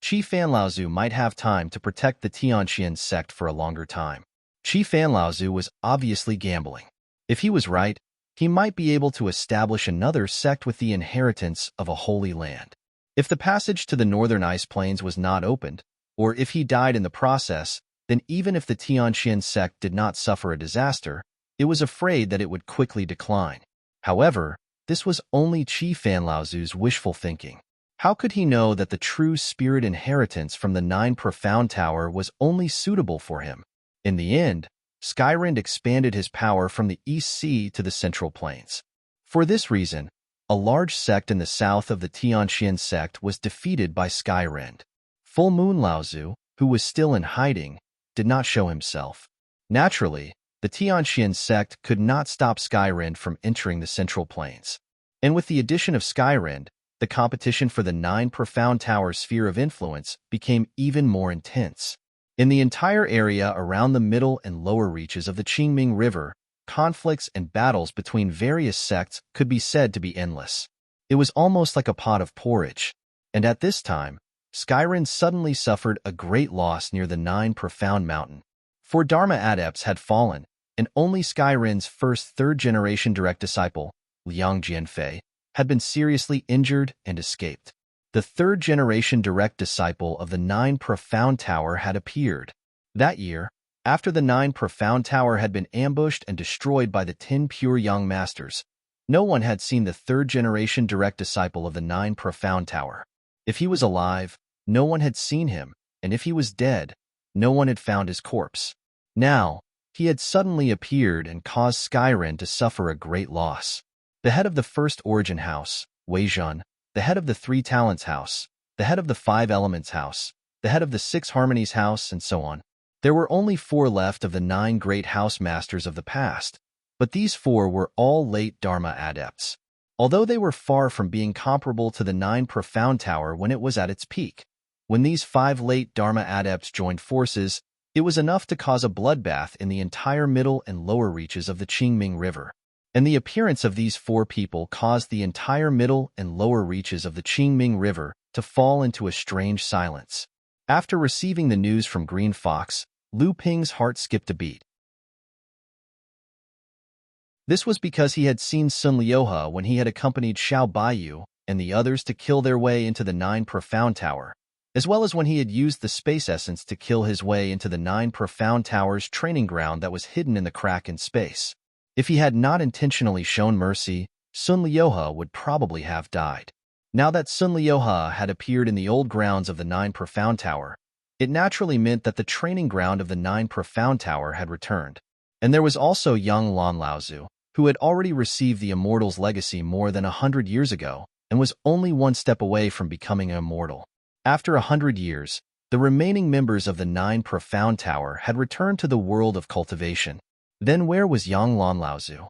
Qi Fan Laozu might have time to protect the Tianqian sect for a longer time. Qi Fan Laozu was obviously gambling. If he was right, he might be able to establish another sect with the inheritance of a holy land. If the passage to the northern ice plains was not opened, or if he died in the process, then even if the Tianqian sect did not suffer a disaster, it was afraid that it would quickly decline. However, this was only Qi Fan Laozu's wishful thinking. How could he know that the true spirit inheritance from the 9 Profound Tower was only suitable for him? In the end, Skyrind expanded his power from the East Sea to the Central Plains. For this reason, a large sect in the south of the Tianqian sect was defeated by Skyrind. Full Moon Laozu, who was still in hiding, did not show himself. Naturally, the Tianqian sect could not stop Skyrind from entering the Central Plains. And with the addition of Skyrind, the competition for the 9 Profound Tower sphere of influence became even more intense. In the entire area around the middle and lower reaches of the Qingming River, conflicts and battles between various sects could be said to be endless. It was almost like a pot of porridge. And at this time, Skyrind suddenly suffered a great loss near the 9 Profound Mountain. 4 Dharma adepts had fallen, and only Skyrind's first third-generation direct disciple, Liang Jianfei, had been seriously injured and escaped. The third-generation direct disciple of the 9 Profound Tower had appeared. That year, after the 9 Profound Tower had been ambushed and destroyed by the 10 pure young masters, no one had seen the third-generation direct disciple of the 9 Profound Tower. If he was alive, no one had seen him, and if he was dead, no one had found his corpse. Now, he had suddenly appeared and caused Skyrind to suffer a great loss. The head of the First Origin House, Wei Zhun, the head of the 3 Talents House, the head of the 5 Elements House, the head of the 6 Harmonies House, and so on. There were only 4 left of the 9 great house masters of the past, but these 4 were all late Dharma adepts. Although they were far from being comparable to the 9 Profound Tower when it was at its peak, when these 5 late Dharma adepts joined forces, it was enough to cause a bloodbath in the entire middle and lower reaches of the Qingming River. And the appearance of these 4 people caused the entire middle and lower reaches of the Qingming River to fall into a strange silence. After receiving the news from Green Fox, Lu Ping's heart skipped a beat. This was because he had seen Sun Liuhe when he had accompanied Xiao Baiyu and the others to kill their way into the 9 Profound Tower, as well as when he had used the space essence to kill his way into the 9 Profound Tower's training ground that was hidden in the crack in space. If he had not intentionally shown mercy, Sun Liuhe would probably have died. Now that Sun Liuhe had appeared in the old grounds of the 9 Profound Tower, it naturally meant that the training ground of the 9 Profound Tower had returned. And there was also young Lan Laozu, who had already received the Immortal's legacy more than 100 years ago and was only one step away from becoming an immortal. After 100 years, the remaining members of the 9 Profound Tower had returned to the world of cultivation. Then where was young Lan Laozu?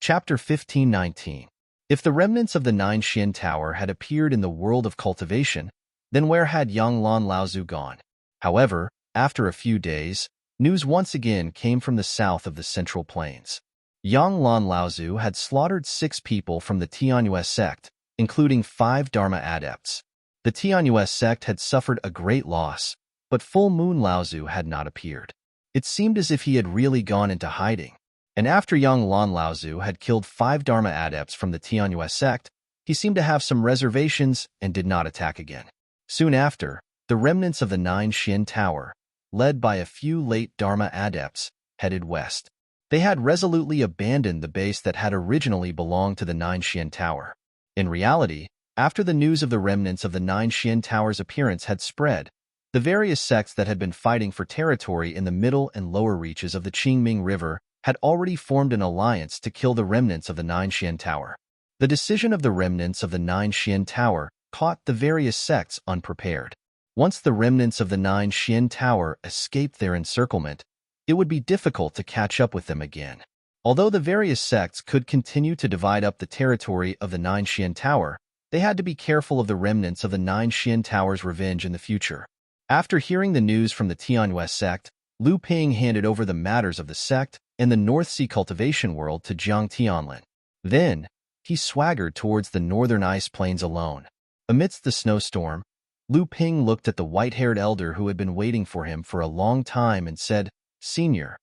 Chapter 15:19. If the remnants of the 9 Xian Tower had appeared in the world of cultivation, then where had young Lan Laozu gone? However, after a few days, news once again came from the south of the Central Plains. Yang Lan Laozu had slaughtered 6 people from the Tianyue sect, including 5 Dharma adepts. The Tianyue sect had suffered a great loss, but Full Moon Laozu had not appeared. It seemed as if he had really gone into hiding. And after young Lan Laozu had killed 5 Dharma adepts from the Tianyue sect, he seemed to have some reservations and did not attack again. Soon after, the remnants of the 9 Xian Tower, led by a few late Dharma adepts, headed west. They had resolutely abandoned the base that had originally belonged to the 9 Xian Tower. In reality, after the news of the remnants of the 9 Xian Tower's appearance had spread, the various sects that had been fighting for territory in the middle and lower reaches of the Qingming River had already formed an alliance to kill the remnants of the 9 Xian Tower. The decision of the remnants of the 9 Xian Tower caught the various sects unprepared. Once the remnants of the 9 Xian Tower escaped their encirclement, it would be difficult to catch up with them again. Although the various sects could continue to divide up the territory of the Nine Xian Tower, they had to be careful of the remnants of the Nine Xian Tower's revenge in the future. After hearing the news from the Tianhua sect, Lu Ping handed over the matters of the sect and the North Sea cultivation world to Jiang Tianlin. Then, he swaggered towards the northern ice plains alone. Amidst the snowstorm, Lu Ping looked at the white-haired elder who had been waiting for him for a long time and said, "Senior,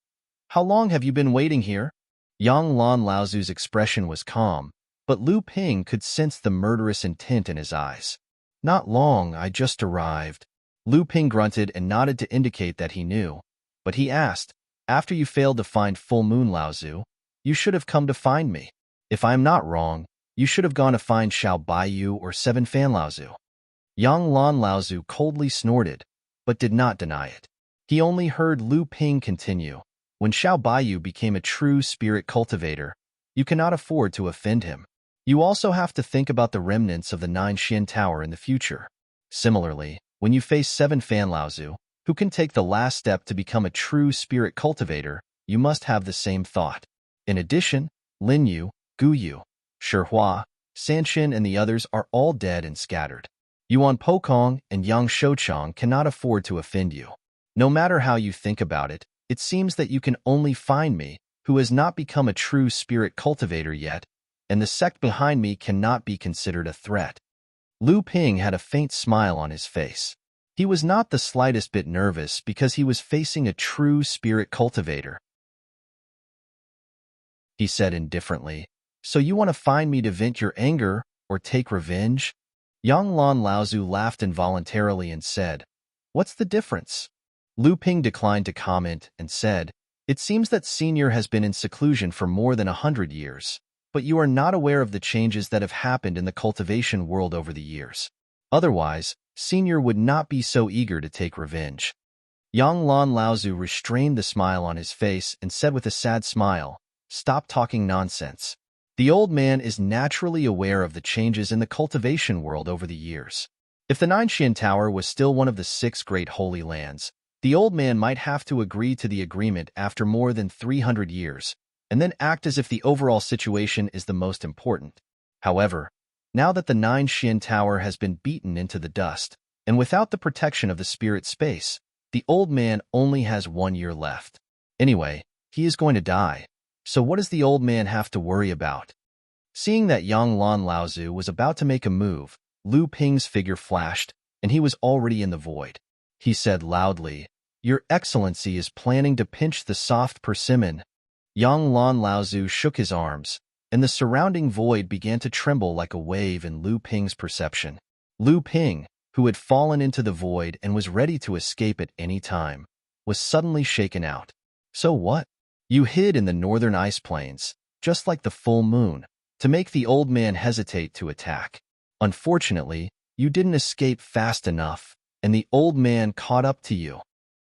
how long have you been waiting here?" Yang Lan Laozu's expression was calm, but Lu Ping could sense the murderous intent in his eyes. "Not long, I just arrived." Lu Ping grunted and nodded to indicate that he knew, but he asked, "After you failed to find Full Moon Laozu, you should have come to find me. If I am not wrong, you should have gone to find Xiao Baiyu or Seven Fan Laozu." Yang Lan Laozu coldly snorted, but did not deny it. He only heard Lu Ping continue, "When Xiao Baiyu became a true spirit cultivator, you cannot afford to offend him. You also have to think about the remnants of the Nine Xian Tower in the future. Similarly, when you face Seven Fan Laozu, who can take the last step to become a true spirit cultivator, you must have the same thought. In addition, Lin Yu, Gu Yu, Shihua, Sanshin and the others are all dead and scattered. Yuan Pokong and Yang Shouchong cannot afford to offend you. No matter how you think about it, it seems that you can only find me, who has not become a true spirit cultivator yet, and the sect behind me cannot be considered a threat." Lu Ping had a faint smile on his face. He was not the slightest bit nervous because he was facing a true spirit cultivator. He said indifferently, "So you want to find me to vent your anger or take revenge?" Yang Lan Laozu laughed involuntarily and said, "What's the difference?" Lu Ping declined to comment and said, "It seems that Senior has been in seclusion for more than 100 years, but you are not aware of the changes that have happened in the cultivation world over the years. Otherwise, Senior would not be so eager to take revenge." Yang Lan Laozu restrained the smile on his face and said with a sad smile, "Stop talking nonsense. The old man is naturally aware of the changes in the cultivation world over the years. If the Nine Xian Tower was still one of the 6 great holy lands, the old man might have to agree to the agreement after more than 300 years, and then act as if the overall situation is the most important. However, now that the Nine Xian Tower has been beaten into the dust, and without the protection of the spirit space, the old man only has 1 year left. Anyway, he is going to die. So what does the old man have to worry about?" Seeing that Yang Lan Laozu was about to make a move, Lu Ping's figure flashed, and he was already in the void. He said loudly, "Your Excellency is planning to pinch the soft persimmon." Yang Lan Laozu shook his arms, and the surrounding void began to tremble like a wave in Lu Ping's perception. Lu Ping, who had fallen into the void and was ready to escape at any time, was suddenly shaken out. "So what? You hid in the northern ice plains, just like the full moon, to make the old man hesitate to attack. Unfortunately, you didn't escape fast enough, and the old man caught up to you."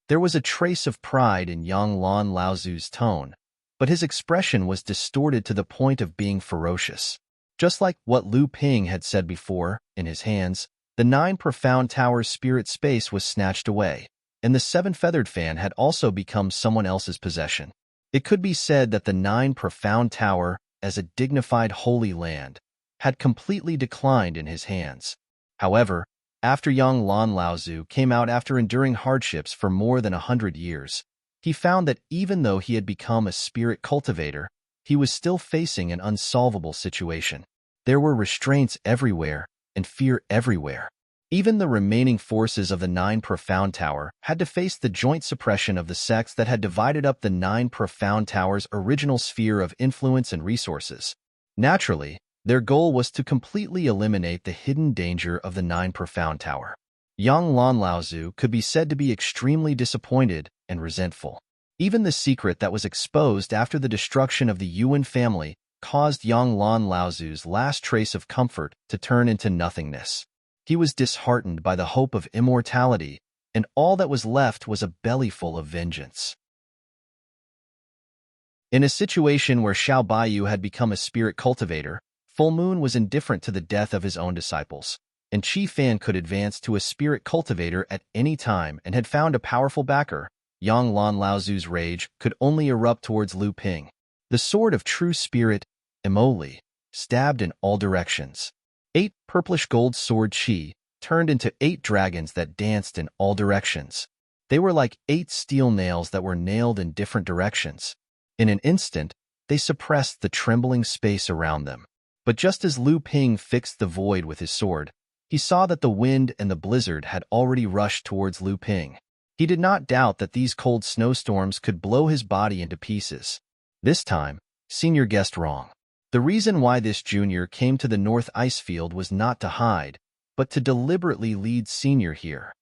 There was a trace of pride in Yang Lan Laozu's tone, but his expression was distorted to the point of being ferocious. Just like what Lu Ping had said before, in his hands, the 9 profound towers' spirit space was snatched away, and the 7-feathered fan had also become someone else's possession. It could be said that the 9 profound tower, as a dignified holy land, had completely declined in his hands. However, after Yang Lan Laozu came out after enduring hardships for more than 100 years, he found that even though he had become a spirit cultivator, he was still facing an unsolvable situation. There were restraints everywhere and fear everywhere. Even the remaining forces of the 9 Profound Tower had to face the joint suppression of the sects that had divided up the 9 Profound Tower's original sphere of influence and resources. Naturally, their goal was to completely eliminate the hidden danger of the 9 Profound Tower. Yang Lan Laozu could be said to be extremely disappointed and resentful. Even the secret that was exposed after the destruction of the Yuan family caused Yang Lan Laozu's last trace of comfort to turn into nothingness. He was disheartened by the hope of immortality, and all that was left was a bellyful of vengeance. In a situation where Xiao Baiyu had become a spirit cultivator, Full Moon was indifferent to the death of his own disciples, and Qi Fan could advance to a spirit cultivator at any time and had found a powerful backer. Yang Lan Laozu's rage could only erupt towards Lu Ping. The sword of true spirit, Emoli, stabbed in all directions. 8 purplish gold sword chi turned into 8 dragons that danced in all directions. They were like 8 steel nails that were nailed in different directions. In an instant, they suppressed the trembling space around them. But just as Lu Ping fixed the void with his sword, he saw that the wind and the blizzard had already rushed towards Lu Ping. He did not doubt that these cold snowstorms could blow his body into pieces. This time, Senior guessed wrong. The reason why this junior came to the North Ice Field was not to hide, but to deliberately lead Senior here.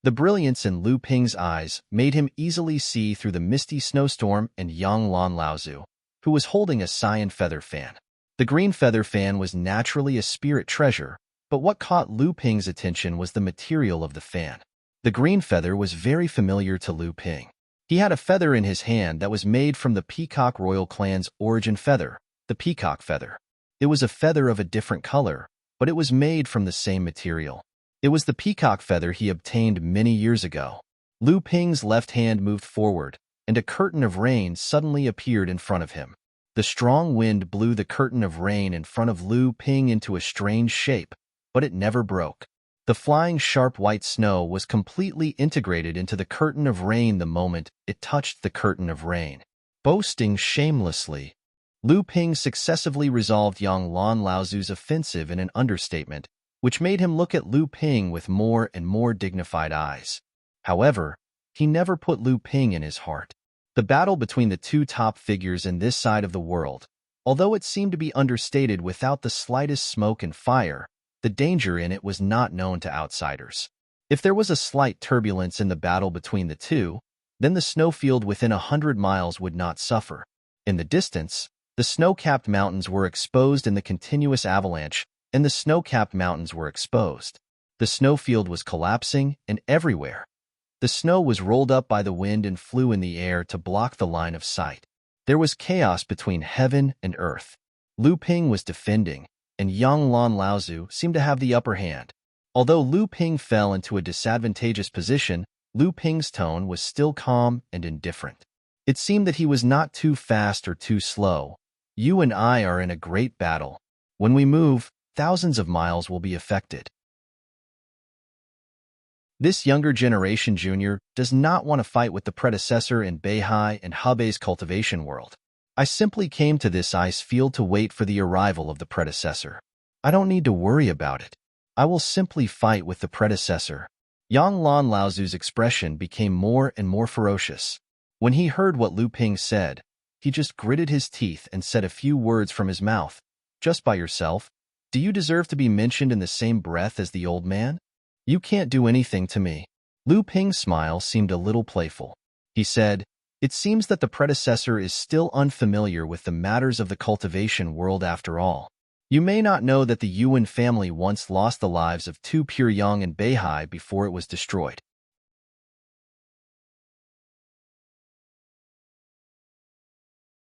The brilliance in Lu Ping's eyes made him easily see through the misty snowstorm and Yang Lan Laozu, who was holding a cyan feather fan. The green feather fan was naturally a spirit treasure, but what caught Lu Ping's attention was the material of the fan. The green feather was very familiar to Lu Ping. He had a feather in his hand that was made from the Peacock Royal Clan's origin feather, the peacock feather. It was a feather of a different color, but it was made from the same material. It was the peacock feather he obtained many years ago. Lu Ping's left hand moved forward, and a curtain of rain suddenly appeared in front of him. The strong wind blew the curtain of rain in front of Lu Ping into a strange shape, but it never broke. The flying sharp white snow was completely integrated into the curtain of rain the moment it touched the curtain of rain. Boasting shamelessly, Lu Ping successively resolved Yang Lan Laozu's offensive in an understatement, which made him look at Lu Ping with more and more dignified eyes. However, he never put Lu Ping in his heart. The battle between the two top figures in this side of the world, although it seemed to be understated without the slightest smoke and fire, the danger in it was not known to outsiders. If there was a slight turbulence in the battle between the two, then the snowfield within 100 miles would not suffer. In the distance, the snow-capped mountains were exposed in the continuous avalanche, and the snow-capped mountains were exposed. The snowfield was collapsing, and everywhere. The snow was rolled up by the wind and flew in the air to block the line of sight. There was chaos between heaven and earth. Lu Ping was defending, and Yang Lan Laozu seemed to have the upper hand. Although Lu Ping fell into a disadvantageous position, Lu Ping's tone was still calm and indifferent. It seemed that he was not too fast or too slow. You and I are in a great battle. When we move, thousands of miles will be affected. This younger generation junior does not want to fight with the predecessor in Beihai and Hebei's cultivation world. I simply came to this ice field to wait for the arrival of the predecessor. I don't need to worry about it. I will simply fight with the predecessor. Yang Lan Laozu's expression became more and more ferocious. When he heard what Lu Ping said, he just gritted his teeth and said a few words from his mouth. Just by yourself? Do you deserve to be mentioned in the same breath as the old man? You can't do anything to me. Lu Ping's smile seemed a little playful. He said, "It seems that the predecessor is still unfamiliar with the matters of the cultivation world after all. You may not know that the Yuan family once lost the lives of 2 pure young in Beihai before it was destroyed."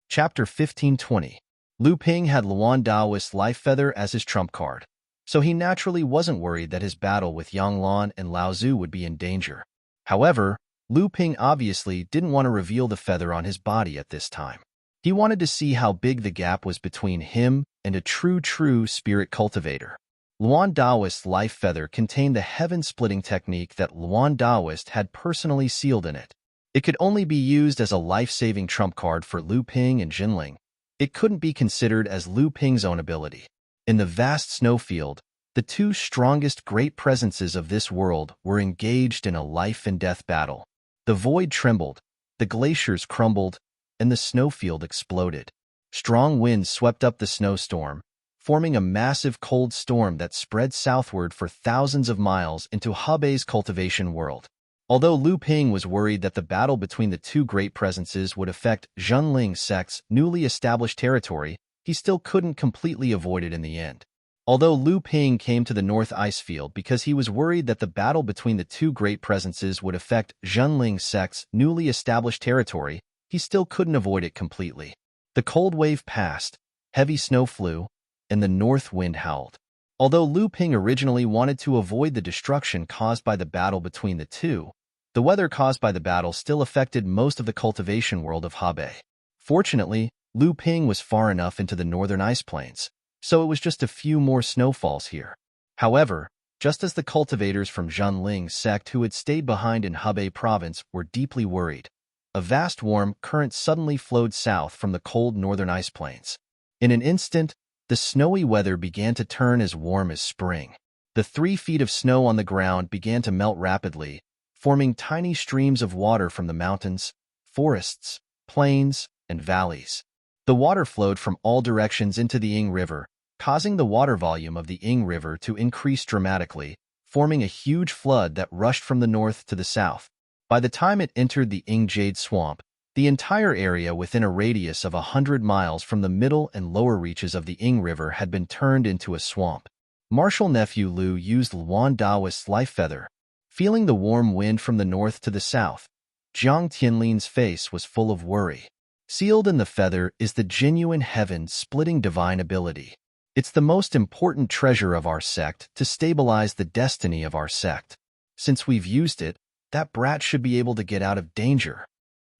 Chapter 1520. Lu Ping had Luan Daoist's life feather as his trump card, so he naturally wasn't worried that his battle with Yang Lan and Laozu would be in danger. However, Lu Ping obviously didn't want to reveal the feather on his body at this time. He wanted to see how big the gap was between him and a true spirit cultivator. Luan Daoist's life feather contained the heaven-splitting technique that Luan Daoist had personally sealed in it. It could only be used as a life-saving trump card for Lu Ping and Jinling. It couldn't be considered as Lu Ping's own ability. In the vast snowfield, the 2 strongest great presences of this world were engaged in a life-and-death battle. The void trembled, the glaciers crumbled, and the snowfield exploded. Strong winds swept up the snowstorm, forming a massive cold storm that spread southward for thousands of miles into Hebei's cultivation world. Although Lu Ping was worried that the battle between the 2 great presences would affect Zhenling sect's newly established territory, he still couldn't completely avoid it in the end. Although Lu Ping came to the North Ice Field because he was worried that the battle between the 2 great presences would affect Zhenling sect's newly established territory, he still couldn't avoid it completely. The cold wave passed, heavy snow flew, and the north wind howled. Although Lu Ping originally wanted to avoid the destruction caused by the battle between the 2, the weather caused by the battle still affected most of the cultivation world of Hebei. Fortunately, Lu Ping was far enough into the northern ice plains, so it was just a few more snowfalls here. However, just as the cultivators from Zhenling's sect who had stayed behind in Hebei province were deeply worried, a vast warm current suddenly flowed south from the cold northern ice plains. In an instant, the snowy weather began to turn as warm as spring. The 3 feet of snow on the ground began to melt rapidly, forming tiny streams of water from the mountains, forests, plains, and valleys. The water flowed from all directions into the Ying River, causing the water volume of the Ying River to increase dramatically, forming a huge flood that rushed from the north to the south. By the time it entered the Ying Jade Swamp, the entire area within a radius of 100 miles from the middle and lower reaches of the Ying River had been turned into a swamp. Martial Nephew Lu used Luan Daoist's life feather. Feeling the warm wind from the north to the south, Jiang Tianlin's face was full of worry. Sealed in the feather is the genuine heaven-splitting divine ability. It's the most important treasure of our sect to stabilize the destiny of our sect. Since we've used it, that brat should be able to get out of danger.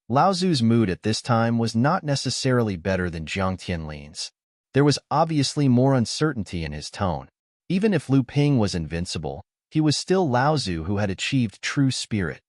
Lao Zu's mood at this time was not necessarily better than Jiang Tianlin's. There was obviously more uncertainty in his tone. Even if Lu Ping was invincible, he was still Lao Zu who had achieved true spirit.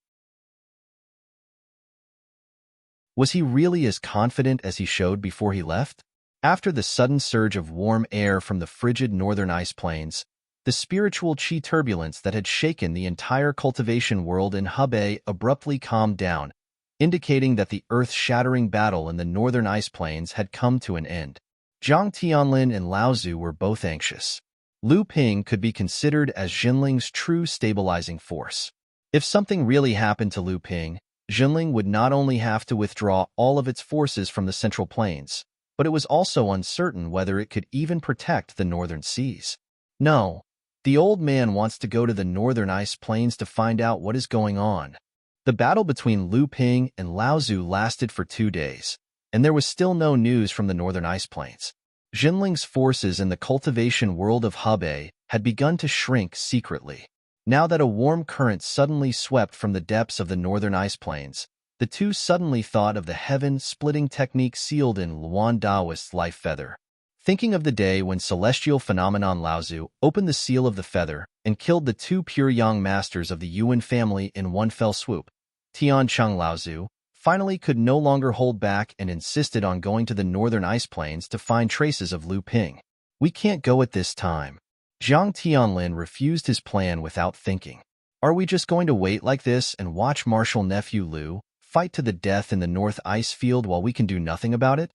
Was he really as confident as he showed before he left? After the sudden surge of warm air from the frigid northern ice plains, the spiritual qi turbulence that had shaken the entire cultivation world in Hebei abruptly calmed down, indicating that the earth-shattering battle in the northern ice plains had come to an end. Jiang Tianlin and Lao Zu were both anxious. Lu Ping could be considered as Zhenling's true stabilizing force. If something really happened to Lu Ping, Zhenling would not only have to withdraw all of its forces from the central plains, but it was also uncertain whether it could even protect the northern seas. No, the old man wants to go to the northern ice plains to find out what is going on. The battle between Lu Ping and Lao Zu lasted for 2 days, and there was still no news from the northern ice plains. Zhenling's forces in the cultivation world of Hebei had begun to shrink secretly. Now that a warm current suddenly swept from the depths of the northern ice plains, the two suddenly thought of the heaven-splitting technique sealed in Luan Daoist's life feather. Thinking of the day when celestial phenomenon Lao Zu opened the seal of the feather and killed the 2 pure young masters of the Yuan family in one fell swoop, Tiancheng Lao Zu finally could no longer hold back and insisted on going to the northern ice plains to find traces of Lu Ping. We can't go at this time. Jiang Tianlin refused his plan without thinking. Are we just going to wait like this and watch Martial Nephew Lu fight to the death in the north ice field while we can do nothing about it?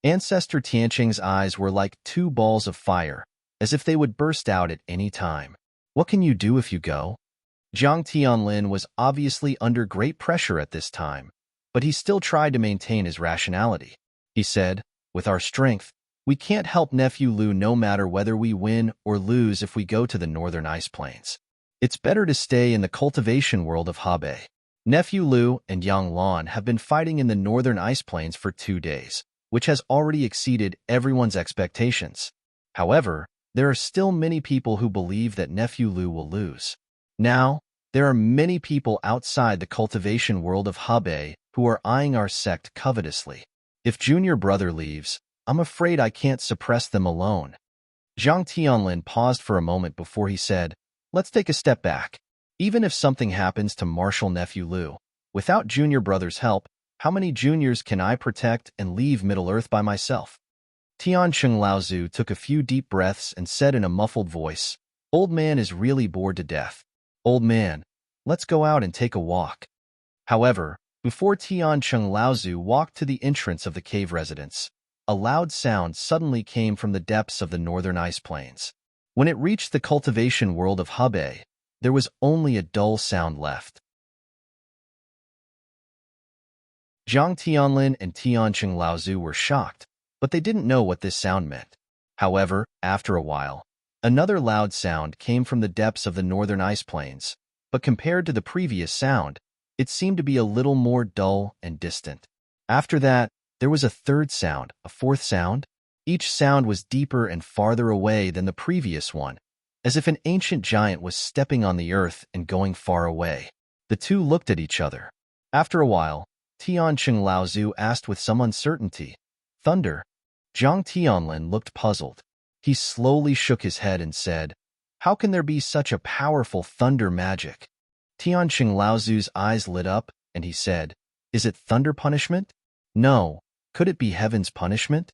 Ancestor Tiancheng's eyes were like 2 balls of fire, as if they would burst out at any time. What can you do if you go? Jiang Tianlin was obviously under great pressure at this time, but he still tried to maintain his rationality. He said, with our strength, we can't help Nephew Lu no matter whether we win or lose if we go to the northern ice plains. It's better to stay in the cultivation world of Hebei. Nephew Lu and Yang Lan have been fighting in the northern ice plains for 2 days, which has already exceeded everyone's expectations. However, there are still many people who believe that Nephew Lu will lose. Now, there are many people outside the cultivation world of Hebei who are eyeing our sect covetously. If Junior Brother leaves, I'm afraid I can't suppress them alone. Jiang Tianlin paused for a moment before he said, let's take a step back. Even if something happens to Martial Nephew Lu, without Junior Brother's help, how many juniors can I protect and leave Middle-earth by myself? Tiancheng Lao Zu took a few deep breaths and said in a muffled voice, Old man is really bored to death. Old man, let's go out and take a walk. However, before Tiancheng Lao Zu walked to the entrance of the cave residence, a loud sound suddenly came from the depths of the northern ice plains. When it reached the cultivation world of Hebei, there was only a dull sound left. Jiang Tianlin and Tiancheng Lao Zu were shocked, but they didn't know what this sound meant. However, after a while, another loud sound came from the depths of the northern ice plains, but compared to the previous sound, it seemed to be a little more dull and distant. After that, there was a third sound, a fourth sound. Each sound was deeper and farther away than the previous one, as if an ancient giant was stepping on the earth and going far away. The two looked at each other. After a while, Tiancheng Lao Zu asked with some uncertainty, Thunder. Jiang Tianlin looked puzzled. He slowly shook his head and said, "How can there be such a powerful thunder magic?" Tianqing Laozu's eyes lit up, and he said, "Is it thunder punishment? No. Could it be heaven's punishment?"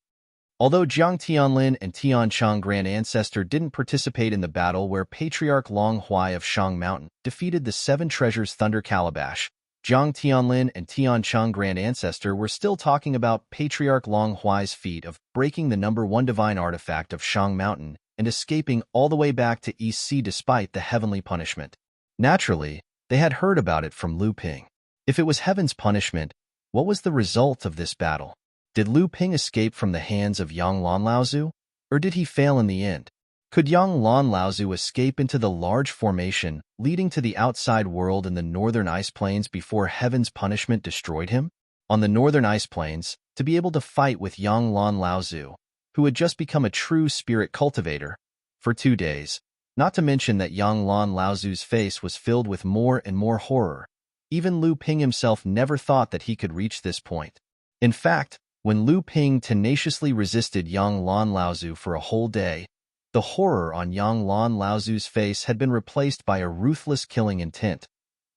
Although Jiang Tianlin and Tianchang Grand Ancestor didn't participate in the battle where Patriarch Long Huai of Shang Mountain defeated the Seven Treasures Thunder Calabash, Jiang Tianlin and Tianchang Grand Ancestor were still talking about Patriarch Long Huai's feat of breaking the #1 divine artifact of Shang Mountain and escaping all the way back to East Sea despite the heavenly punishment. Naturally, they had heard about it from Lu Ping. If it was heaven's punishment, what was the result of this battle? Did Lu Ping escape from the hands of Yang Lan Laozu, or did he fail in the end? Could Yang Lan Laozu escape into the large formation leading to the outside world in the northern ice plains before heaven's punishment destroyed him? On the northern ice plains, to be able to fight with Yang Lan Laozu, who had just become a true spirit cultivator, for 2 days, not to mention that Yang Lan Laozu's face was filled with more and more horror. Even Lu Ping himself never thought that he could reach this point. In fact, when Lu Ping tenaciously resisted Yang Lan Laozu for a whole day, the horror on Yang Lan Laozu's face had been replaced by a ruthless killing intent.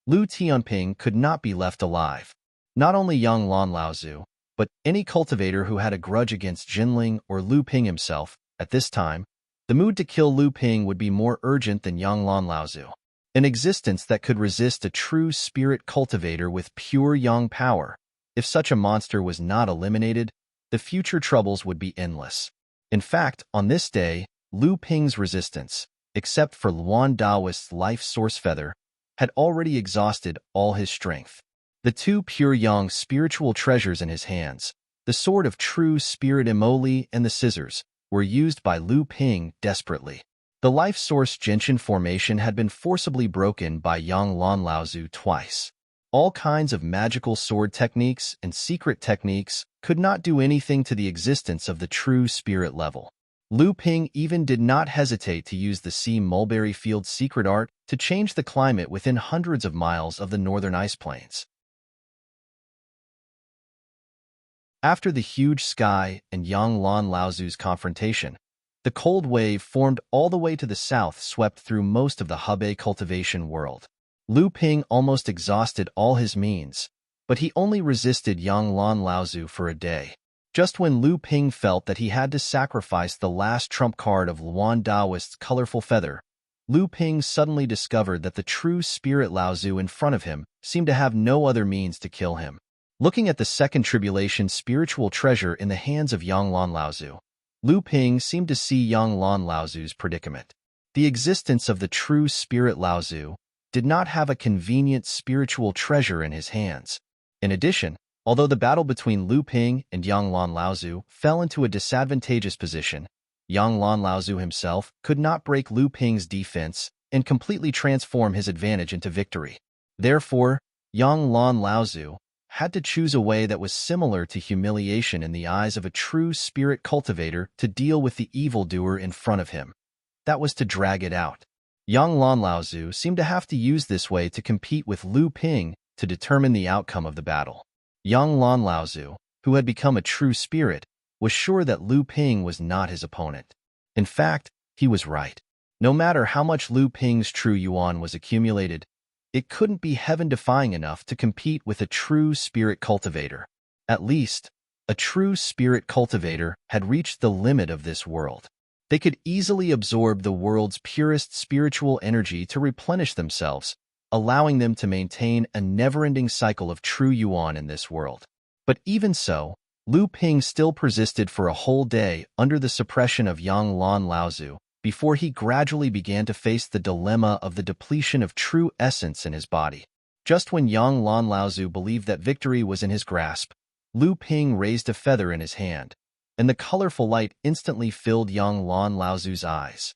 Lu Tianping could not be left alive. Not only Yang Lan Laozu, but any cultivator who had a grudge against Jinling or Lu Ping himself. At this time, the mood to kill Lu Ping would be more urgent than Yang Lan Laozu. An existence that could resist a true spirit cultivator with pure yang power. If such a monster was not eliminated, the future troubles would be endless. In fact, on this day, Lu Ping's resistance, except for Luan Daoist's life source feather, had already exhausted all his strength. The 2 pure yang spiritual treasures in his hands, the sword of true spirit Emoli and the scissors, were used by Lu Ping desperately. The life source Genshin formation had been forcibly broken by Yang Lan Laozu twice. All kinds of magical sword techniques and secret techniques could not do anything to the existence of the true spirit level. Lu Ping even did not hesitate to use the sea mulberry field secret art to change the climate within hundreds of miles of the northern ice plains. After the huge sky and Yang Lan Laozu's confrontation, the cold wave formed all the way to the south swept through most of the Hebei cultivation world. Lu Ping almost exhausted all his means, but he only resisted Yang Lan Laozu for a day. Just when Lu Ping felt that he had to sacrifice the last trump card of Luan Daoist's colorful feather, Lu Ping suddenly discovered that the true spirit Laozu in front of him seemed to have no other means to kill him. Looking at the second tribulation spiritual treasure in the hands of Yang Lan Laozu, Lu Ping seemed to see Yang Lan Laozu's predicament. The existence of the true spirit Laozu did not have a convenient spiritual treasure in his hands. In addition, although the battle between Lu Ping and Yang Lan Laozu fell into a disadvantageous position, Yang Lan Laozu himself could not break Lu Ping's defense and completely transform his advantage into victory. Therefore, Yang Lan Laozu had to choose a way that was similar to humiliation in the eyes of a true spirit cultivator to deal with the evildoer in front of him. That was to drag it out. Yang Lan Laozu seemed to have to use this way to compete with Lu Ping to determine the outcome of the battle. Yang Lan Laozu, who had become a true spirit, was sure that Lu Ping was not his opponent. In fact, he was right. No matter how much Lu Ping's true yuan was accumulated, it couldn't be heaven-defying enough to compete with a true spirit cultivator. At least, a true spirit cultivator had reached the limit of this world. They could easily absorb the world's purest spiritual energy to replenish themselves, allowing them to maintain a never-ending cycle of true yuan in this world. But even so, Lu Ping still persisted for a whole day under the suppression of Yang Lan Laozu before he gradually began to face the dilemma of the depletion of true essence in his body. Just when Yang Lan Laozu believed that victory was in his grasp, Lu Ping raised a feather in his hand, and the colorful light instantly filled Yang Lan Laozu's eyes.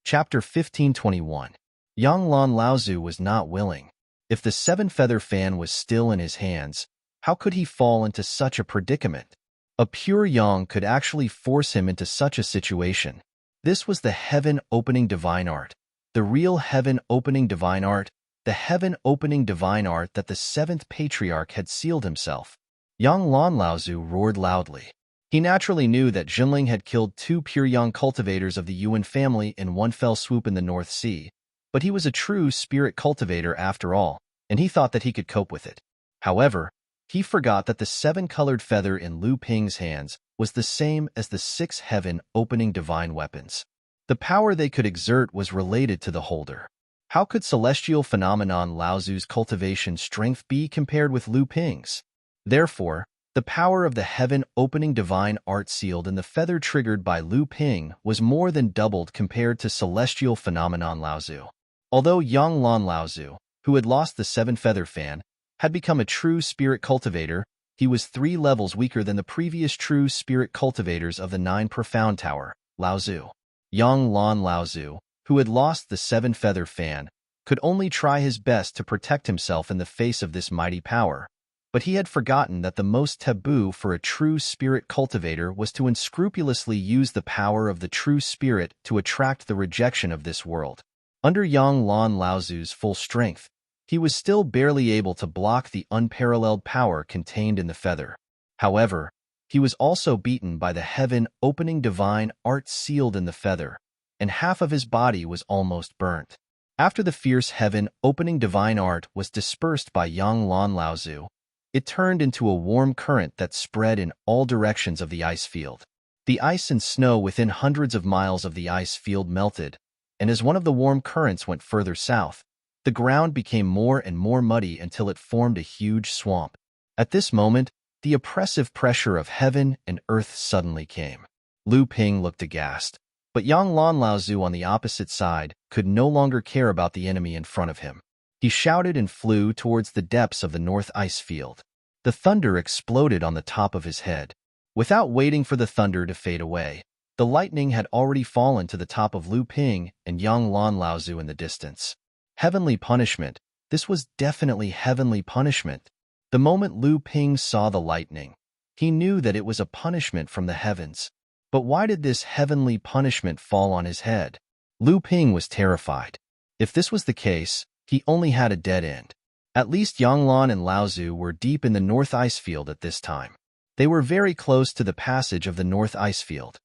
Chapter 1521. Yang Lan Laozu was not willing. If the seven-feather fan was still in his hands, how could he fall into such a predicament? A pure yang could actually force him into such a situation. This was the heaven-opening divine art. The real heaven-opening divine art the heaven-opening divine art that the seventh patriarch had sealed himself. Young Lan Laozu roared loudly. He naturally knew that Jinling had killed 2 pure young cultivators of the Yuan family in one fell swoop in the North Sea, but he was a true spirit cultivator after all, and he thought that he could cope with it. However, he forgot that the 7-colored feather in Lu Ping's hands was the same as the 6 heaven-opening divine weapons. The power they could exert was related to the holder. How could celestial phenomenon Laozu's cultivation strength be compared with Lu Ping's? Therefore, the power of the heaven-opening divine art sealed in the feather triggered by Lu Ping was more than doubled compared to celestial phenomenon Laozu. Although young Lan Laozu, who had lost the 7-feather fan, had become a true spirit cultivator, he was 3 levels weaker than the previous true spirit cultivators of the 9 profound tower, Laozu. Young Lan Laozu, who had lost the 7-feather fan, could only try his best to protect himself in the face of this mighty power. But he had forgotten that the most taboo for a true spirit cultivator was to unscrupulously use the power of the true spirit to attract the rejection of this world. Under young Lan Laozu's full strength, he was still barely able to block the unparalleled power contained in the feather. However, he was also beaten by the heaven-opening divine art sealed in the feather, and half of his body was almost burnt. After the fierce heaven-opening divine art was dispersed by young Lan Laozu, it turned into a warm current that spread in all directions of the ice field. The ice and snow within hundreds of miles of the ice field melted, and as one of the warm currents went further south, the ground became more and more muddy until it formed a huge swamp. At this moment, the oppressive pressure of heaven and earth suddenly came. Lu Ping looked aghast, but young Lan Laozu on the opposite side could no longer care about the enemy in front of him. He shouted and flew towards the depths of the north ice field. The thunder exploded on the top of his head. Without waiting for the thunder to fade away, the lightning had already fallen to the top of Lu Ping and young Lan Laozu in the distance. Heavenly punishment. This was definitely heavenly punishment. The moment Lu Ping saw the lightning, he knew that it was a punishment from the heavens. But why did this heavenly punishment fall on his head? Lu Ping was terrified. If this was the case, he only had a dead end. At least Yang Lan and Laozu were deep in the North Ice Field at this time. They were very close to the passage of the North Ice Field.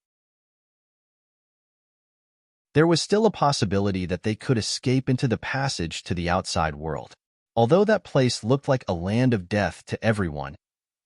There was still a possibility that they could escape into the passage to the outside world. Although that place looked like a land of death to everyone,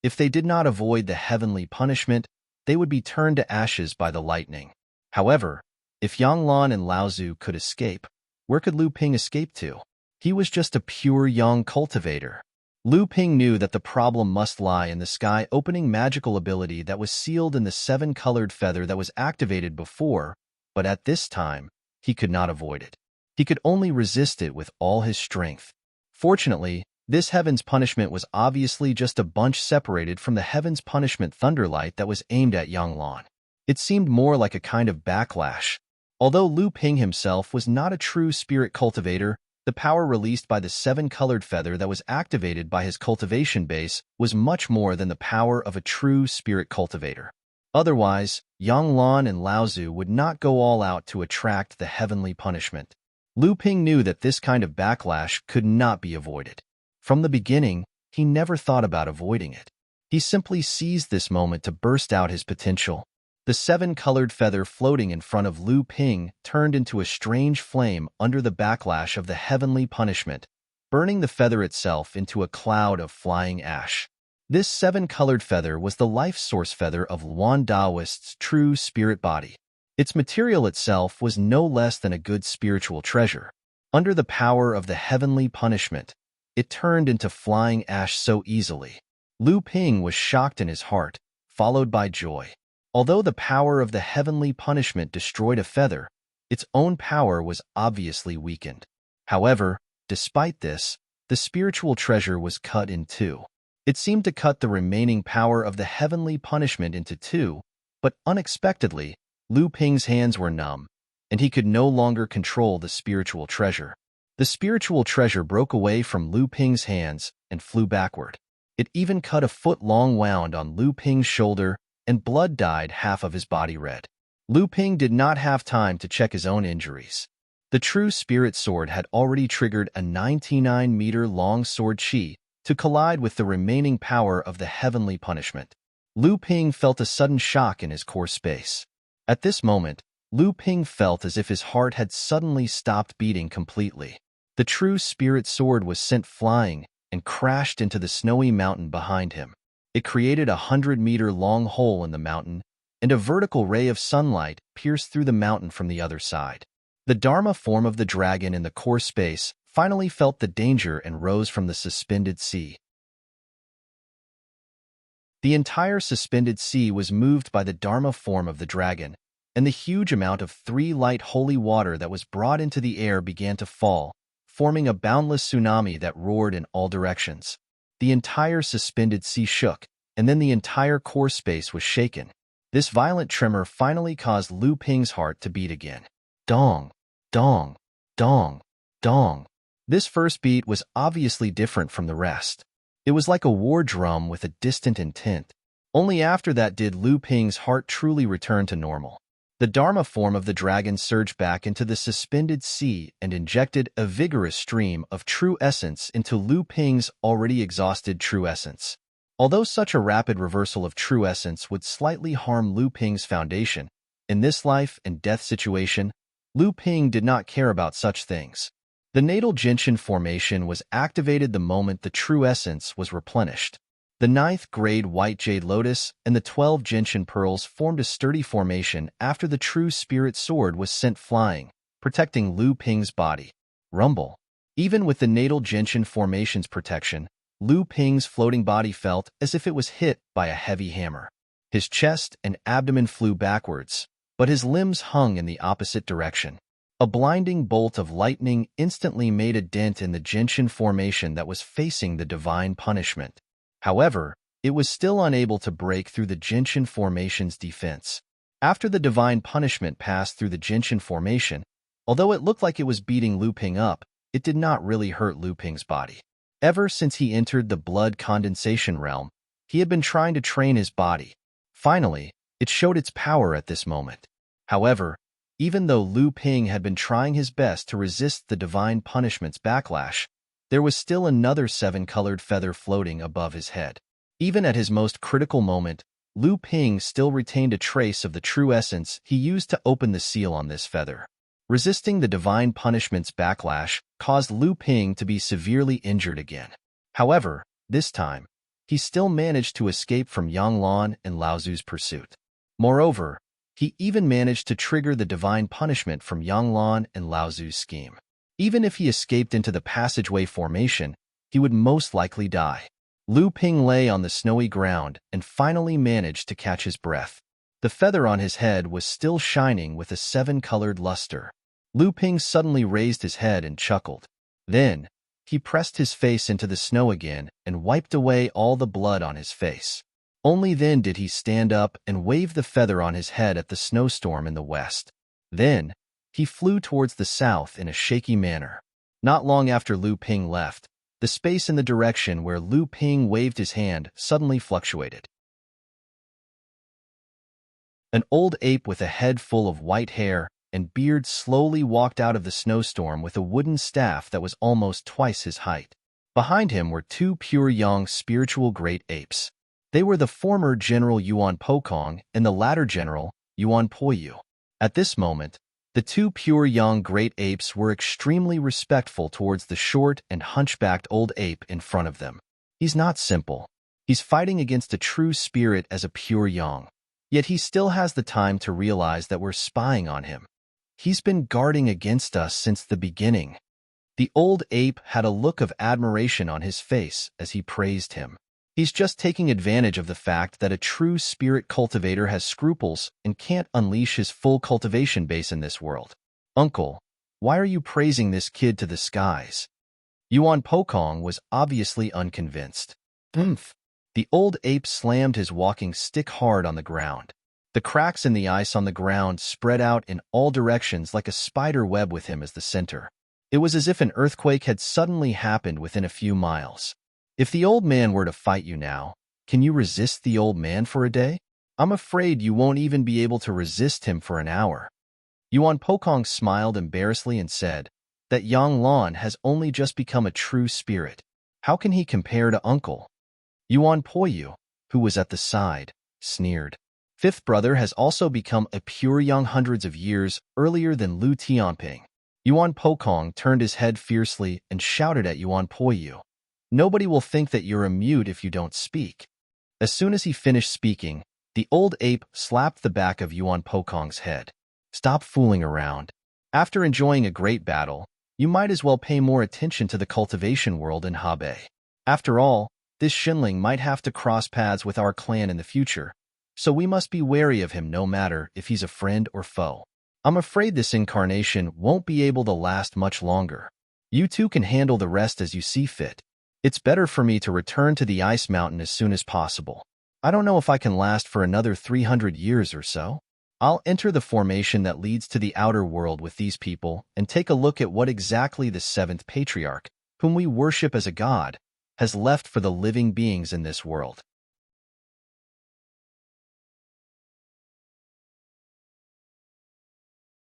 if they did not avoid the heavenly punishment, they would be turned to ashes by the lightning. However, if Yang Lan and Laozu could escape, where could Lu Ping escape to? He was just a pure young cultivator. Lu Ping knew that the problem must lie in the sky-opening magical ability that was sealed in the 7-colored feather that was activated before, but at this time, he could not avoid it. He could only resist it with all his strength. Fortunately, this heaven's punishment was obviously just a bunch separated from the heaven's punishment thunderlight that was aimed at Yang Lan. It seemed more like a kind of backlash. Although Lu Ping himself was not a true spirit cultivator, the power released by the 7-colored feather that was activated by his cultivation base was much more than the power of a true spirit cultivator. Otherwise, Yang Lan and Laozu would not go all out to attract the heavenly punishment. Lu Ping knew that this kind of backlash could not be avoided. From the beginning, he never thought about avoiding it. He simply seized this moment to burst out his potential. The 7-colored feather floating in front of Lu Ping turned into a strange flame under the backlash of the heavenly punishment, burning the feather itself into a cloud of flying ash. This 7-colored feather was the life source feather of Luan Daoist's true spirit body. Its material itself was no less than a good spiritual treasure. Under the power of the heavenly punishment, it turned into flying ash so easily. Lu Ping was shocked in his heart, followed by joy. Although the power of the heavenly punishment destroyed a feather, its own power was obviously weakened. However, despite this, the spiritual treasure was cut in two. It seemed to cut the remaining power of the heavenly punishment into two, but unexpectedly, Lu Ping's hands were numb, and he could no longer control the spiritual treasure. The spiritual treasure broke away from Lu Ping's hands and flew backward. It even cut a foot-long wound on Lu Ping's shoulder, and blood dyed half of his body red. Lu Ping did not have time to check his own injuries. The true spirit sword had already triggered a 99-meter-long sword chi to collide with the remaining power of the heavenly punishment. Lu Ping felt a sudden shock in his core space. At this moment, Lu Ping felt as if his heart had suddenly stopped beating completely. The true spirit sword was sent flying and crashed into the snowy mountain behind him. It created a 100-meter-long hole in the mountain, and a vertical ray of sunlight pierced through the mountain from the other side. The Dharma form of the dragon in the core space finally felt the danger and rose from the suspended sea. The entire suspended sea was moved by the Dharma form of the dragon, and the huge amount of 3 light holy water that was brought into the air began to fall, forming a boundless tsunami that roared in all directions. The entire suspended sea shook, and then the entire core space was shaken. This violent tremor finally caused Lu Ping's heart to beat again. Dong, dong, dong, dong. This first beat was obviously different from the rest. It was like a war drum with a distant intent. Only after that did Lu Ping's heart truly return to normal. The Dharma form of the dragon surged back into the suspended sea and injected a vigorous stream of true essence into Lu Ping's already exhausted true essence. Although such a rapid reversal of true essence would slightly harm Lu Ping's foundation, in this life and death situation, Lu Ping did not care about such things. The natal gentian formation was activated the moment the true essence was replenished. The 9th grade white jade lotus and the 12 gentian pearls formed a sturdy formation after the true spirit sword was sent flying, protecting Lu Ping's body. Rumble. Even with the natal gentian formation's protection, Lu Ping's floating body felt as if it was hit by a heavy hammer. His chest and abdomen flew backwards, but his limbs hung in the opposite direction. A blinding bolt of lightning instantly made a dent in the gentian formation that was facing the divine punishment. However, it was still unable to break through the gentian formation's defense. After the divine punishment passed through the gentian formation, although it looked like it was beating Lu Ping up, it did not really hurt Lu Ping's body. Ever since he entered the blood condensation realm, he had been trying to train his body. Finally, it showed its power at this moment. However, even though Lu Ping had been trying his best to resist the divine punishment's backlash, there was still another 7-colored feather floating above his head. Even at his most critical moment, Lu Ping still retained a trace of the true essence he used to open the seal on this feather. Resisting the divine punishment's backlash caused Lu Ping to be severely injured again. However, this time, he still managed to escape from Yang Lan and Lao Zu's pursuit. Moreover, he even managed to trigger the divine punishment from Yang Lan and Lao Zu's scheme. Even if he escaped into the passageway formation, he would most likely die. Lu Ping lay on the snowy ground and finally managed to catch his breath. The feather on his head was still shining with a 7-colored luster. Lu Ping suddenly raised his head and chuckled. Then, he pressed his face into the snow again and wiped away all the blood on his face. Only then did he stand up and wave the feather on his head at the snowstorm in the west. Then, he flew towards the south in a shaky manner. Not long after Lu Ping left, the space in the direction where Lu Ping waved his hand suddenly fluctuated. An old ape with a head full of white hair and beard slowly walked out of the snowstorm with a wooden staff that was almost twice his height. Behind him were 2 pure young spiritual great apes. They were the former General Yuan Pokong and the latter General Yuan Poyu. At this moment, the 2 pure young great apes were extremely respectful towards the short and hunchbacked old ape in front of them. He's not simple. He's fighting against a true spirit as a pure young. Yet he still has the time to realize that we're spying on him. He's been guarding against us since the beginning. The old ape had a look of admiration on his face as he praised him. He's just taking advantage of the fact that a true spirit cultivator has scruples and can't unleash his full cultivation base in this world. Uncle, why are you praising this kid to the skies? Yuan Pokong was obviously unconvinced. Oomph! The old ape slammed his walking stick hard on the ground. The cracks in the ice on the ground spread out in all directions like a spider web with him as the center. It was as if an earthquake had suddenly happened within a few miles. If the old man were to fight you now, can you resist the old man for a day? I'm afraid you won't even be able to resist him for an hour. Yuan Pokong smiled embarrassedly and said that Yang Lan has only just become a true spirit. How can he compare to Uncle? Yuan Poyu, who was at the side, sneered. Fifth brother has also become a pure young hundreds of years earlier than Lu Tianping. Yuan Pokong turned his head fiercely and shouted at Yuan Poyu. Nobody will think that you're a mute if you don't speak. As soon as he finished speaking, the old ape slapped the back of Yuan Pokong's head. Stop fooling around. After enjoying a great battle, you might as well pay more attention to the cultivation world in Hebei. After all, this Shinling might have to cross paths with our clan in the future, so we must be wary of him no matter if he's a friend or foe. I'm afraid this incarnation won't be able to last much longer. You two can handle the rest as you see fit. It's better for me to return to the ice mountain as soon as possible. I don't know if I can last for another 300 years or so. I'll enter the formation that leads to the outer world with these people and take a look at what exactly the seventh patriarch, whom we worship as a god, has left for the living beings in this world.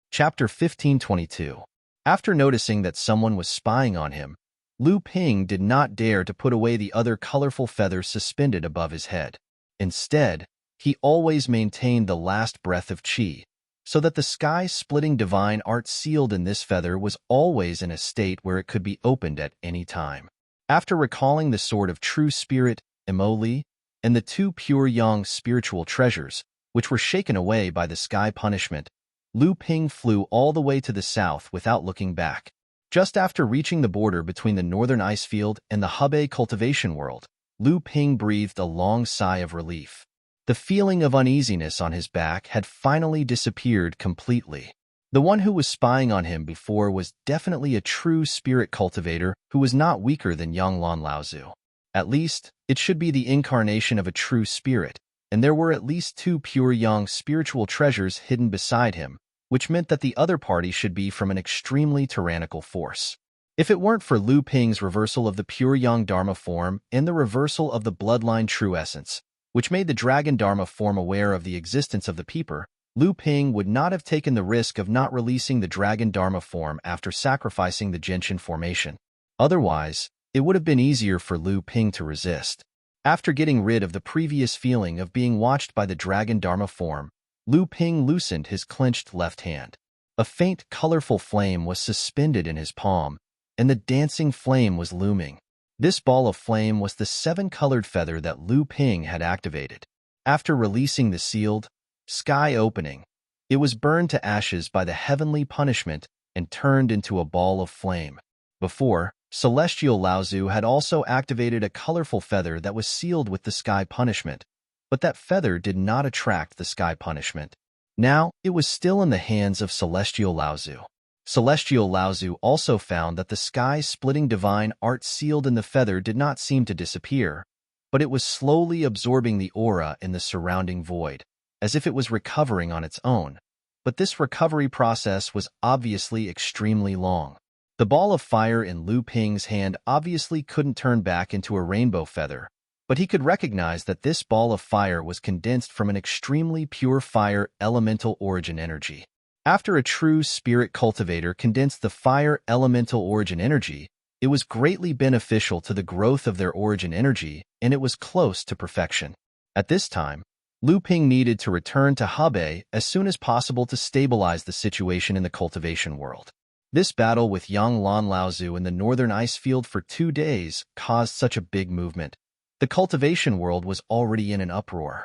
Chapter 1522. After noticing that someone was spying on him, Lu Ping did not dare to put away the other colorful feathers suspended above his head. Instead, he always maintained the last breath of qi, so that the sky-splitting divine art sealed in this feather was always in a state where it could be opened at any time. After recalling the sword of true spirit, Emoli, and the two pure young spiritual treasures, which were shaken away by the sky punishment, Lu Ping flew all the way to the south without looking back. Just after reaching the border between the northern ice field and the Hebei cultivation world, Lu Ping breathed a long sigh of relief. The feeling of uneasiness on his back had finally disappeared completely. The one who was spying on him before was definitely a true spirit cultivator who was not weaker than young Lan Laozu. At least, it should be the incarnation of a true spirit, and there were at least two pure young spiritual treasures hidden beside him, which meant that the other party should be from an extremely tyrannical force. If it weren't for Lu Ping's reversal of the pure young Dharma form and the reversal of the bloodline true essence, which made the dragon Dharma form aware of the existence of the peeper, Lu Ping would not have taken the risk of not releasing the dragon Dharma form after sacrificing the Genshin formation. Otherwise, it would have been easier for Lu Ping to resist. After getting rid of the previous feeling of being watched by the dragon Dharma form, Lu Ping loosened his clenched left hand. A faint, colorful flame was suspended in his palm, and the dancing flame was looming. This ball of flame was the seven-colored feather that Lu Ping had activated. After releasing the sealed, sky opening, it was burned to ashes by the heavenly punishment and turned into a ball of flame. Before, Celestial Laozu had also activated a colorful feather that was sealed with the sky punishment, but that feather did not attract the sky punishment. Now, it was still in the hands of Celestial Laozu. Celestial Laozu also found that the sky-splitting divine art sealed in the feather did not seem to disappear, but it was slowly absorbing the aura in the surrounding void, as if it was recovering on its own. But this recovery process was obviously extremely long. The ball of fire in Lu Ping's hand obviously couldn't turn back into a rainbow feather, but he could recognize that this ball of fire was condensed from an extremely pure fire elemental origin energy. After a true spirit cultivator condensed the fire elemental origin energy, it was greatly beneficial to the growth of their origin energy, and it was close to perfection. At this time, Lu Ping needed to return to Hebei as soon as possible to stabilize the situation in the cultivation world. This battle with young Lan Laozu in the northern ice field for 2 days caused such a big movement. The cultivation world was already in an uproar.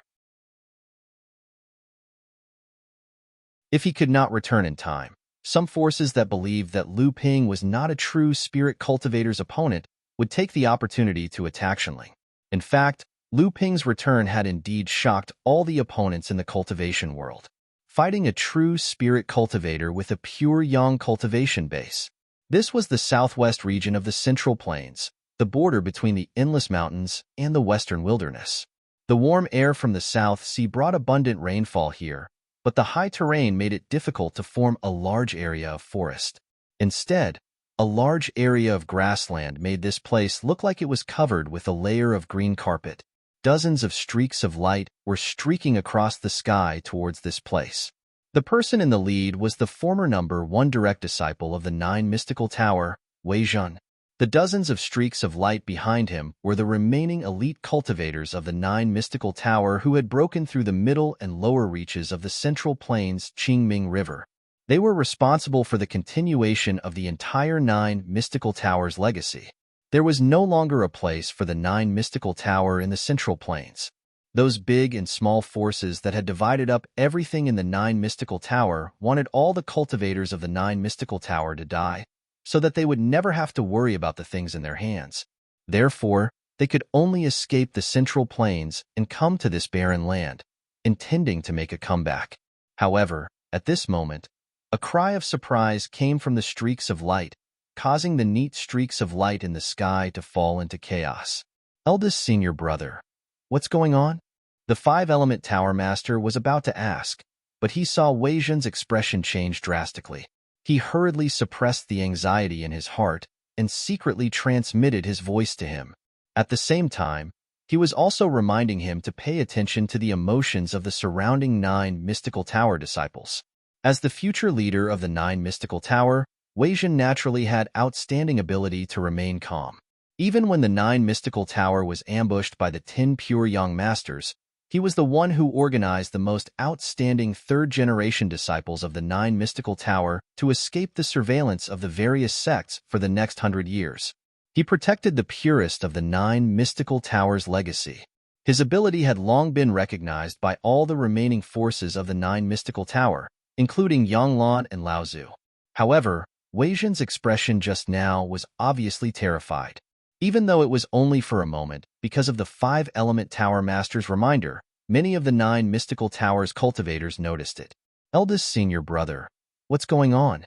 If he could not return in time, some forces that believed that Lu Ping was not a true spirit cultivator's opponent would take the opportunity to attack Shinling. In fact, Lu Ping's return had indeed shocked all the opponents in the cultivation world. Fighting a true spirit cultivator with a pure yang cultivation base. This was the southwest region of the Central Plains, the border between the Endless Mountains and the Western Wilderness. The warm air from the South Sea brought abundant rainfall here, but the high terrain made it difficult to form a large area of forest. Instead, a large area of grassland made this place look like it was covered with a layer of green carpet. Dozens of streaks of light were streaking across the sky towards this place. The person in the lead was the former #1 direct disciple of the Nine Mystical Tower, Wei Jun. The dozens of streaks of light behind him were the remaining elite cultivators of the Nine Mystical Tower who had broken through the middle and lower reaches of the Central Plains Qingming River. They were responsible for the continuation of the entire Nine Mystical Tower's legacy. There was no longer a place for the Nine Mystical Tower in the Central Plains. Those big and small forces that had divided up everything in the Nine Mystical Tower wanted all the cultivators of the Nine Mystical Tower to die, so that they would never have to worry about the things in their hands. Therefore, they could only escape the Central Plains and come to this barren land, intending to make a comeback. However, at this moment, a cry of surprise came from the streaks of light, causing the neat streaks of light in the sky to fall into chaos. Eldest senior brother, what's going on? The five-element Tower Master was about to ask, but he saw Wei Jun's expression change drastically. He hurriedly suppressed the anxiety in his heart and secretly transmitted his voice to him. At the same time, he was also reminding him to pay attention to the emotions of the surrounding Nine Mystical Tower disciples. As the future leader of the Nine Mystical Tower, Wei Jun naturally had outstanding ability to remain calm. Even when the Nine Mystical Tower was ambushed by the 10 pure young masters, he was the one who organized the most outstanding third-generation disciples of the Nine Mystical Tower to escape the surveillance of the various sects for the next 100 years. He protected the purest of the Nine Mystical Tower's legacy. His ability had long been recognized by all the remaining forces of the Nine Mystical Tower, including Yanglan and Laozu. However, Wei Jun's expression just now was obviously terrified. Even though it was only for a moment, because of the five-element Tower Master's reminder, many of the Nine Mystical Tower's cultivators noticed it. Eldest senior brother, what's going on?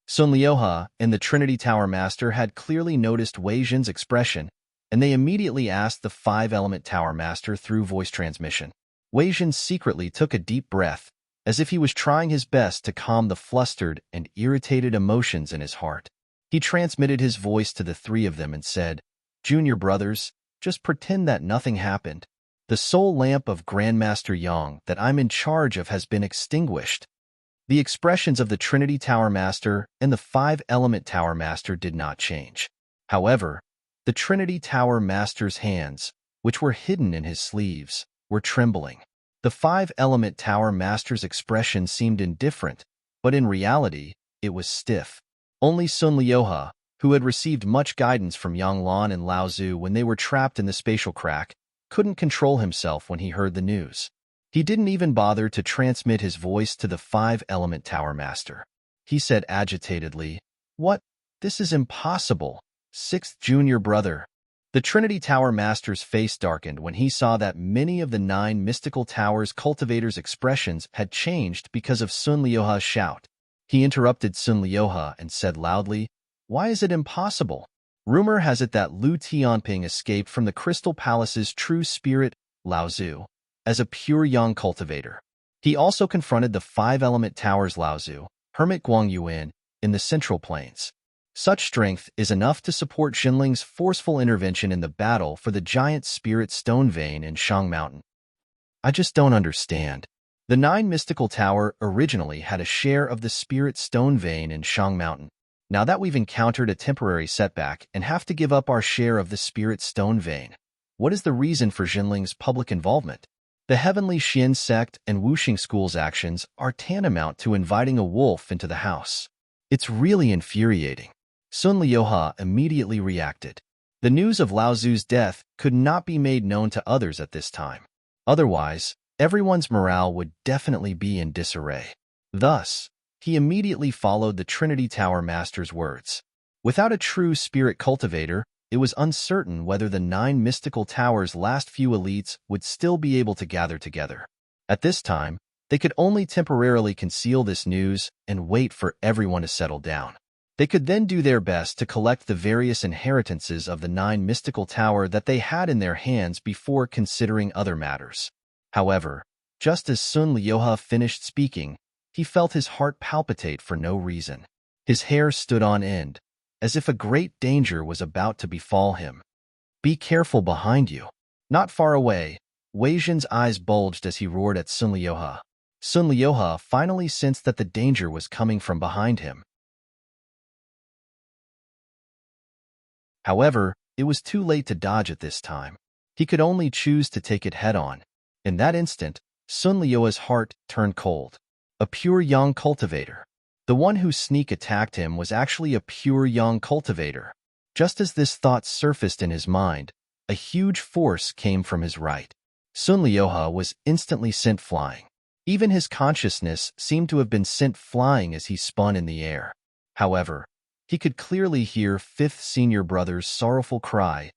Sun Liuhe and the Trinity Tower Master had clearly noticed Wei Jun's expression, and they immediately asked the five-element Tower Master through voice transmission. Wei Jun secretly took a deep breath, as if he was trying his best to calm the flustered and irritated emotions in his heart. He transmitted his voice to the three of them and said, "Junior brothers, just pretend that nothing happened. The soul lamp of Grandmaster Yang that I'm in charge of has been extinguished." The expressions of the Trinity Tower Master and the Five-Element Tower Master did not change. However, the Trinity Tower Master's hands, which were hidden in his sleeves, were trembling. The Five-Element Tower Master's expression seemed indifferent, but in reality, it was stiff. Only Sun Liuhe, who had received much guidance from Yanglan and Laozu when they were trapped in the spatial crack, couldn't control himself when he heard the news. He didn't even bother to transmit his voice to the Five-Element Tower Master. He said agitatedly, "What? This is impossible. Sixth junior brother." The Trinity Tower Master's face darkened when he saw that many of the Nine Mystical Tower's cultivators' expressions had changed because of Sun Liuhe's shout. He interrupted Sun Liuhe and said loudly, "Why is it impossible? Rumor has it that Lu Tianping escaped from the Crystal Palace's true spirit, Laozu, as a pure young cultivator. He also confronted the Five-Element Tower's Laozu, Hermit Guangyuan, in the Central Plains. Such strength is enough to support Xinling's forceful intervention in the battle for the giant spirit stone vein in Shang Mountain. I just don't understand. The Nine Mystical Tower originally had a share of the spirit stone vein in Shang Mountain. Now that we've encountered a temporary setback and have to give up our share of the spirit stone vein, what is the reason for Xinling's public involvement? The Heavenly Xian sect and Wuxing School's actions are tantamount to inviting a wolf into the house. It's really infuriating." Sun Liuhe immediately reacted. The news of Laozu's death could not be made known to others at this time. Otherwise, everyone's morale would definitely be in disarray. Thus, he immediately followed the Trinity Tower Master's words. Without a true spirit cultivator, it was uncertain whether the Nine Mystical Tower's last few elites would still be able to gather together. At this time, they could only temporarily conceal this news and wait for everyone to settle down. They could then do their best to collect the various inheritances of the Nine Mystical Tower that they had in their hands before considering other matters. However, just as Sun Liuhe finished speaking, he felt his heart palpitate for no reason. His hair stood on end, as if a great danger was about to befall him. "Be careful behind you." Not far away, Wei Zhen's eyes bulged as he roared at Sun Liuhe. Sun Liuhe finally sensed that the danger was coming from behind him. However, it was too late to dodge at this time. He could only choose to take it head-on. In that instant, Sun Liuhe's heart turned cold. A pure young cultivator. The one who sneak attacked him was actually a pure young cultivator. Just as this thought surfaced in his mind, a huge force came from his right. Sun Liuhe was instantly sent flying. Even his consciousness seemed to have been sent flying as he spun in the air. However, he could clearly hear fifth senior brother's sorrowful cry,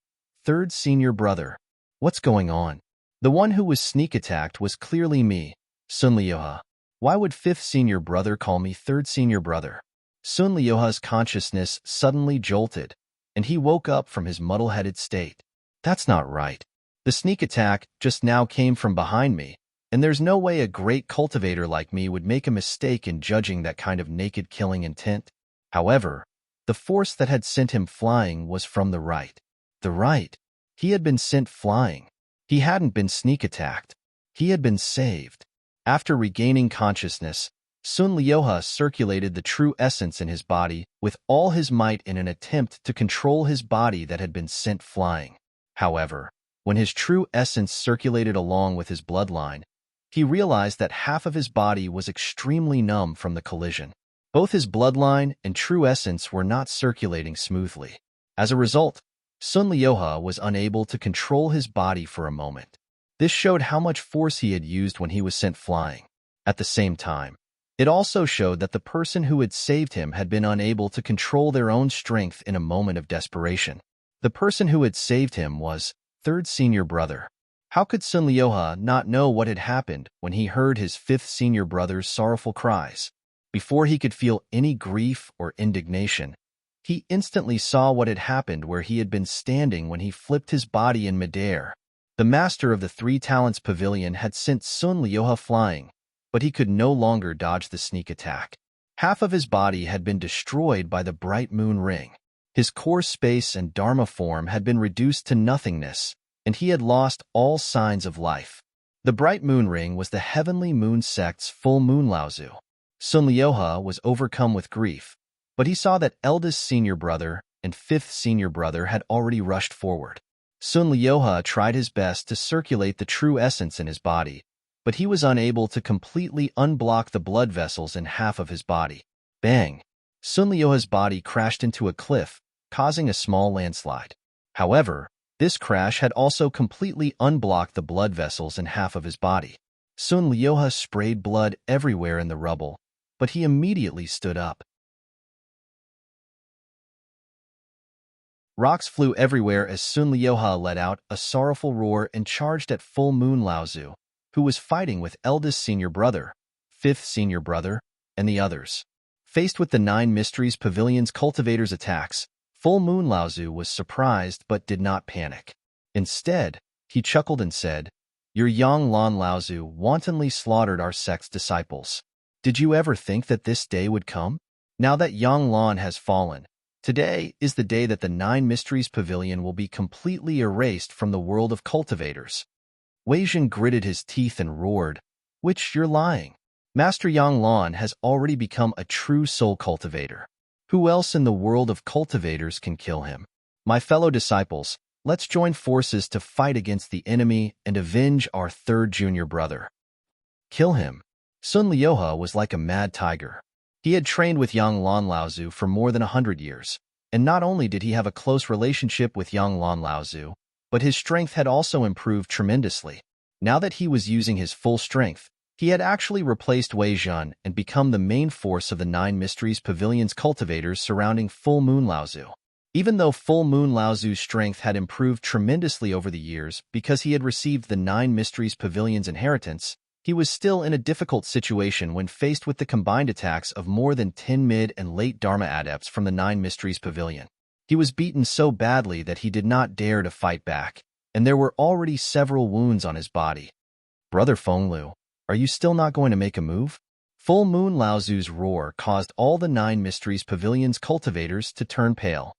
"Third senior brother, what's going on?" The one who was sneak attacked was clearly me, Sun Liuhe. Why would fifth senior brother call me third senior brother? Sun Liuhe's consciousness suddenly jolted, and he woke up from his muddle-headed state. That's not right. The sneak attack just now came from behind me, and there's no way a great cultivator like me would make a mistake in judging that kind of naked killing intent. However, the force that had sent him flying was from the right. The right. He had been sent flying. He hadn't been sneak attacked. He had been saved. After regaining consciousness, Sun Liuhe circulated the true essence in his body with all his might in an attempt to control his body that had been sent flying. However, when his true essence circulated along with his bloodline, he realized that half of his body was extremely numb from the collision. Both his bloodline and true essence were not circulating smoothly. As a result, Sun Liuhe was unable to control his body for a moment. This showed how much force he had used when he was sent flying. At the same time, it also showed that the person who had saved him had been unable to control their own strength in a moment of desperation. The person who had saved him was third senior brother. How could Sun Liuhe not know what had happened when he heard his fifth senior brother's sorrowful cries? Before he could feel any grief or indignation, he instantly saw what had happened where he had been standing when he flipped his body in midair. The master of the Three Talents Pavilion had sent Sun Liuhe flying, but he could no longer dodge the sneak attack. Half of his body had been destroyed by the bright moon ring. His core space and dharma form had been reduced to nothingness, and he had lost all signs of life. The bright moon ring was the heavenly moon sect's full moon Laozu. Sun Liuhe was overcome with grief, but he saw that eldest senior brother and fifth senior brother had already rushed forward. Sun Liuhe tried his best to circulate the true essence in his body, but he was unable to completely unblock the blood vessels in half of his body. Bang! Sun Liuhe's body crashed into a cliff, causing a small landslide. However, this crash had also completely unblocked the blood vessels in half of his body. Sun Liuhe sprayed blood everywhere in the rubble, but he immediately stood up. Rocks flew everywhere as Sun Liuhe let out a sorrowful roar and charged at full moon Laozu, who was fighting with eldest senior brother, fifth senior brother, and the others. Faced with the Nine Mysteries Pavilion's cultivators' attacks, full moon Laozu was surprised but did not panic. Instead, he chuckled and said, "Your Yang Lan Laozu wantonly slaughtered our sect's disciples. Did you ever think that this day would come? Now that Yang Lan has fallen, today is the day that the Nine Mysteries Pavilion will be completely erased from the world of cultivators." Wei Zhen gritted his teeth and roared, "Which you're lying. Master Yang Lan has already become a true soul cultivator. Who else in the world of cultivators can kill him? My fellow disciples, let's join forces to fight against the enemy and avenge our third junior brother." Kill him. Sun Liuhe was like a mad tiger. He had trained with Yang Lan Laozu for more than 100 years, and not only did he have a close relationship with Yang Lan Laozu, but his strength had also improved tremendously. Now that he was using his full strength, he had actually replaced Wei Zhen and become the main force of the Nine Mysteries Pavilion's cultivators surrounding Full Moon Laozu. Even though Full Moon Laozu's strength had improved tremendously over the years because he had received the Nine Mysteries Pavilion's inheritance, he was still in a difficult situation when faced with the combined attacks of more than 10 mid and late Dharma adepts from the Nine Mysteries Pavilion. He was beaten so badly that he did not dare to fight back, and there were already several wounds on his body. "Brother Fenglu, are you still not going to make a move?" Full Moon Laozu's roar caused all the Nine Mysteries Pavilion's cultivators to turn pale.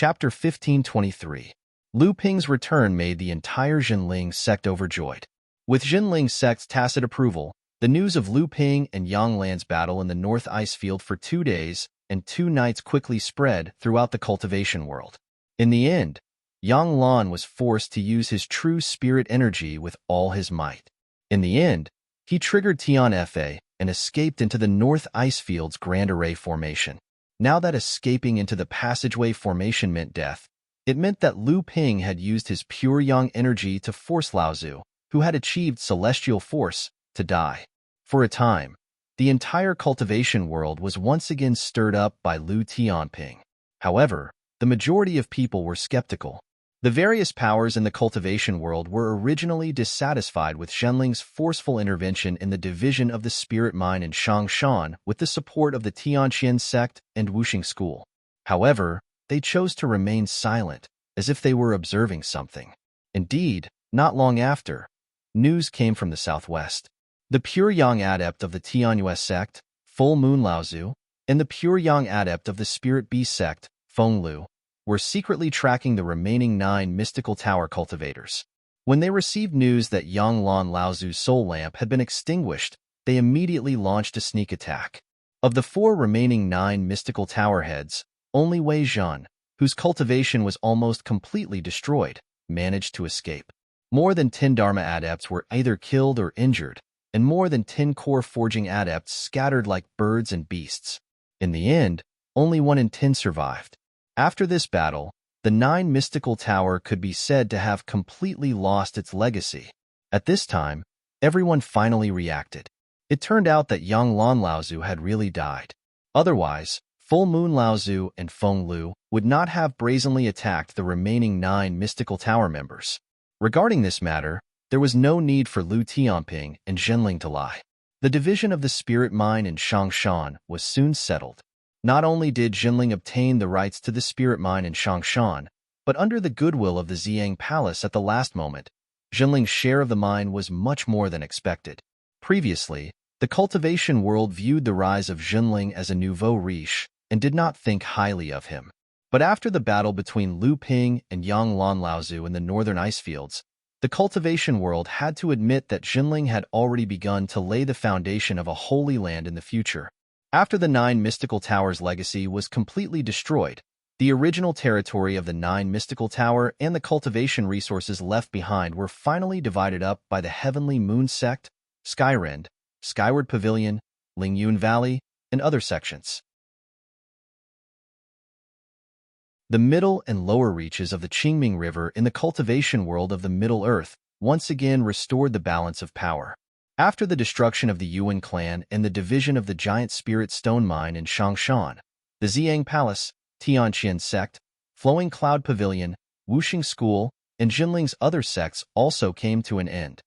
Chapter 1523. Lu Ping's return made the entire Jinling sect overjoyed. With Jinling sect's tacit approval, the news of Lu Ping and Yang Lan's battle in the North Ice Field for 2 days and 2 nights quickly spread throughout the cultivation world. In the end, Yang Lan was forced to use his true spirit energy with all his might. In the end, he triggered Tian Fa and escaped into the North Ice Field's Grand Array Formation. Now that escaping into the passageway formation meant death, it meant that Lu Ping had used his pure yang energy to force Laozu, who had achieved celestial force, to die. For a time, the entire cultivation world was once again stirred up by Lu Tianping. However, the majority of people were skeptical. The various powers in the cultivation world were originally dissatisfied with Zhenling's forceful intervention in the division of the spirit mine in Shangshan with the support of the Tianqian sect and Wuxing school. However, they chose to remain silent, as if they were observing something. Indeed, not long after, news came from the southwest. The pure yang adept of the Tianyue sect, Full Moon Laozu, and the pure yang adept of the Spirit Beast sect, Feng Lu, were secretly tracking the remaining 9 mystical tower cultivators. When they received news that Yang Lan Laozu's soul lamp had been extinguished, they immediately launched a sneak attack. Of the 4 remaining 9 mystical tower heads, only Wei Zhan, whose cultivation was almost completely destroyed, managed to escape. More than 10 Dharma adepts were either killed or injured, and more than 10 core forging adepts scattered like birds and beasts. In the end, only 1 in 10 survived. After this battle, the 9 mystical tower could be said to have completely lost its legacy. At this time, everyone finally reacted. It turned out that Yang Lan Laozu had really died. Otherwise, Full Moon Laozu and Feng Lu would not have brazenly attacked the remaining 9 mystical tower members. Regarding this matter, there was no need for Lu Tianping and Zhenling to lie. The division of the spirit mine in Shangshan was soon settled. Not only did Zhenling obtain the rights to the spirit mine in Shangshan, but under the goodwill of the Ziyang Palace at the last moment, Zhenling's share of the mine was much more than expected. Previously, the cultivation world viewed the rise of Zhenling as a nouveau riche and did not think highly of him. But after the battle between Lu Ping and Yang Lan Laozu in the northern ice fields, the cultivation world had to admit that Zhenling had already begun to lay the foundation of a holy land in the future. After the 9 mystical towers' legacy was completely destroyed, the original territory of the 9 mystical tower and the cultivation resources left behind were finally divided up by the Heavenly Moon sect, Skyrend, Skyward Pavilion, Lingyun Valley, and other sections. The middle and lower reaches of the Qingming River in the cultivation world of the Middle Earth once again restored the balance of power. After the destruction of the Yuan clan and the division of the giant spirit stone mine in Shangshan, the Ziyang Palace, Tianqian sect, Flowing Cloud Pavilion, Wuxing School, and Jinling's other sects also came to an end.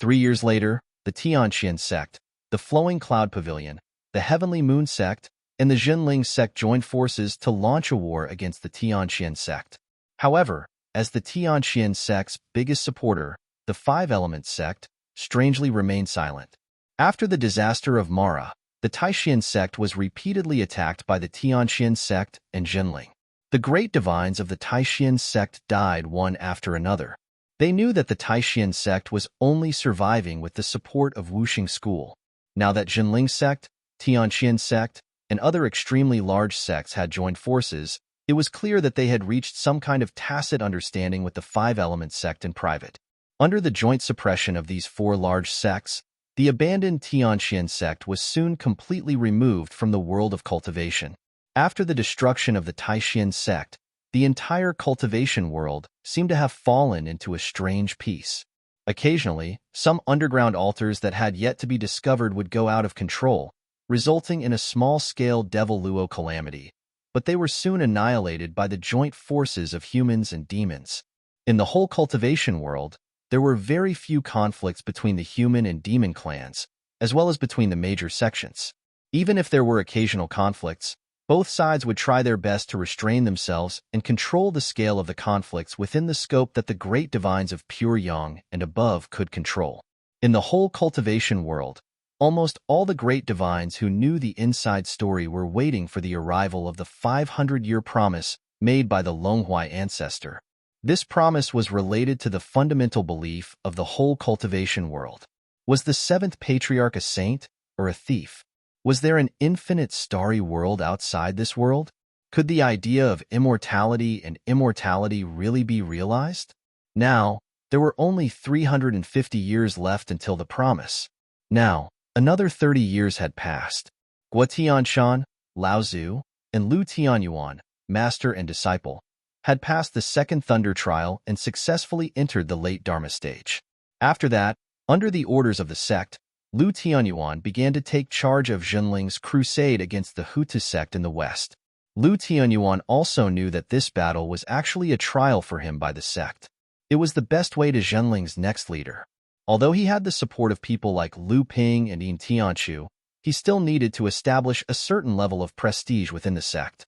3 years later, the Tianqian sect, the Flowing Cloud Pavilion, the Heavenly Moon sect, and the Jinling sect joined forces to launch a war against the Tianqian sect. However, as the Tianqian sect's biggest supporter, the Five Elements sect, strangely remained silent. After the disaster of Mara, the Taishian sect was repeatedly attacked by the Tianqian sect and Jinling. The great divines of the Taishian sect died one after another. They knew that the Taishian sect was only surviving with the support of Wuxing school. Now that Jinling sect, Tianqian sect, and other extremely large sects had joined forces, it was clear that they had reached some kind of tacit understanding with the Five Elements sect in private. Under the joint suppression of these 4 large sects, the abandoned Tianqian sect was soon completely removed from the world of cultivation. After the destruction of the Taishian sect, the entire cultivation world seemed to have fallen into a strange peace. Occasionally, some underground altars that had yet to be discovered would go out of control, resulting in a small-scale Devil Luo calamity, but they were soon annihilated by the joint forces of humans and demons. In the whole cultivation world, there were very few conflicts between the human and demon clans, as well as between the major sections. Even if there were occasional conflicts, both sides would try their best to restrain themselves and control the scale of the conflicts within the scope that the great divines of pure yang and above could control. In the whole cultivation world, almost all the great divines who knew the inside story were waiting for the arrival of the 500-year promise made by the Longhuai ancestor. This promise was related to the fundamental belief of the whole cultivation world. Was the seventh patriarch a saint or a thief? Was there an infinite starry world outside this world? Could the idea of immortality and immortality really be realized? Now, there were only 350 years left until the promise. Now, another 30 years had passed. Guo Tianshan, Lao Tzu, and Lu Tianyuan, master and disciple, had passed the second thunder trial and successfully entered the late Dharma stage. After that, under the orders of the sect, Lu Tianyuan began to take charge of Zhenling's crusade against the Hutu sect in the West. Lu Tianyuan also knew that this battle was actually a trial for him by the sect. It was the best way to Zhenling's next leader. Although he had the support of people like Lu Ping and Yin Tianchu, he still needed to establish a certain level of prestige within the sect.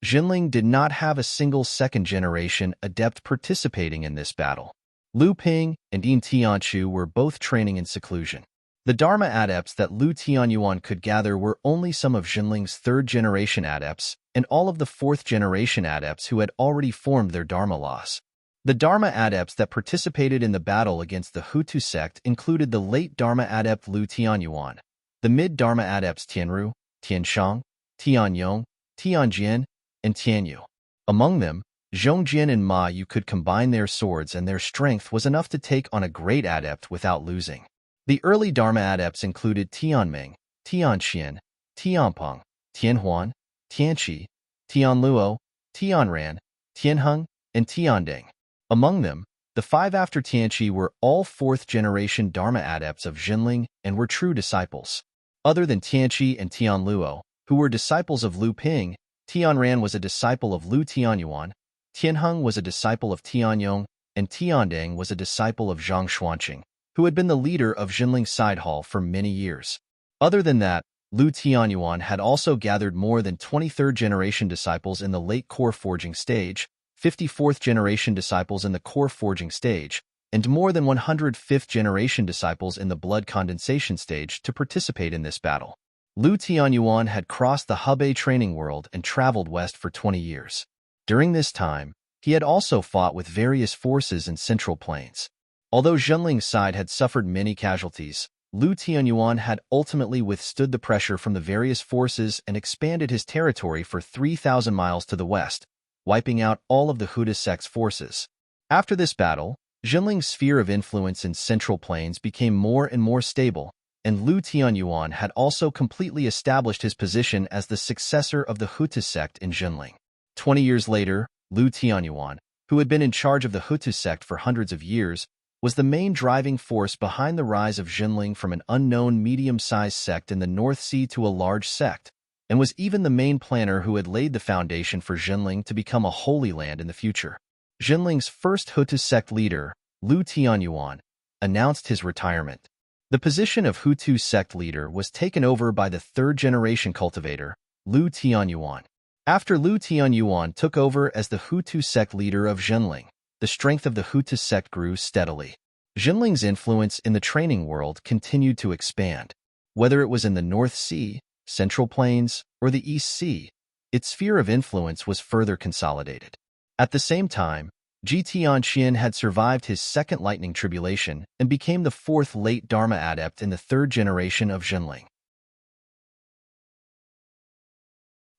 Zhenling did not have a single second-generation adept participating in this battle. Lu Ping and Yin Tianchu were both training in seclusion. The Dharma adepts that Lu Tianyuan could gather were only some of Zhenling's third-generation adepts and all of the fourth-generation adepts who had already formed their Dharma laws. The Dharma adepts that participated in the battle against the Hutu sect included the late Dharma adept Lu Tianyuan, the mid-Dharma adepts Tianru, Tianshang, Tianyong, Tianjin, and Tianyu. Among them, Zhongjin and Ma Yu could combine their swords, and their strength was enough to take on a great adept without losing. The early Dharma adepts included Tianming, Tianxian, Tianpeng, Tianhuan, Tianqi, Tianluo, Tianran, Tianheng, and Tianding. Among them, the five after Tianqi were all fourth-generation Dharma adepts of Zhenling and were true disciples. Other than Tianqi and Tianluo, who were disciples of Lu Ping, Tianran was a disciple of Lu Tianyuan, Tianheng was a disciple of Tianyong, and Tianding was a disciple of Zhang Xuanqing, who had been the leader of Zhenling's side hall for many years. Other than that, Lu Tianyuan had also gathered more than 23rd-generation disciples in the late core forging stage, 54th-generation disciples in the core forging stage, and more than 105th-generation disciples in the blood condensation stage to participate in this battle. Lu Tianyuan had crossed the Hebei training world and traveled west for 20 years. During this time, he had also fought with various forces in Central Plains. Although Zhenling's side had suffered many casualties, Lu Tianyuan had ultimately withstood the pressure from the various forces and expanded his territory for 3,000 miles to the west, wiping out all of the Hutu sect's forces. After this battle, Zhenling's sphere of influence in Central Plains became more and more stable, and Lu Tianyuan had also completely established his position as the successor of the Hutu sect in Zhenling. 20 years later, Lu Tianyuan, who had been in charge of the Hutu sect for hundreds of years, was the main driving force behind the rise of Zhenling from an unknown medium-sized sect in the North Sea to a large sect, and was even the main planner who had laid the foundation for Zhenling to become a holy land in the future. Zhenling's first Hutu sect leader, Lu Tianyuan, announced his retirement. The position of Hutu sect leader was taken over by the third-generation cultivator, Lu Tianyuan. After Lu Tianyuan took over as the Hutu sect leader of Zhenling, the strength of the Hutu sect grew steadily. Zhenling's influence in the training world continued to expand. Whether it was in the North Sea, Central Plains, or the East Sea, its sphere of influence was further consolidated. At the same time, Ji Tianxian had survived his second lightning tribulation and became the fourth late Dharma adept in the third generation of Zhenling.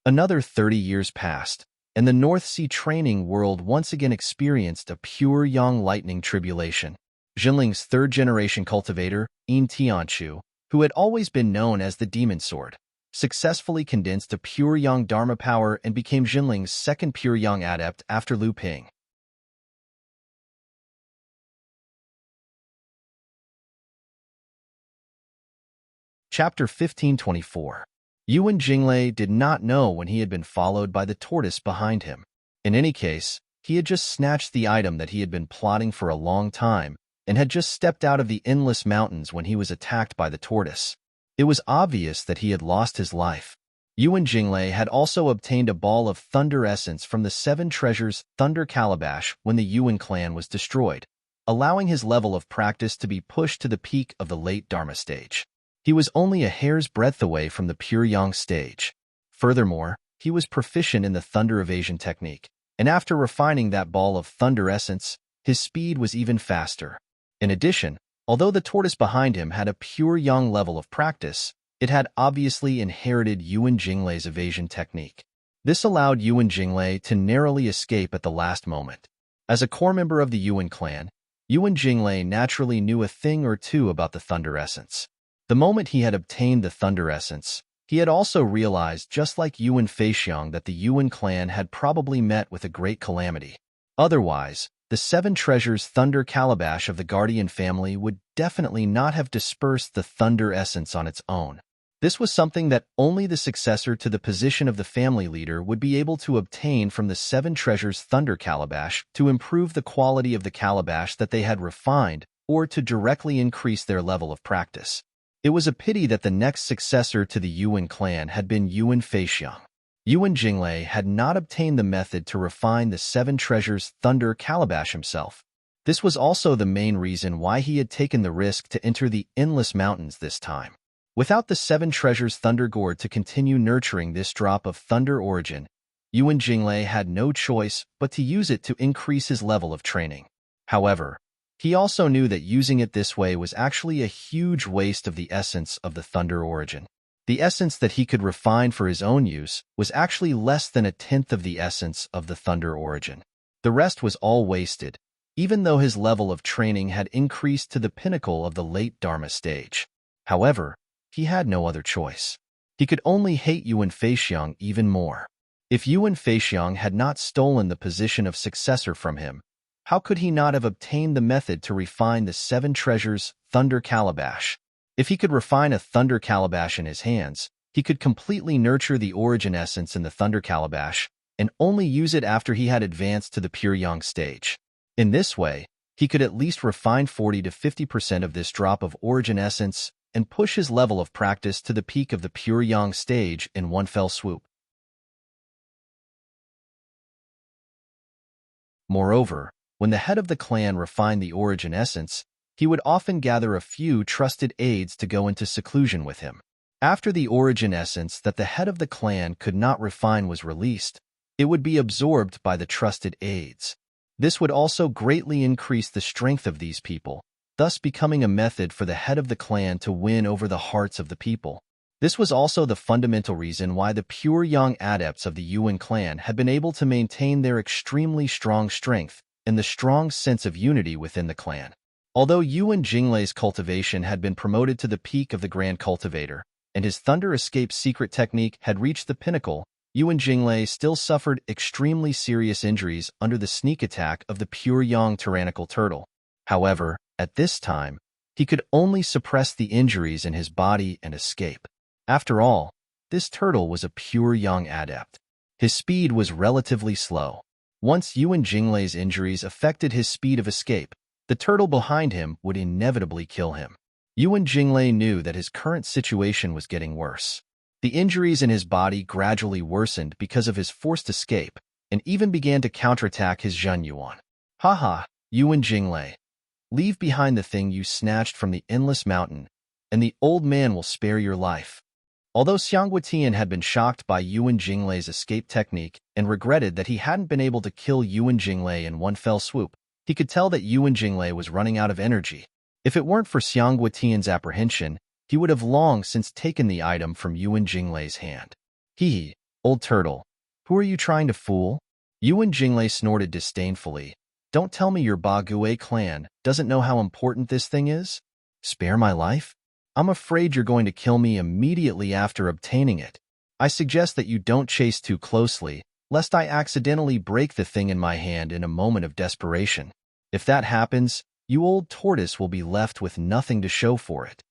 Another 30 years passed, and the North Sea training world once again experienced a pure yang lightning tribulation. Zhenling's third-generation cultivator, Yin Tianchu, who had always been known as the Demon Sword, successfully condensed a pure yang Dharma power and became Zhenling's second pure yang adept after Lu Ping. Chapter 1524. Yuan Jinglei did not know when he had been followed by the tortoise behind him. In any case, he had just snatched the item that he had been plotting for a long time and had just stepped out of the endless mountains when he was attacked by the tortoise. It was obvious that he had lost his life. Yuan Jinglei had also obtained a ball of thunder essence from the Seven Treasures Thunder Calabash when the Yuan clan was destroyed, allowing his level of practice to be pushed to the peak of the late Dharma stage. He was only a hair's breadth away from the pure yang stage. Furthermore, he was proficient in the thunder evasion technique, and after refining that ball of thunder essence, his speed was even faster. In addition, although the tortoise behind him had a pure yang level of practice, it had obviously inherited Yuan Jinglei's evasion technique. This allowed Yuan Jinglei to narrowly escape at the last moment. As a core member of the Yuan clan, Yuan Jinglei naturally knew a thing or two about the thunder essence. The moment he had obtained the thunder essence, he had also realized, just like Yuan Feixiang, that the Yuan clan had probably met with a great calamity. Otherwise, the 7 treasures thunder calabash of the Guardian family would definitely not have dispersed the thunder essence on its own. This was something that only the successor to the position of the family leader would be able to obtain from the 7 treasures thunder calabash to improve the quality of the calabash that they had refined or to directly increase their level of practice. It was a pity that the next successor to the Yuan clan had been Yuan Feixiang. Yuan Jinglei had not obtained the method to refine the 7 treasures thunder calabash himself. This was also the main reason why he had taken the risk to enter the Endless Mountains this time. Without the 7 treasures thunder gourd to continue nurturing this drop of thunder origin, Yuan Jinglei had no choice but to use it to increase his level of training. However, he also knew that using it this way was actually a huge waste of the essence of the thunder origin. The essence that he could refine for his own use was actually less than 1/10 of the essence of the thunder origin. The rest was all wasted, even though his level of training had increased to the pinnacle of the late Dharma stage. However, he had no other choice. He could only hate Yuan Feixiang even more. If Yuan Feixiang had not stolen the position of successor from him, how could he not have obtained the method to refine the 7 treasures thunder calabash? If he could refine a thunder calabash in his hands, he could completely nurture the origin essence in the thunder calabash and only use it after he had advanced to the pure yang stage. In this way, he could at least refine 40 to 50% of this drop of origin essence and push his level of practice to the peak of the pure yang stage in one fell swoop. Moreover, when the head of the clan refined the origin essence, he would often gather a few trusted aides to go into seclusion with him. After the origin essence that the head of the clan could not refine was released, it would be absorbed by the trusted aides. This would also greatly increase the strength of these people, thus becoming a method for the head of the clan to win over the hearts of the people. This was also the fundamental reason why the pure young adepts of the Yuan clan had been able to maintain their extremely strong strength and the strong sense of unity within the clan. Although Yuan Jinglei's cultivation had been promoted to the peak of the Grand Cultivator, and his Thunder Escape secret technique had reached the pinnacle, Yuan Jinglei still suffered extremely serious injuries under the sneak attack of the pure yang tyrannical turtle. However, at this time, he could only suppress the injuries in his body and escape. After all, this turtle was a pure yang adept. His speed was relatively slow. Once Yuan Jinglei's injuries affected his speed of escape, the turtle behind him would inevitably kill him. Yuan Jinglei knew that his current situation was getting worse. The injuries in his body gradually worsened because of his forced escape and even began to counterattack his Zhen Yuan. Haha, Yuan Jinglei. Leave behind the thing you snatched from the Endless Mountain, and the old man will spare your life. Although Xiang Guotian had been shocked by Yuan Jinglei's escape technique and regretted that he hadn't been able to kill Yuan Jinglei in one fell swoop, he could tell that Yuan Jinglei was running out of energy. If it weren't for Xiang Guotian's apprehension, he would have long since taken the item from Yuan Jinglei's hand. Hee, old turtle, who are you trying to fool? Yuan Jinglei snorted disdainfully. Don't tell me your Ba Gui clan doesn't know how important this thing is? Spare my life? I'm afraid you're going to kill me immediately after obtaining it. I suggest that you don't chase too closely, lest I accidentally break the thing in my hand in a moment of desperation. If that happens, you old tortoise will be left with nothing to show for it.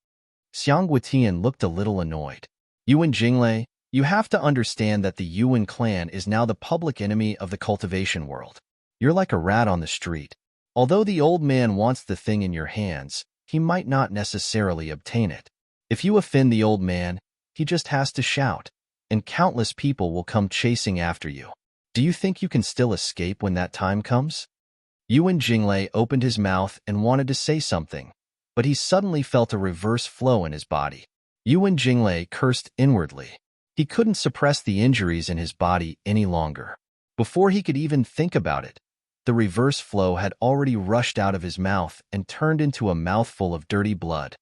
Xiang Guotian looked a little annoyed. Yuan Jinglei, you have to understand that the Yuan clan is now the public enemy of the cultivation world. You're like a rat on the street. Although the old man wants the thing in your hands, he might not necessarily obtain it. If you offend the old man, he just has to shout, and countless people will come chasing after you. Do you think you can still escape when that time comes? Yuan Jinglei opened his mouth and wanted to say something, but he suddenly felt a reverse flow in his body. Yuan Jinglei cursed inwardly. He couldn't suppress the injuries in his body any longer. Before he could even think about it, the reverse flow had already rushed out of his mouth and turned into a mouthful of dirty blood.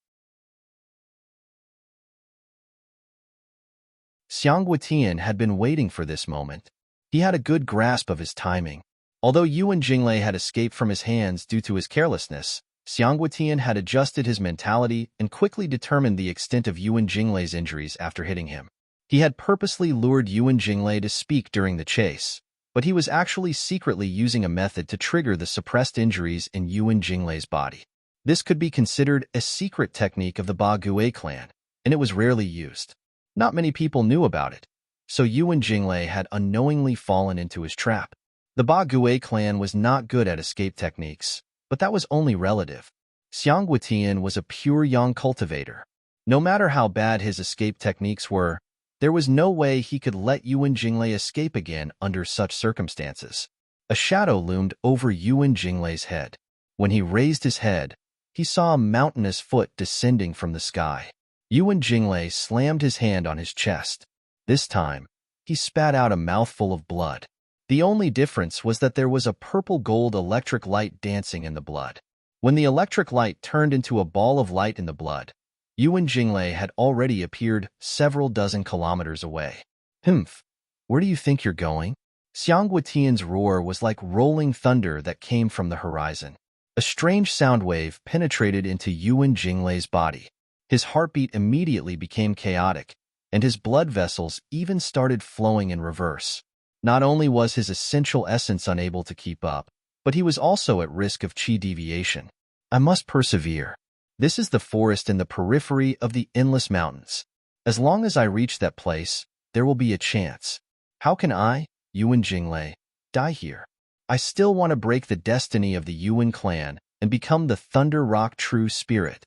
Xiang Guotian had been waiting for this moment. He had a good grasp of his timing. Although Yuan Jinglei had escaped from his hands due to his carelessness, Xiang Guotian had adjusted his mentality and quickly determined the extent of Yuan Jinglei's injuries after hitting him. He had purposely lured Yuan Jinglei to speak during the chase, but he was actually secretly using a method to trigger the suppressed injuries in Yuan Jinglei's body. This could be considered a secret technique of the Ba Gui clan, and it was rarely used. Not many people knew about it, so Yuan Jinglei had unknowingly fallen into his trap. The Ba Gui clan was not good at escape techniques, but that was only relative. Xiang Guotian was a pure yang cultivator. No matter how bad his escape techniques were, there was no way he could let Yuan Jinglei escape again under such circumstances. A shadow loomed over Yuan Jinglei's head. When he raised his head, he saw a mountainous foot descending from the sky. Yuan Jinglei slammed his hand on his chest. This time, he spat out a mouthful of blood. The only difference was that there was a purple-gold electric light dancing in the blood. When the electric light turned into a ball of light in the blood, Yuan Jinglei had already appeared several dozen kilometers away. Humph, where do you think you're going? Xiang Guotian's roar was like rolling thunder that came from the horizon. A strange sound wave penetrated into Yuan Jinglei's body. His heartbeat immediately became chaotic, and his blood vessels even started flowing in reverse. Not only was his essential essence unable to keep up, but he was also at risk of chi deviation. I must persevere. This is the forest in the periphery of the endless mountains. As long as I reach that place, there will be a chance. How can I, Yuan Jinglei, die here? I still want to break the destiny of the Yuan clan and become the Thunder Rock true spirit.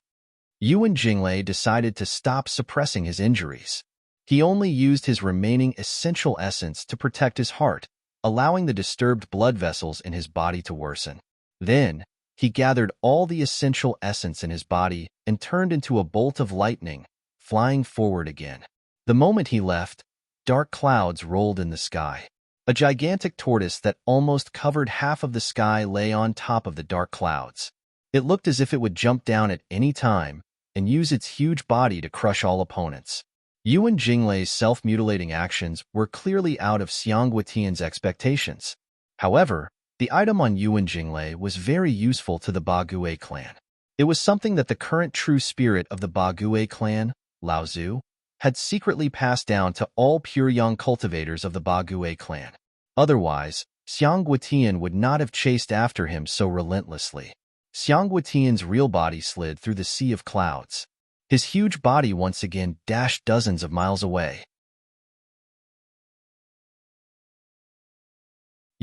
Yuan Jinglei decided to stop suppressing his injuries. He only used his remaining essential essence to protect his heart, allowing the disturbed blood vessels in his body to worsen. Then, he gathered all the essential essence in his body and turned into a bolt of lightning, flying forward again. The moment he left, dark clouds rolled in the sky. A gigantic tortoise that almost covered half of the sky lay on top of the dark clouds. It looked as if it would jump down at any time and use its huge body to crush all opponents. Yuan Jinglei's self-mutilating actions were clearly out of Xiang Guotian's expectations. However, the item on Yuan Jinglei was very useful to the Ba Gui clan. It was something that the current true spirit of the Ba Gui clan, Lao Zu, had secretly passed down to all pure yang cultivators of the Ba Gui clan. Otherwise, Xiang Guotian would not have chased after him so relentlessly. Xiang Guotian's real body slid through the sea of clouds. His huge body once again dashed dozens of miles away.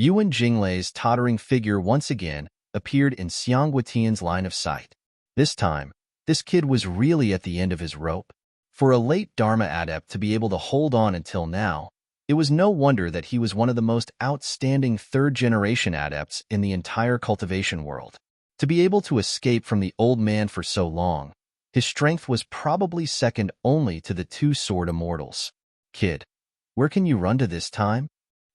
Yuan Jinglei's tottering figure once again appeared in Xiang Guotian's line of sight. This time, this kid was really at the end of his rope. For a late Dharma adept to be able to hold on until now, it was no wonder that he was one of the most outstanding third-generation adepts in the entire cultivation world. To be able to escape from the old man for so long, his strength was probably second only to the two sword immortals. Kid, where can you run to this time?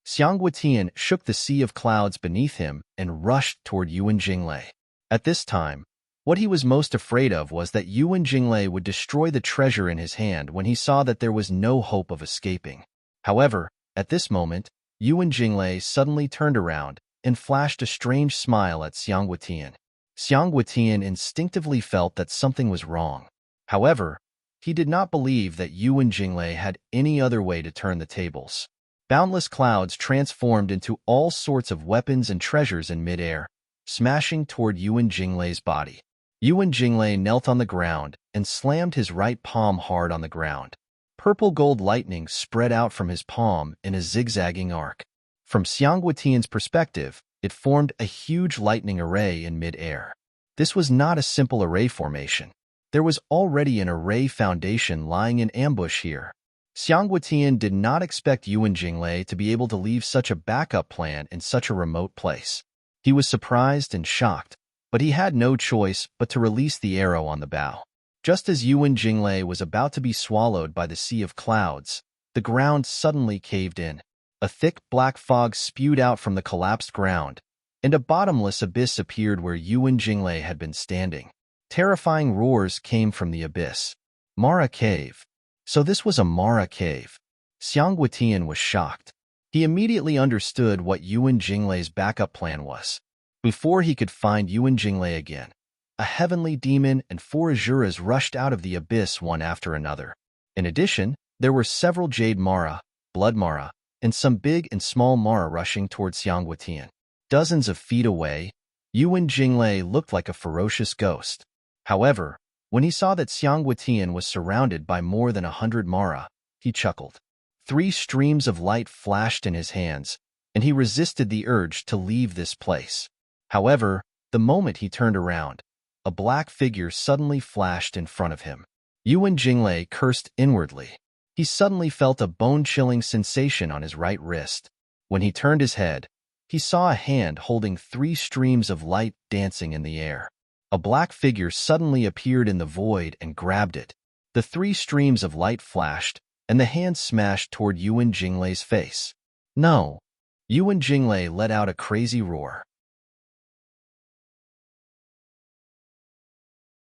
Xiang Guotian shook the sea of clouds beneath him and rushed toward Yuan Jinglei. At this time, what he was most afraid of was that Yuan Jinglei would destroy the treasure in his hand when he saw that there was no hope of escaping. However, at this moment, Yuan Jinglei suddenly turned around and flashed a strange smile at Xiang Guotian. Xiang Guotian instinctively felt that something was wrong. However, he did not believe that Yuan Jinglei had any other way to turn the tables. Boundless clouds transformed into all sorts of weapons and treasures in midair, smashing toward Yuan Jinglei's body. Yuan Jinglei knelt on the ground and slammed his right palm hard on the ground. Purple gold lightning spread out from his palm in a zigzagging arc. From Xiang Guotian's perspective, it formed a huge lightning array in mid-air. This was not a simple array formation. There was already an array foundation lying in ambush here. Xiang Guotian did not expect Yuan Jinglei to be able to leave such a backup plan in such a remote place. He was surprised and shocked, but he had no choice but to release the arrow on the bow. Just as Yuan Jinglei was about to be swallowed by the sea of clouds, the ground suddenly caved in. A thick black fog spewed out from the collapsed ground, and a bottomless abyss appeared where Yuan Jinglei had been standing. Terrifying roars came from the abyss. Mara Cave. So this was a Mara Cave. Xiang Guotian was shocked. He immediately understood what Yuan Jinglei's backup plan was. Before he could find Yuan Jinglei again, a heavenly demon and 4 Azuras rushed out of the abyss one after another. In addition, there were several Jade Mara, Blood Mara, and some big and small Mara rushing towards Xiang Guotian. Dozens of feet away, Yuan Jinglei looked like a ferocious ghost. However, when he saw that Xiang Guotian was surrounded by more than 100 Mara, he chuckled. 3 streams of light flashed in his hands, and he resisted the urge to leave this place. However, the moment he turned around, a black figure suddenly flashed in front of him. Yuan Jinglei cursed inwardly. He suddenly felt a bone-chilling sensation on his right wrist. When he turned his head, he saw a hand holding 3 streams of light dancing in the air. A black figure suddenly appeared in the void and grabbed it. The 3 streams of light flashed, and the hand smashed toward Yuan Jinglei's face. No! Yuan Jinglei let out a crazy roar.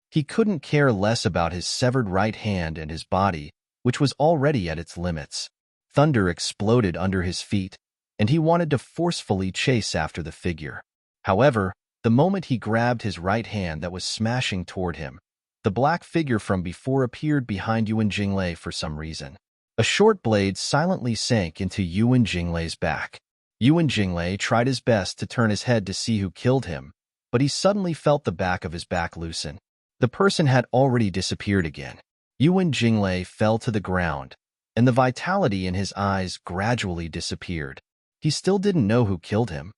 He couldn't care less about his severed right hand and his body, which was already at its limits. Thunder exploded under his feet, and he wanted to forcefully chase after the figure. However, the moment he grabbed his right hand that was smashing toward him, the black figure from before appeared behind Yuan Jinglei for some reason. A short blade silently sank into Yuan Jinglei's back. Yuan Jinglei tried his best to turn his head to see who killed him, but he suddenly felt the back of his back loosen. The person had already disappeared again. Yuan Jinglei fell to the ground, and the vitality in his eyes gradually disappeared. He still didn't know who killed him.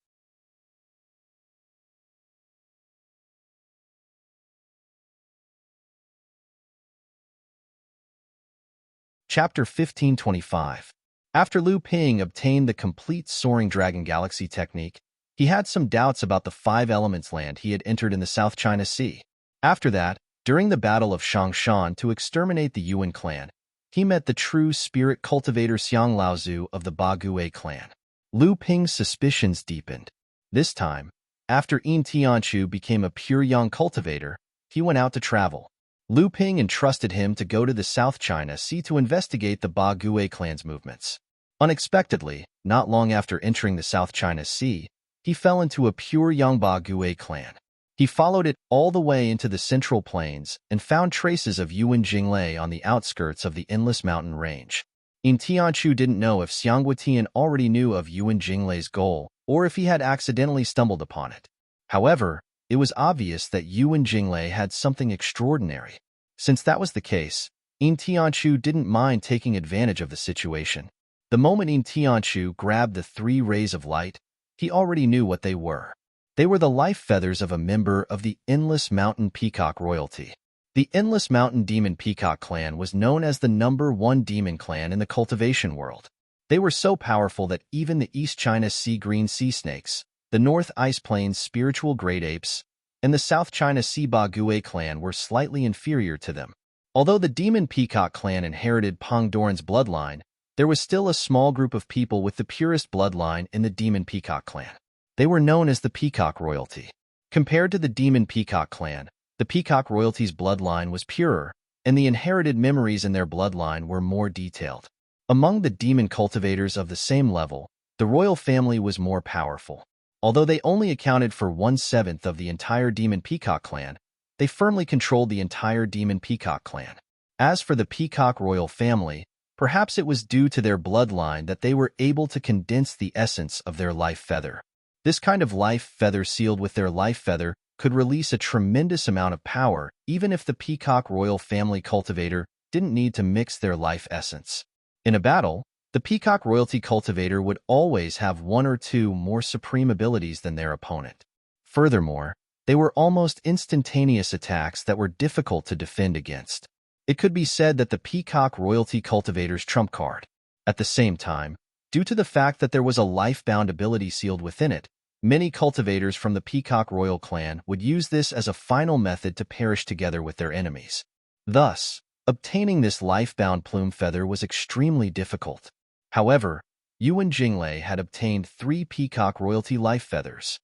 Chapter 1525. After Liu Ping obtained the complete Soaring Dragon Galaxy technique, he had some doubts about the 5 elements land he had entered in the South China Sea. After that, during the Battle of Shangshan to exterminate the Yuan clan, he met the true spirit cultivator Xiang Laozu of the Bague clan. Liu Ping's suspicions deepened. This time, after Yin Tianchu became a pure Yang cultivator, he went out to travel. Liu Ping entrusted him to go to the South China Sea to investigate the Bague clan's movements. Unexpectedly, not long after entering the South China Sea, he fell into a pure Yang Bague clan. He followed it all the way into the Central Plains and found traces of Yuan Jinglei on the outskirts of the Endless Mountain Range. Yin Tianchu didn't know if Xiang Guotian already knew of Yuan Jinglei's goal or if he had accidentally stumbled upon it. However, it was obvious that Yuan Jinglei had something extraordinary. Since that was the case, Yin Tianchu didn't mind taking advantage of the situation. The moment Yin Tianchu grabbed the 3 rays of light, he already knew what they were. They were the life feathers of a member of the Endless Mountain Peacock royalty. The Endless Mountain Demon Peacock clan was known as the #1 demon clan in the cultivation world. They were so powerful that even the East China Sea green sea snakes, the North Ice Plains spiritual great apes, and the South China Sea Bague clan were slightly inferior to them. Although the Demon Peacock clan inherited Pang Doran's bloodline, there was still a small group of people with the purest bloodline in the Demon Peacock clan. They were known as the Peacock royalty. Compared to the Demon Peacock clan, the Peacock royalty's bloodline was purer, and the inherited memories in their bloodline were more detailed. Among the demon cultivators of the same level, the royal family was more powerful. Although they only accounted for 1/7 of the entire Demon Peacock clan, they firmly controlled the entire Demon Peacock clan. As for the Peacock royal family, perhaps it was due to their bloodline that they were able to condense the essence of their life feather. This kind of life feather sealed with their life feather could release a tremendous amount of power even if the Peacock royal family cultivator didn't need to mix their life essence. In a battle, the Peacock royalty cultivator would always have 1 or 2 more supreme abilities than their opponent. Furthermore, they were almost instantaneous attacks that were difficult to defend against. It could be said that the Peacock royalty cultivator's trump card. At the same time, due to the fact that there was a life-bound ability sealed within it, many cultivators from the Peacock royal clan would use this as a final method to perish together with their enemies. Thus, Obtaining this life-bound plume feather was extremely difficult. However, Yuan Jinglei had obtained 3 peacock royalty life feathers.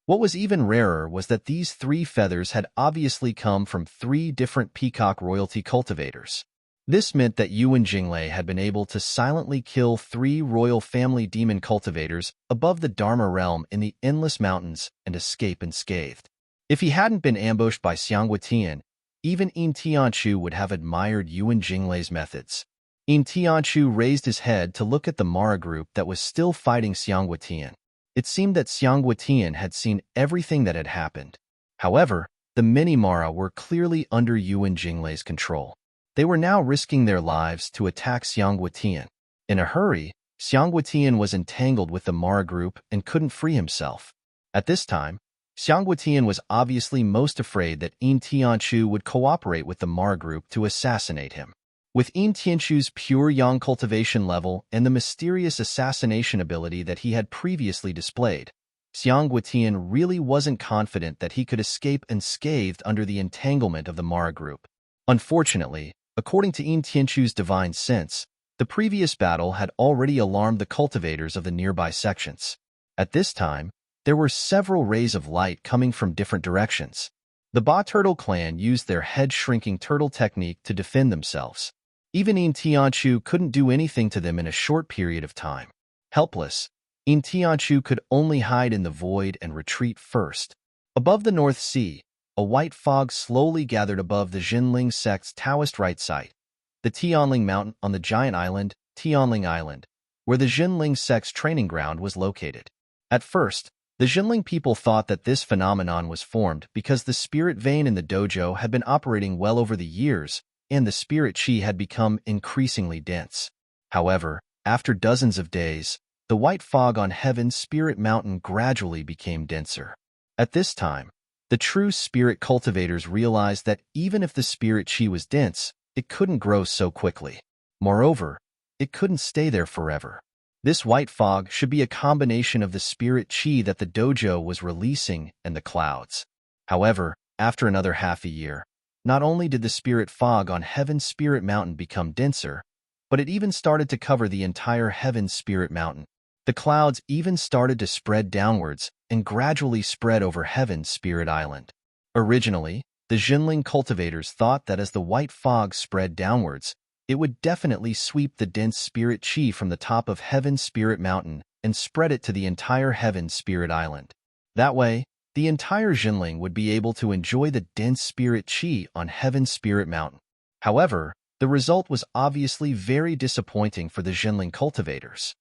What was even rarer was that these 3 feathers had obviously come from 3 different peacock royalty cultivators. This meant that Yuan Jinglei had been able to silently kill 3 royal family demon cultivators above the Dharma realm in the Endless Mountains and escape unscathed. If he hadn't been ambushed by Xianghua Tian, even Yin Tianchu would have admired Yuan Jinglei's methods. Yin Tianchu raised his head to look at the Mara group that was still fighting Xianghua Tian. It seemed that Xianghua Tian had seen everything that had happened. However, the many Mara were clearly under Yuan Jinglei's control. They were now risking their lives to attack Xianghua Tian. In a hurry, Xianghua Tian was entangled with the Mara group and couldn't free himself. At this time, Xianghua Tian was obviously most afraid that Yin Tianchu would cooperate with the Mara group to assassinate him. With Yin Tianchu's pure yang cultivation level and the mysterious assassination ability that he had previously displayed, Xianghua Tian really wasn't confident that he could escape unscathed under the entanglement of the Mara group. Unfortunately, according to Yin Tianchu's divine sense, the previous battle had already alarmed the cultivators of the nearby sections. At this time, there were several rays of light coming from different directions. The Ba Turtle clan used their head-shrinking turtle technique to defend themselves. Even Yin Tianchu couldn't do anything to them in a short period of time. Helpless, Yin Tianchu could only hide in the void and retreat first. Above the North Sea, a white fog slowly gathered above the Jinling sect's Taoist right site, the Tianling Mountain on the giant island, Tianling Island, where the Jinling sect's training ground was located. At first, the Jinling people thought that this phenomenon was formed because the spirit vein in the dojo had been operating well over the years, and the spirit qi had become increasingly dense. However, after dozens of days, the white fog on Heaven's Spirit Mountain gradually became denser. At this time, the true spirit cultivators realized that even if the spirit qi was dense, it couldn't grow so quickly. Moreover, it couldn't stay there forever. This white fog should be a combination of the spirit qi that the dojo was releasing and the clouds. However, after another half a year, not only did the spirit fog on Heaven's Spirit Mountain become denser, but it even started to cover the entire Heaven's Spirit Mountain. The clouds even started to spread downwards and gradually spread over Heaven's Spirit Island. Originally, the Jinling cultivators thought that as the white fog spread downwards, it would definitely sweep the dense spirit qi from the top of Heaven's Spirit Mountain and spread it to the entire Heaven's Spirit Island. That way, the entire Jinling would be able to enjoy the dense spirit qi on Heaven's Spirit Mountain. However, the result was obviously very disappointing for the Jinling cultivators.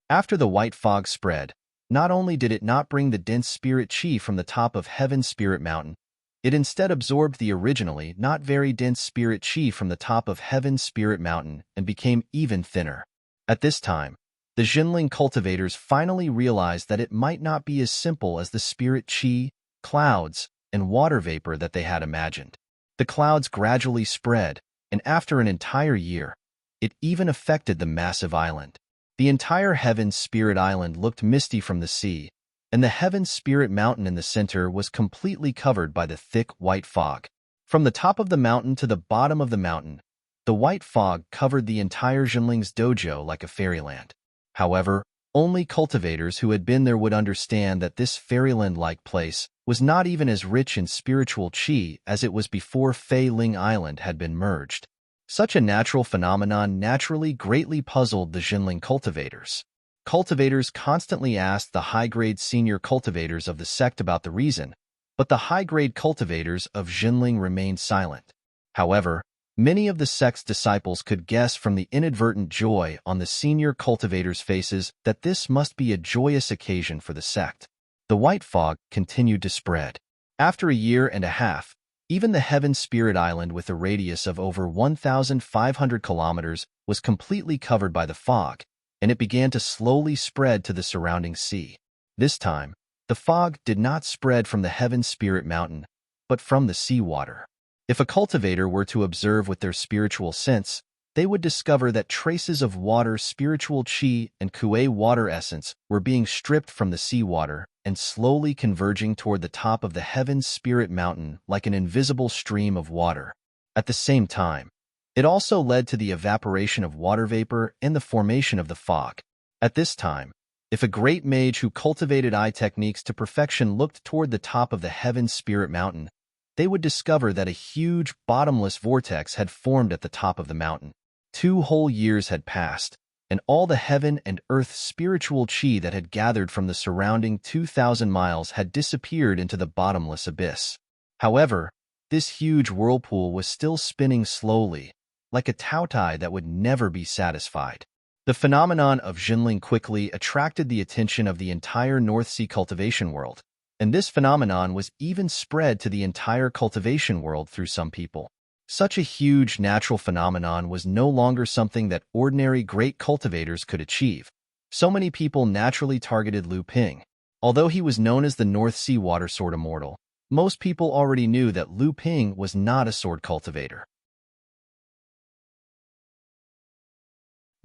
After the white fog spread, not only did it not bring the dense spirit qi from the top of Heaven's Spirit Mountain, it instead absorbed the originally not very dense spirit qi from the top of Heaven's Spirit Mountain and became even thinner. At this time, the Jinling cultivators finally realized that it might not be as simple as the spirit qi, clouds, and water vapor that they had imagined. The clouds gradually spread, and after an entire year, it even affected the massive island. The entire Heaven's Spirit Island looked misty from the sea, and the Heaven's Spirit Mountain in the center was completely covered by the thick white fog. From the top of the mountain to the bottom of the mountain, the white fog covered the entire Jinling's dojo like a fairyland. However, only cultivators who had been there would understand that this fairyland-like place was not even as rich in spiritual qi as it was before Fei Ling Island had been merged. Such a natural phenomenon naturally greatly puzzled the Jinling cultivators. Cultivators constantly asked the high-grade senior cultivators of the sect about the reason, but the high-grade cultivators of Jinling remained silent. However, many of the sect's disciples could guess from the inadvertent joy on the senior cultivators' faces that this must be a joyous occasion for the sect. The white fog continued to spread. After a year and a half, even the Heaven Spirit Island with a radius of over 1,500 kilometers was completely covered by the fog, and it began to slowly spread to the surrounding sea. This time, the fog did not spread from the Heaven Spirit Mountain, but from the seawater. If a cultivator were to observe with their spiritual sense, they would discover that traces of water, spiritual qi, and kuei water essence were being stripped from the seawater and slowly converging toward the top of the Heaven's Spirit Mountain like an invisible stream of water. At the same time, it also led to the evaporation of water vapor and the formation of the fog. At this time, if a great mage who cultivated eye techniques to perfection looked toward the top of the Heaven's Spirit Mountain, they would discover that a huge, bottomless vortex had formed at the top of the mountain. 2 whole years had passed, and all the heaven and earth spiritual qi that had gathered from the surrounding 2,000 miles had disappeared into the bottomless abyss. However, this huge whirlpool was still spinning slowly, like a taotai that would never be satisfied. The phenomenon of Jinling quickly attracted the attention of the entire North Sea cultivation world, and this phenomenon was even spread to the entire cultivation world through some people. Such a huge natural phenomenon was no longer something that ordinary great cultivators could achieve. So many people naturally targeted Lu Ping. Although he was known as the North Sea Water Sword Immortal, most people already knew that Lu Ping was not a sword cultivator.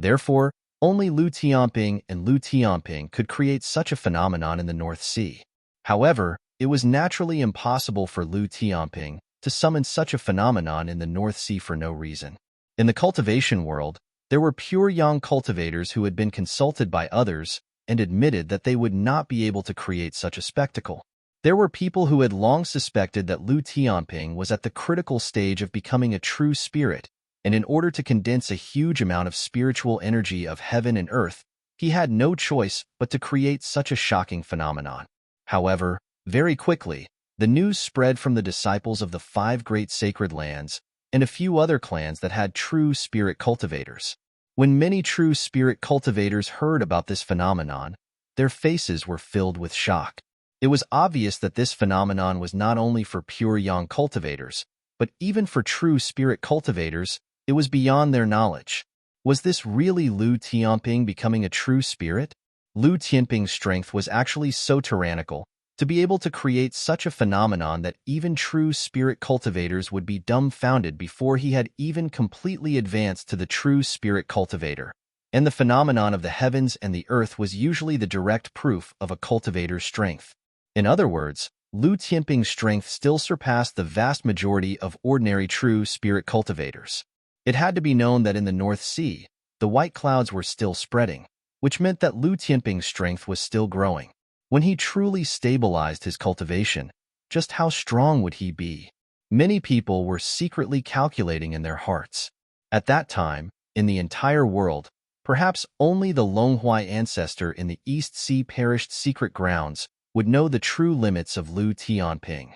Therefore, only Lu Tianping and Lu Tianping could create such a phenomenon in the North Sea. However, it was naturally impossible for Lu Tianping to summon such a phenomenon in the North Sea for no reason. In the cultivation world, there were pure yang cultivators who had been consulted by others and admitted that they would not be able to create such a spectacle. There were people who had long suspected that Lu Tianping was at the critical stage of becoming a true spirit, and in order to condense a huge amount of spiritual energy of heaven and earth, he had no choice but to create such a shocking phenomenon. However, very quickly, the news spread from the disciples of the 5 great sacred lands and a few other clans that had true spirit cultivators. When many true spirit cultivators heard about this phenomenon, their faces were filled with shock. It was obvious that this phenomenon was not only for pure yang cultivators, but even for true spirit cultivators, it was beyond their knowledge. Was this really Lu Tianping becoming a true spirit? Lu Tianping's strength was actually so tyrannical, to be able to create such a phenomenon that even true spirit cultivators would be dumbfounded before he had even completely advanced to the true spirit cultivator. And the phenomenon of the heavens and the earth was usually the direct proof of a cultivator's strength. In other words, Lu Tianping's strength still surpassed the vast majority of ordinary true spirit cultivators. It had to be known that in the North Sea, the white clouds were still spreading, which meant that Lu Tianping's strength was still growing. When he truly stabilized his cultivation, just how strong would he be? Many people were secretly calculating in their hearts. At that time, in the entire world, perhaps only the Longhuai ancestor in the East Sea perished secret grounds would know the true limits of Lu Tianping.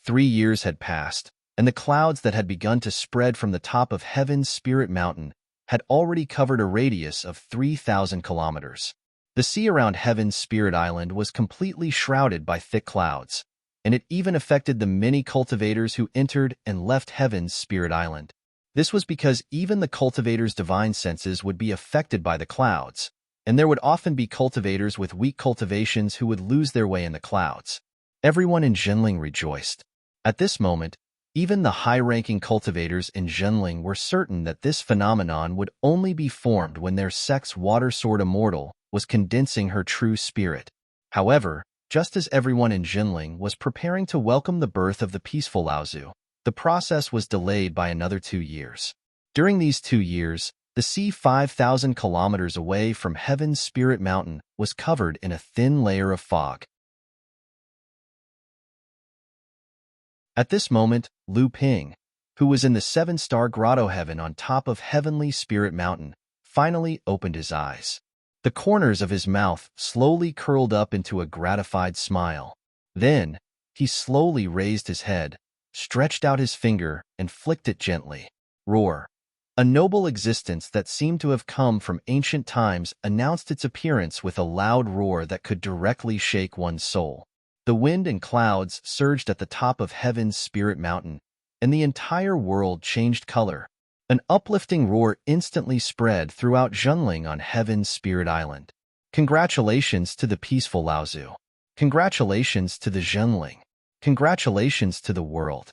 3 years had passed, and the clouds that had begun to spread from the top of Heaven's Spirit Mountain had already covered a radius of 3,000 kilometers. The sea around Heaven's Spirit Island was completely shrouded by thick clouds, and it even affected the many cultivators who entered and left Heaven's Spirit Island. This was because even the cultivators' divine senses would be affected by the clouds, and there would often be cultivators with weak cultivations who would lose their way in the clouds. Everyone in Jinling rejoiced. At this moment, even the high-ranking cultivators in Jinling were certain that this phenomenon would only be formed when their sex Water Sword Immortal was condensing her true spirit. However, just as everyone in Jinling was preparing to welcome the birth of the peaceful Laozu, the process was delayed by another 2 years. During these 2 years, the sea 5,000 kilometers away from Heaven's Spirit Mountain was covered in a thin layer of fog. At this moment, Lu Ping, who was in the 7-star grotto heaven on top of Heavenly Spirit Mountain, finally opened his eyes. The corners of his mouth slowly curled up into a gratified smile. Then, he slowly raised his head, stretched out his finger, and flicked it gently. Roar! A noble existence that seemed to have come from ancient times announced its appearance with a loud roar that could directly shake one's soul. The wind and clouds surged at the top of Heaven's Spirit Mountain, and the entire world changed color. An uplifting roar instantly spread throughout Jinling on Heaven's Spirit Island. Congratulations to the peaceful Laozu. Congratulations to the Jinling. Congratulations to the world.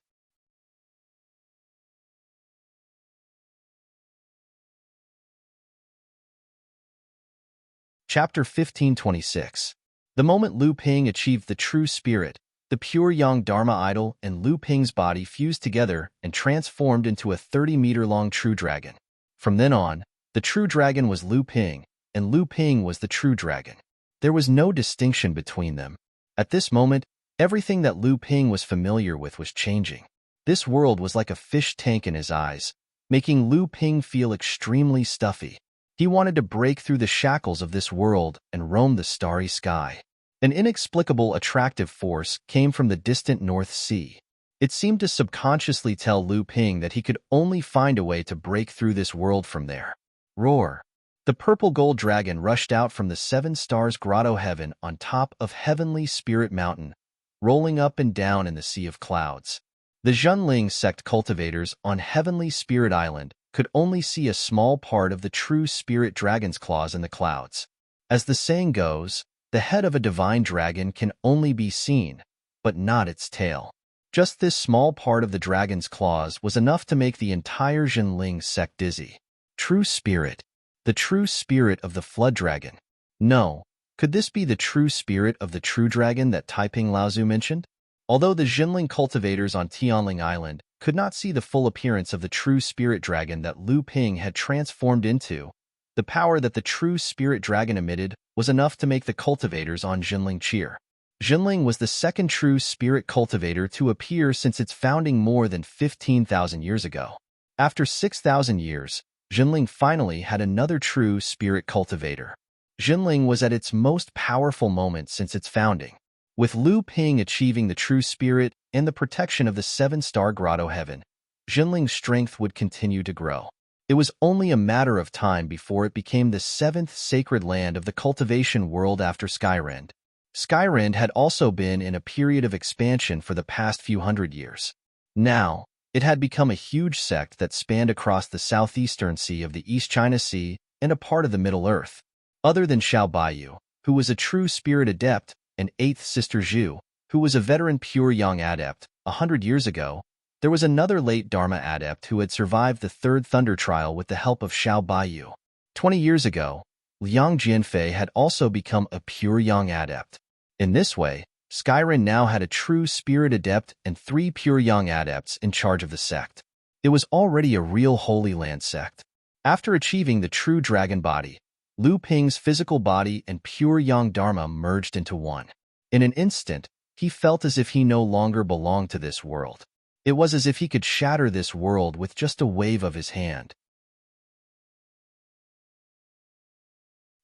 Chapter 1526. The moment Lu Ping achieved the true spirit, the pure yang Dharma idol and Lu Ping's body fused together and transformed into a 30-meter-long true dragon. From then on, the true dragon was Lu Ping, and Lu Ping was the true dragon. There was no distinction between them. At this moment, everything that Lu Ping was familiar with was changing. This world was like a fish tank in his eyes, making Lu Ping feel extremely stuffy. He wanted to break through the shackles of this world and roam the starry sky. An inexplicable attractive force came from the distant North Sea. It seemed to subconsciously tell Lu Ping that he could only find a way to break through this world from there. Roar! The purple gold dragon rushed out from the Seven Stars Grotto Heaven on top of Heavenly Spirit Mountain, rolling up and down in the sea of clouds. The Zhenling sect cultivators on Heavenly Spirit Island could only see a small part of the true spirit dragon's claws in the clouds. As the saying goes, the head of a divine dragon can only be seen, but not its tail. Just this small part of the dragon's claws was enough to make the entire Zhenling sect dizzy. True spirit. The true spirit of the flood dragon. No, could this be the true spirit of the true dragon that Taiping Laozu mentioned? Although the Zhenling cultivators on Tianling Island could not see the full appearance of the true spirit dragon that Lu Ping had transformed into, the power that the true spirit dragon emitted was enough to make the cultivators on Zhenling cheer. Zhenling was the second true spirit cultivator to appear since its founding more than 15,000 years ago. After 6,000 years, Zhenling finally had another true spirit cultivator. Zhenling was at its most powerful moment since its founding. With Lu Ping achieving the true spirit and the protection of the Seven-Star Grotto Heaven, Zhenling's strength would continue to grow. It was only a matter of time before it became the seventh sacred land of the cultivation world after Skyrend. Skyrend had also been in a period of expansion for the past few hundred years. Now, it had become a huge sect that spanned across the southeastern sea of the East China Sea and a part of the Middle Earth. Other than Xiao Baiyu, who was a true spirit adept, and eighth sister Zhu, who was a veteran pure yang adept, 100 years ago, there was another late Dharma adept who had survived the third Thunder Trial with the help of Xiao Baiyu. 20 years ago, Liang Jianfei had also become a pure yang adept. In this way, Skyrim now had a true spirit adept and 3 pure yang adepts in charge of the sect. It was already a real Holy Land sect. After achieving the true dragon body, Lu Ping's physical body and pure yang dharma merged into one. In an instant, he felt as if he no longer belonged to this world. It was as if he could shatter this world with just a wave of his hand.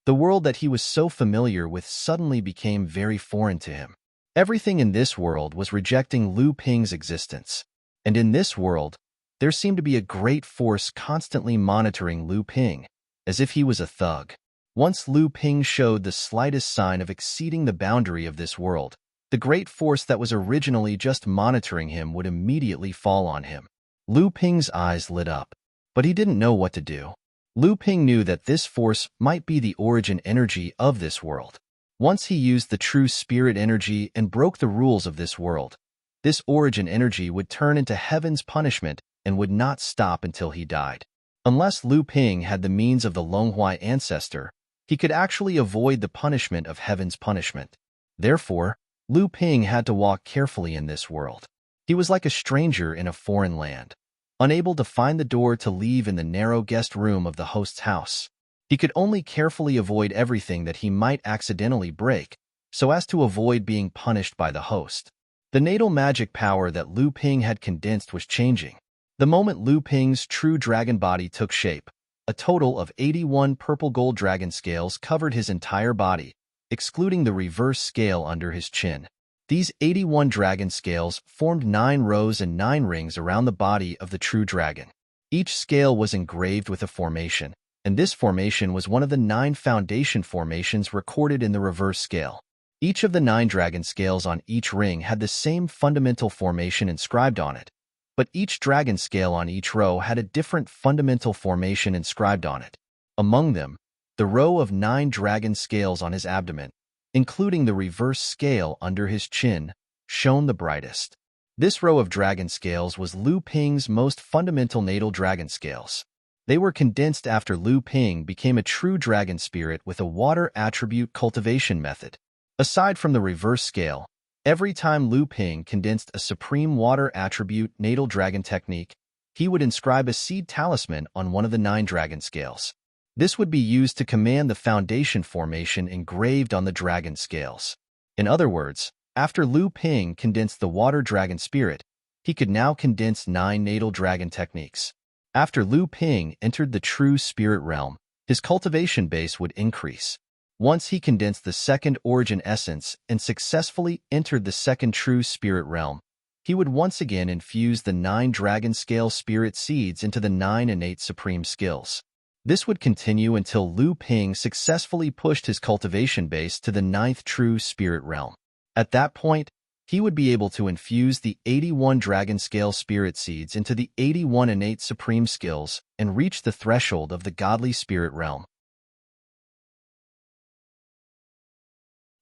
The world that he was so familiar with suddenly became very foreign to him. Everything in this world was rejecting Lu Ping's existence. And in this world, there seemed to be a great force constantly monitoring Lu Ping, as if he was a thug. Once Lu Ping showed the slightest sign of exceeding the boundary of this world, the great force that was originally just monitoring him would immediately fall on him. Lu Ping's eyes lit up, but he didn't know what to do. Lu Ping knew that this force might be the origin energy of this world. Once he used the true spirit energy and broke the rules of this world, this origin energy would turn into heaven's punishment and would not stop until he died. Unless Lu Ping had the means of the Longhuai ancestor, he could actually avoid the punishment of heaven's punishment. Therefore, Lu Ping had to walk carefully in this world. He was like a stranger in a foreign land, unable to find the door to leave in the narrow guest room of the host's house. He could only carefully avoid everything that he might accidentally break, so as to avoid being punished by the host. The natal magic power that Lu Ping had condensed was changing. The moment Lu Ping's true dragon body took shape, a total of 81 purple gold dragon scales covered his entire body, excluding the reverse scale under his chin. These 81 dragon scales formed 9 rows and 9 rings around the body of the true dragon. Each scale was engraved with a formation, and this formation was one of the 9 foundation formations recorded in the reverse scale. Each of the 9 dragon scales on each ring had the same fundamental formation inscribed on it, but each dragon scale on each row had a different fundamental formation inscribed on it. Among them, the row of 9 dragon scales on his abdomen, including the reverse scale under his chin, shone the brightest. This row of dragon scales was Lu Ping's most fundamental natal dragon scales. They were condensed after Lu Ping became a true dragon spirit with a water attribute cultivation method. Aside from the reverse scale, every time Lu Ping condensed a supreme water attribute natal dragon technique, he would inscribe a seed talisman on one of the 9 dragon scales. This would be used to command the foundation formation engraved on the dragon scales. In other words, after Lu Ping condensed the water dragon spirit, he could now condense 9 natal dragon techniques. After Lu Ping entered the true spirit realm, his cultivation base would increase. Once he condensed the second origin essence and successfully entered the second true spirit realm, he would once again infuse the 9 dragon scale spirit seeds into the 9 innate supreme skills. This would continue until Lu Ping successfully pushed his cultivation base to the 9th true spirit realm. At that point, he would be able to infuse the 81 dragon scale spirit seeds into the 81 innate supreme skills and reach the threshold of the godly spirit realm.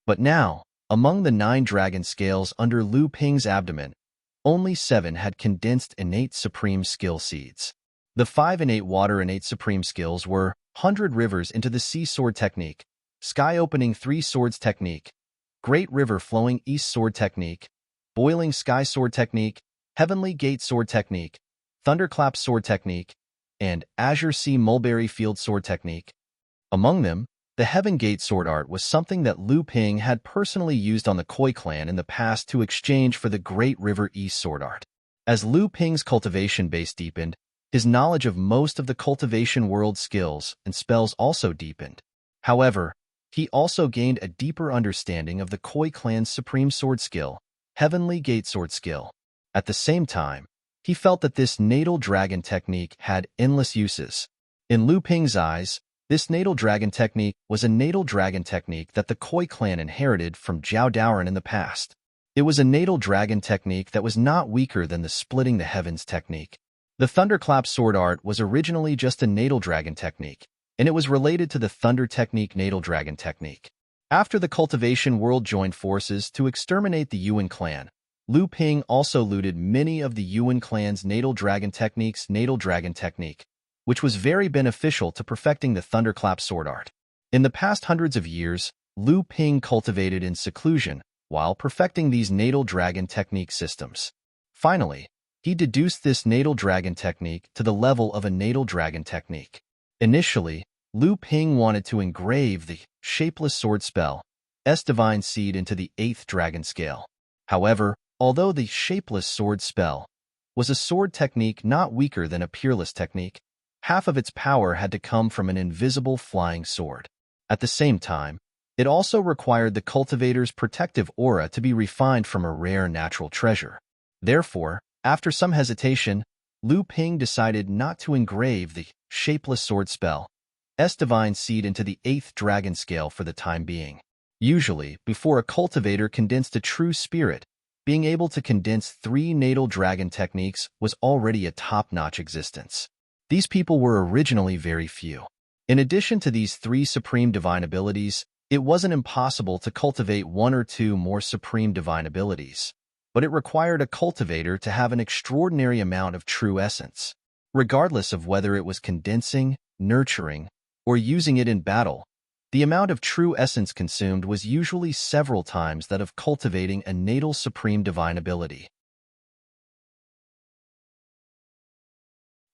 But now, among the 9 dragon scales under Lu Ping's abdomen, only 7 had condensed innate supreme skill seeds. The 5 innate water innate supreme skills were 100 Rivers into the Sea Sword Technique, Sky Opening 3 Swords Technique, Great River Flowing East Sword Technique, Boiling Sky Sword Technique, Heavenly Gate Sword Technique, Thunderclap Sword Technique, and Azure Sea Mulberry Field Sword Technique. Among them, the Heaven Gate Sword art was something that Lu Ping had personally used on the Koi clan in the past to exchange for the Great River East Sword art. As Lu Ping's cultivation base deepened, his knowledge of most of the cultivation world skills and spells also deepened. However, he also gained a deeper understanding of the Koi clan's supreme sword skill, Heavenly Gate Sword skill. At the same time, he felt that this natal dragon technique had endless uses. In Lu Ping's eyes, this natal dragon technique was a natal dragon technique that the Koi clan inherited from Zhao Daoren in the past. It was a natal dragon technique that was not weaker than the Splitting the Heavens technique. The Thunderclap sword art was originally just a natal dragon technique, and it was related to the Thunder Technique natal dragon technique. After the cultivation world joined forces to exterminate the Yuan clan, Lu Ping also looted many of the Yuan clan's natal dragon techniques' natal dragon technique, which was very beneficial to perfecting the Thunderclap sword art. In the past hundreds of years, Lu Ping cultivated in seclusion while perfecting these natal dragon technique systems. Finally, he deduced this natal dragon technique to the level of a natal dragon technique. Initially, Lu Ping wanted to engrave the shapeless sword spell, S Divine Seed into the 8th dragon scale. However, although the shapeless sword spell was a sword technique not weaker than a peerless technique, half of its power had to come from an invisible flying sword. At the same time, it also required the cultivator's protective aura to be refined from a rare natural treasure. Therefore, after some hesitation, Lu Ping decided not to engrave the shapeless sword spell, S Divine Seed into the 8th dragon scale for the time being. Usually, before a cultivator condensed a true spirit, being able to condense 3 natal dragon techniques was already a top-notch existence. These people were originally very few. In addition to these 3 supreme divine abilities, it wasn't impossible to cultivate 1 or 2 more supreme divine abilities, but it required a cultivator to have an extraordinary amount of true essence. Regardless of whether it was condensing, nurturing, or using it in battle, the amount of true essence consumed was usually several times that of cultivating a natal supreme divine ability.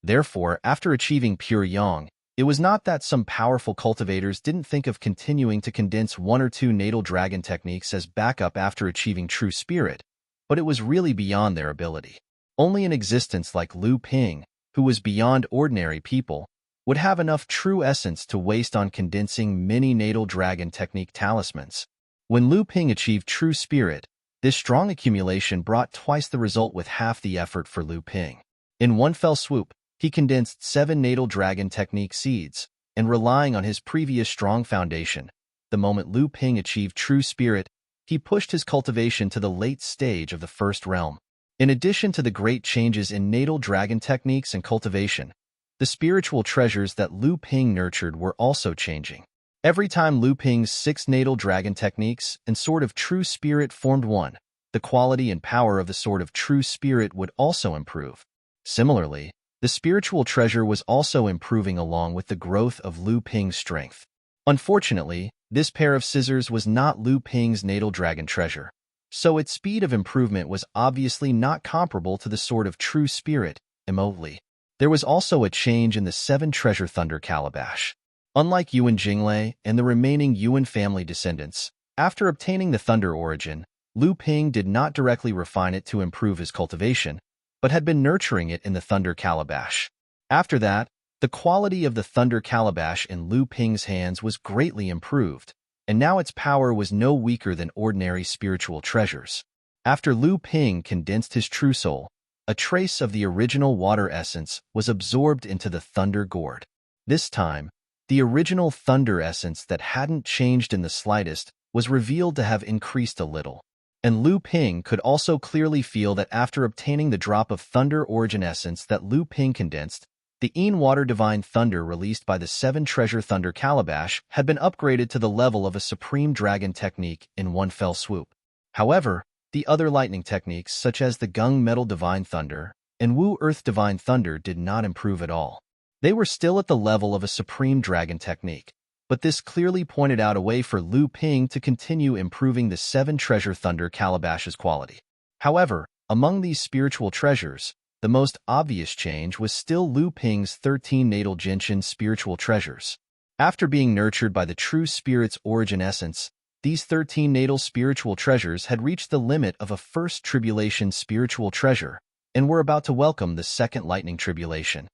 Therefore, after achieving pure yang, it was not that some powerful cultivators didn't think of continuing to condense 1 or 2 natal dragon techniques as backup after achieving true spirit, but it was really beyond their ability. Only an existence like Lu Ping, who was beyond ordinary people, would have enough true essence to waste on condensing many natal dragon technique talismans. When Lu Ping achieved true spirit, this strong accumulation brought twice the result with half the effort for Lu Ping. In one fell swoop, he condensed 7 natal dragon technique seeds, and relying on his previous strong foundation, the moment Lu Ping achieved true spirit, he pushed his cultivation to the late stage of the first realm. In addition to the great changes in natal dragon techniques and cultivation, the spiritual treasures that Lu Ping nurtured were also changing. Every time Lu Ping's 6 natal dragon techniques and Sword of True Spirit formed one, the quality and power of the Sword of True Spirit would also improve. Similarly, the The spiritual treasure was also improving along with the growth of Lu Ping's strength. Unfortunately, this pair of scissors was not Lu Ping's natal dragon treasure, so its speed of improvement was obviously not comparable to the sword of true spirit, Emotely. There was also a change in the 7 treasure thunder calabash. Unlike Yuan Jinglei and the remaining Yuan family descendants, after obtaining the thunder origin, Lu Ping did not directly refine it to improve his cultivation, but had been nurturing it in the thunder calabash. After that, the quality of the thunder calabash in Lu Ping's hands was greatly improved, and now its power was no weaker than ordinary spiritual treasures. After Lu Ping condensed his true soul, a trace of the original water essence was absorbed into the thunder gourd. This time, the original thunder essence that hadn't changed in the slightest was revealed to have increased a little. And Lu Ping could also clearly feel that after obtaining the drop of thunder origin essence that Lu Ping condensed, the Water Divine Thunder released by the 7 treasure thunder calabash had been upgraded to the level of a supreme dragon technique in one fell swoop. However, the other lightning techniques such as the Gung Metal Divine Thunder and Wu Earth Divine Thunder did not improve at all. They were still at the level of a supreme dragon technique, but this clearly pointed out a way for Lu Ping to continue improving the 7 treasure thunder calabash's quality. However, among these spiritual treasures, the most obvious change was still Lu Ping's 13 natal Genshin spiritual treasures. After being nurtured by the true spirit's origin essence, these 13 natal spiritual treasures had reached the limit of a first tribulation spiritual treasure and were about to welcome the second lightning tribulation.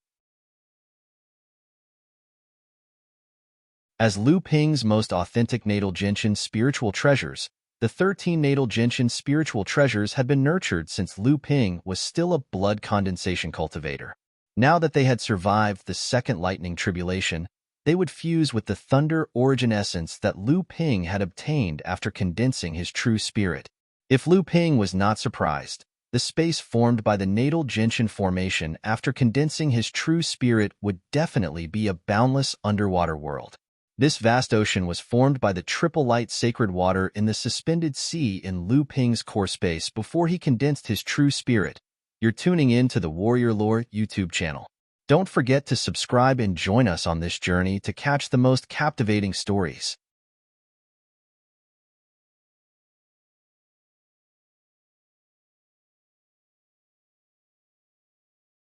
As Lu Ping's most authentic natal Genshin spiritual treasures, the 13 natal Genshin spiritual treasures had been nurtured since Lu Ping was still a blood condensation cultivator. Now that they had survived the second lightning tribulation, they would fuse with the thunder origin essence that Lu Ping had obtained after condensing his true spirit. If Lu Ping was not surprised, the space formed by the natal Genshin formation after condensing his true spirit would definitely be a boundless underwater world. This vast ocean was formed by the triple light sacred water in the suspended sea in Lu Ping's core space before he condensed his true spirit. You're tuning in to the Warrior Lore YouTube channel. Don't forget to subscribe and join us on this journey to catch the most captivating stories.